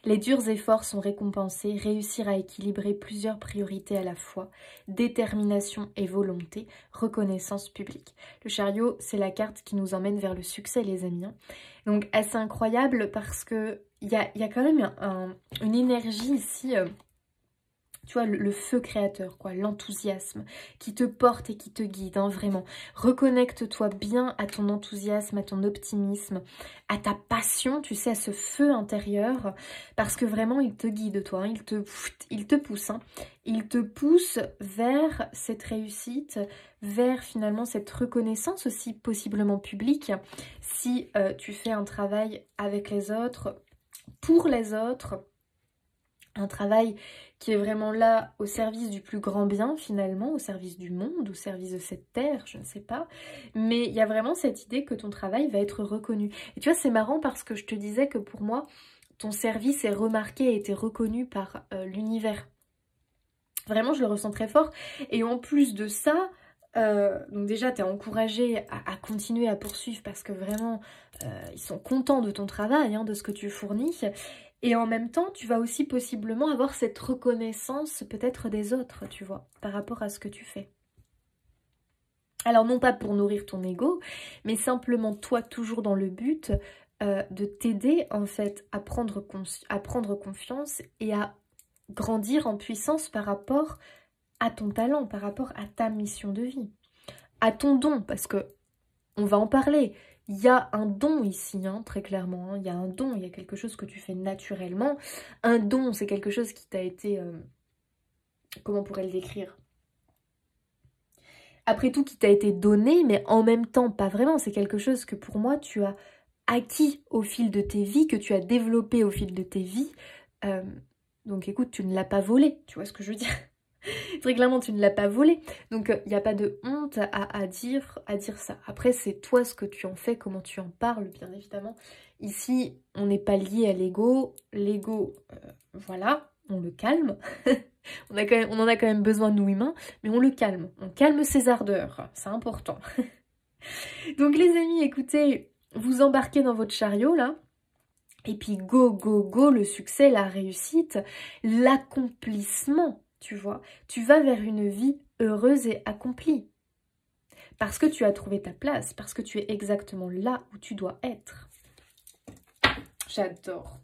Les durs efforts sont récompensés, réussir à équilibrer plusieurs priorités à la fois, détermination et volonté, reconnaissance publique. Le chariot, c'est la carte qui nous emmène vers le succès, les amis. Donc assez incroyable parce que il y a quand même une énergie ici... tu vois, le feu créateur, quoi, l'enthousiasme qui te porte et qui te guide, hein, vraiment. Reconnecte-toi bien à ton enthousiasme, à ton optimisme, à ta passion, tu sais, à ce feu intérieur, parce que vraiment, il te guide, toi, hein, il te pousse, hein, il te pousse vers cette réussite, vers finalement cette reconnaissance aussi possiblement publique, si tu fais un travail avec les autres, pour les autres, un travail qui est vraiment là au service du plus grand bien finalement, au service du monde, au service de cette terre, je ne sais pas. Mais il y a vraiment cette idée que ton travail va être reconnu. Et tu vois, c'est marrant parce que je te disais que pour moi, ton service est remarqué et été reconnu par l'univers. Vraiment, je le ressens très fort. Et en plus de ça, donc déjà, tu es encouragé à continuer à poursuivre parce que vraiment, ils sont contents de ton travail, hein, de ce que tu fournis. Et en même temps, tu vas aussi possiblement avoir cette reconnaissance peut-être des autres, tu vois, par rapport à ce que tu fais. Alors non pas pour nourrir ton ego, mais simplement toi toujours dans le but de t'aider en fait à prendre confiance et à grandir en puissance par rapport à ton talent, par rapport à ta mission de vie, à ton don, parce que on va en parler. Il y a un don ici, hein, très clairement. Hein. Il y a un don, il y a quelque chose que tu fais naturellement. Un don, c'est quelque chose qui t'a été... comment on pourrait le décrire? Après tout, qui t'a été donné, mais en même temps, pas vraiment. C'est quelque chose que pour moi, tu as acquis au fil de tes vies, que tu as développé au fil de tes vies. Donc écoute, tu ne l'as pas volé, tu vois ce que je veux dire? Très clairement, tu ne l'as pas volé. Donc, il n'y a pas de honte à dire ça. Après, c'est toi ce que tu en fais, comment tu en parles, bien évidemment. Ici, on n'est pas lié à l'ego. L'ego, voilà, on le calme. On en a quand même besoin, nous humains, mais on le calme. On calme ses ardeurs. C'est important. Donc, les amis, écoutez, vous embarquez dans votre chariot, là. Et puis, go, go, go, le succès, la réussite, l'accomplissement. Tu vois, tu vas vers une vie heureuse et accomplie. Parce que tu as trouvé ta place, parce que tu es exactement là où tu dois être. J'adore.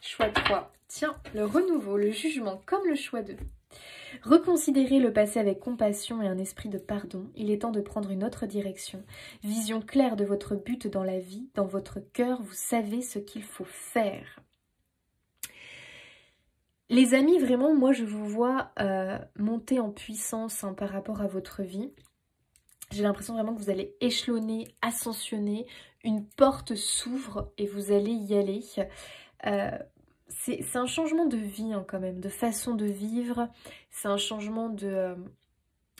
Choix 3. Tiens, le renouveau, le jugement, comme le choix 2. Reconsidérez le passé avec compassion et un esprit de pardon. Il est temps de prendre une autre direction. Vision claire de votre but dans la vie, dans votre cœur, vous savez ce qu'il faut faire. Les amis, vraiment, moi je vous vois monter en puissance hein, par rapport à votre vie. J'ai l'impression vraiment que vous allez échelonner, ascensionner, une porte s'ouvre et vous allez y aller. C'est un changement de vie hein, quand même, de façon de vivre. C'est un changement de...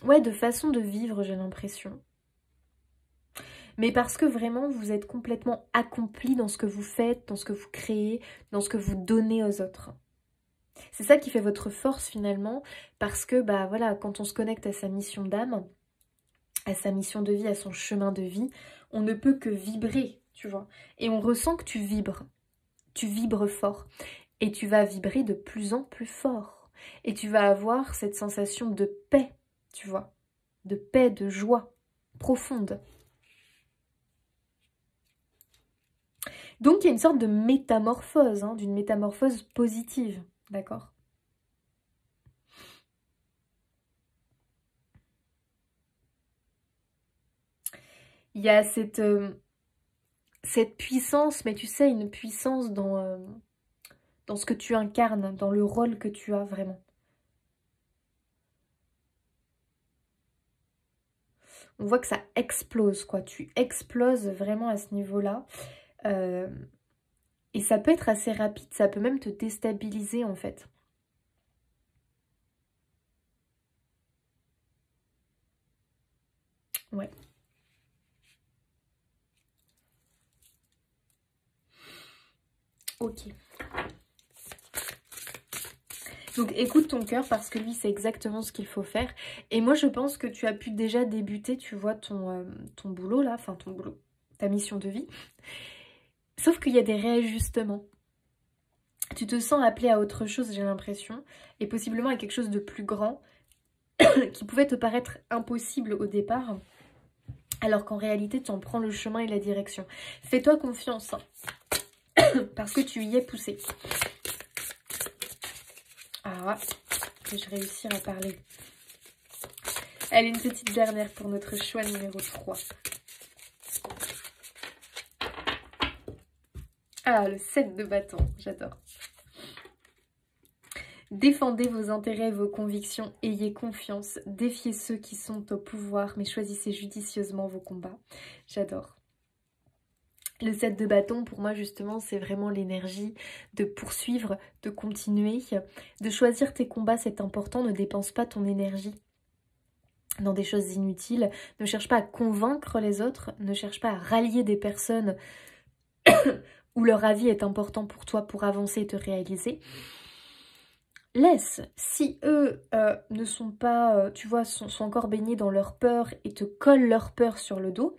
ouais, de façon de vivre, j'ai l'impression. Mais parce que vraiment, vous êtes complètement accompli dans ce que vous faites, dans ce que vous créez, dans ce que vous donnez aux autres. C'est ça qui fait votre force finalement, parce que bah voilà, quand on se connecte à sa mission d'âme, à sa mission de vie, à son chemin de vie, on ne peut que vibrer, tu vois. Et on ressent que tu vibres fort. Et tu vas vibrer de plus en plus fort. Et tu vas avoir cette sensation de paix, tu vois. De paix, de joie profonde. Donc il y a une sorte de métamorphose, hein, d'une métamorphose positive, d'accord ? Il y a cette puissance, mais tu sais, une puissance dans ce que tu incarnes, dans le rôle que tu as vraiment. On voit que ça explose, quoi. Tu exploses vraiment à ce niveau-là. Et ça peut être assez rapide, ça peut même te déstabiliser, en fait. Ouais. Ok. Donc écoute ton cœur parce que lui c'est exactement ce qu'il faut faire. Et moi je pense que tu as pu déjà débuter, tu vois, ton boulot là, enfin ton boulot, ta mission de vie. Sauf qu'il y a des réajustements. Tu te sens appelé à autre chose, j'ai l'impression, et possiblement à quelque chose de plus grand qui pouvait te paraître impossible au départ, alors qu'en réalité tu en prends le chemin et la direction. Fais-toi confiance, hein, parce que tu y es poussé. Ah, que je réussir à parler. Allez, une petite dernière pour notre choix numéro 3. Ah, le 7 de bâton, j'adore. Défendez vos intérêts et vos convictions, ayez confiance, défiez ceux qui sont au pouvoir, mais choisissez judicieusement vos combats. J'adore. Le 7 de bâton, pour moi, justement, c'est vraiment l'énergie de poursuivre, de continuer, de choisir tes combats, c'est important, ne dépense pas ton énergie dans des choses inutiles, ne cherche pas à convaincre les autres, ne cherche pas à rallier des personnes où leur avis est important pour toi pour avancer et te réaliser. Laisse, si eux ne sont pas, tu vois, sont encore baignés dans leur peur et te collent leur peur sur le dos,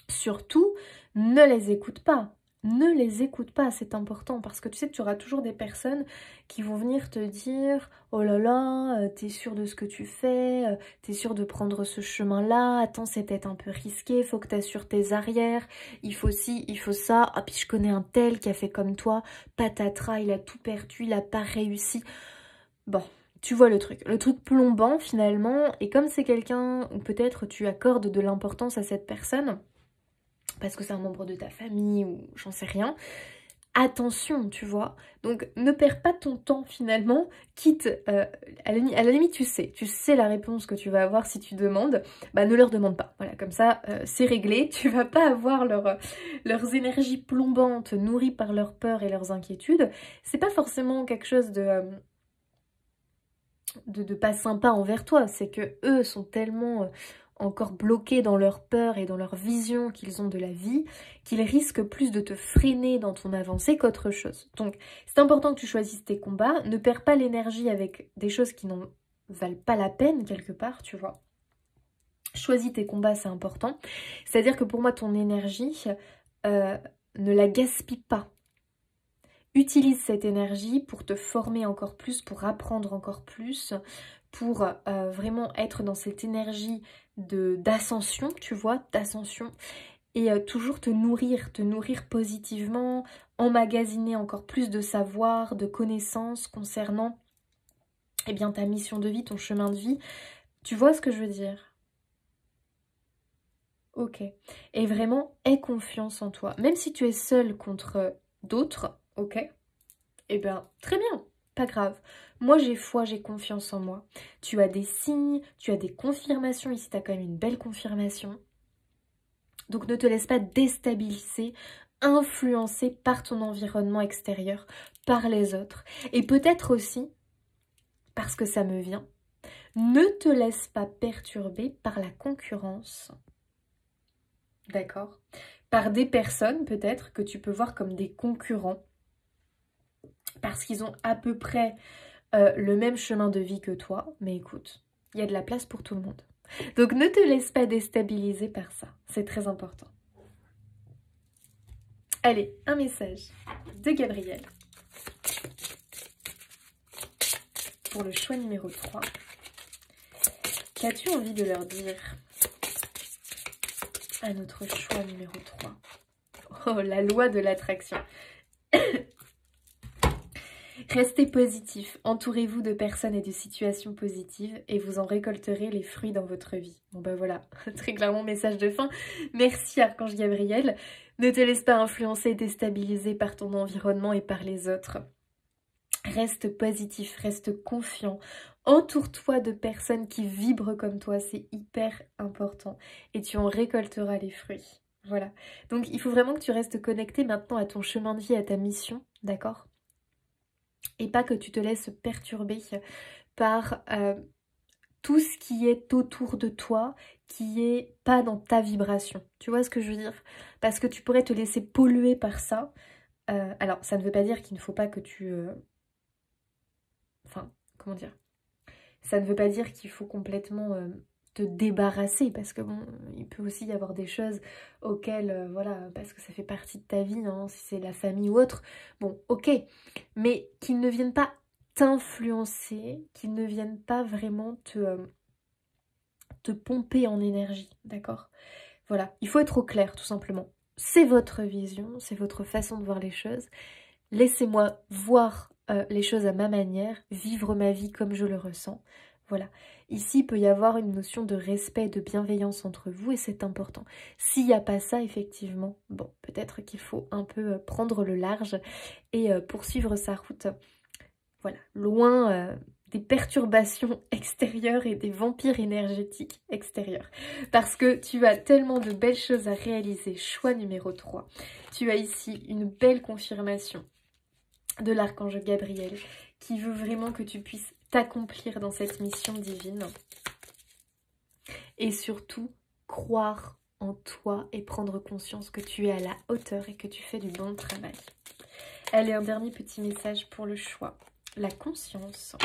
surtout, ne les écoute pas. Ne les écoute pas, c'est important, parce que tu sais que tu auras toujours des personnes qui vont venir te dire « Oh là là, t'es sûr de ce que tu fais, t'es sûr de prendre ce chemin-là, attends, c'est peut-être un peu risqué, faut que t'assures tes arrières, il faut ci, il faut ça, ah puis je connais un tel qui a fait comme toi, patatras, il a tout perdu, il a pas réussi. » Bon, tu vois le truc plombant finalement, et comme c'est quelqu'un où peut-être tu accordes de l'importance à cette personne, parce que c'est un membre de ta famille ou j'en sais rien, attention, tu vois. Donc ne perds pas ton temps finalement, quitte, à la limite tu sais la réponse que tu vas avoir si tu demandes, bah ne leur demande pas. Voilà, comme ça c'est réglé, tu vas pas avoir leurs énergies plombantes nourries par leurs peurs et leurs inquiétudes. C'est pas forcément quelque chose de pas sympa envers toi, c'est que eux sont tellement encore bloqués dans leur peur et dans leur vision qu'ils ont de la vie, qu'ils risquent plus de te freiner dans ton avancée qu'autre chose. Donc c'est important que tu choisisses tes combats, ne perds pas l'énergie avec des choses qui n'en valent pas la peine quelque part, tu vois. Choisis tes combats, c'est important. C'est-à-dire que pour moi, ton énergie, ne la gaspille pas. Utilise cette énergie pour te former encore plus, pour apprendre encore plus, pour vraiment être dans cette énergie d'ascension, tu vois, d'ascension, et toujours te nourrir positivement, emmagasiner encore plus de savoir, de connaissances concernant eh bien, ta mission de vie, ton chemin de vie. Tu vois ce que je veux dire? Ok. Et vraiment, aie confiance en toi. Même si tu es seule contre d'autres, ok? Eh bien, très bien, pas grave. Moi, j'ai foi, j'ai confiance en moi. Tu as des signes, tu as des confirmations. Ici, tu as quand même une belle confirmation. Donc, ne te laisse pas déstabiliser, influencer par ton environnement extérieur, par les autres. Et peut-être aussi, parce que ça me vient, ne te laisse pas perturber par la concurrence. D'accord? Par des personnes, peut-être, que tu peux voir comme des concurrents. Parce qu'ils ont à peu près le même chemin de vie que toi. Mais écoute, il y a de la place pour tout le monde. Donc ne te laisse pas déstabiliser par ça. C'est très important. Allez, un message de Gabriel. Pour le choix numéro 3. Qu'as-tu envie de leur dire à notre choix numéro 3? Oh, la loi de l'attraction. Restez positif, entourez-vous de personnes et de situations positives et vous en récolterez les fruits dans votre vie. Bon ben voilà, très clairement message de fin. Merci Archange Gabriel. Ne te laisse pas influencer et déstabiliser par ton environnement et par les autres. Reste positif, reste confiant. Entoure-toi de personnes qui vibrent comme toi, c'est hyper important. Et tu en récolteras les fruits. Voilà. Donc il faut vraiment que tu restes connecté maintenant à ton chemin de vie, à ta mission, d'accord ? Et pas que tu te laisses perturber par tout ce qui est autour de toi, qui est pas dans ta vibration. Tu vois ce que je veux dire? Parce que tu pourrais te laisser polluer par ça. Alors, ça ne veut pas dire qu'il ne faut pas que tu Enfin, comment dire? Ça ne veut pas dire qu'il faut complètement te débarrasser, parce que bon, il peut aussi y avoir des choses auxquelles, voilà, parce que ça fait partie de ta vie, hein, si c'est la famille ou autre, bon, ok, mais qu'ils ne viennent pas t'influencer, qu'ils ne viennent pas vraiment te pomper en énergie, d'accord? Voilà, il faut être au clair, tout simplement. C'est votre vision, c'est votre façon de voir les choses. Laissez-moi voir les choses à ma manière, vivre ma vie comme je le ressens. Voilà. Ici, il peut y avoir une notion de respect, de bienveillance entre vous et c'est important. S'il n'y a pas ça, effectivement, bon, peut-être qu'il faut un peu prendre le large et poursuivre sa route. Voilà, loin des perturbations extérieures et des vampires énergétiques extérieurs. Parce que tu as tellement de belles choses à réaliser. Choix numéro 3. Tu as ici une belle confirmation de l'archange Gabriel qui veut vraiment que tu puisses t'accomplir dans cette mission divine. Et surtout, croire en toi et prendre conscience que tu es à la hauteur et que tu fais du bon travail. Allez, un dernier petit message pour le choix. La conscience.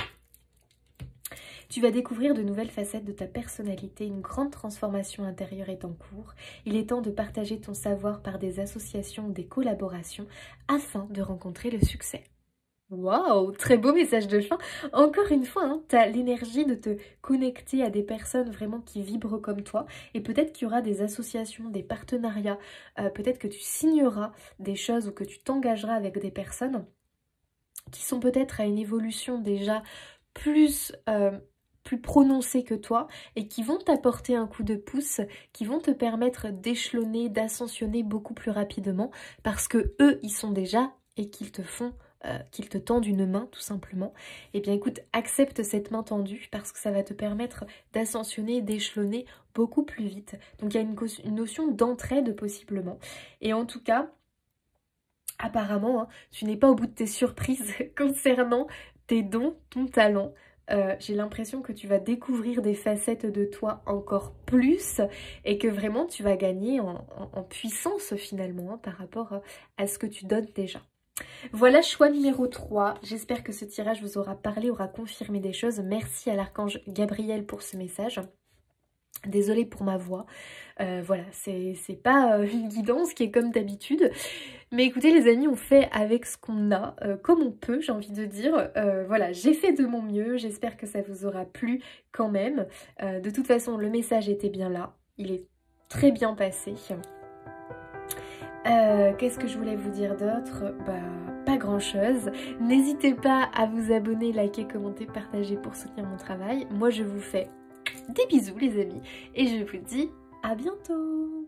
Tu vas découvrir de nouvelles facettes de ta personnalité, une grande transformation intérieure est en cours. Il est temps de partager ton savoir par des associations ou des collaborations afin de rencontrer le succès. Waouh, très beau message de fin. Encore une fois, hein, tu as l'énergie de te connecter à des personnes vraiment qui vibrent comme toi. Et peut-être qu'il y aura des associations, des partenariats. Peut-être que tu signeras des choses ou que tu t'engageras avec des personnes qui sont peut-être à une évolution déjà plus prononcée que toi et qui vont t'apporter un coup de pouce, qui vont te permettre d'échelonner, d'ascensionner beaucoup plus rapidement parce que eux, ils sont déjà et qu'ils te tendent une main tout simplement. Eh bien écoute, accepte cette main tendue parce que ça va te permettre d'ascensionner, d'échelonner beaucoup plus vite. Donc il y a une notion d'entraide possiblement. Et en tout cas, apparemment, hein, tu n'es pas au bout de tes surprises concernant tes dons, ton talent. J'ai l'impression que tu vas découvrir des facettes de toi encore plus et que vraiment tu vas gagner en puissance finalement hein, par rapport à ce que tu donnes déjà. Voilà, choix numéro 3. J'espère que ce tirage vous aura parlé, aura confirmé des choses. Merci à l'archange Gabriel pour ce message. Désolée pour ma voix. Voilà, c'est pas une guidance qui est comme d'habitude. Mais écoutez les amis, on fait avec ce qu'on a, comme on peut, j'ai envie de dire. Voilà, j'ai fait de mon mieux, j'espère que ça vous aura plu quand même. De toute façon, le message était bien là, il est très bien passé. Qu'est-ce que je voulais vous dire d'autre? Bah, pas grand chose. N'hésitez pas à vous abonner, liker, commenter, partager pour soutenir mon travail. Moi, je vous fais des bisous les amis et je vous dis à bientôt.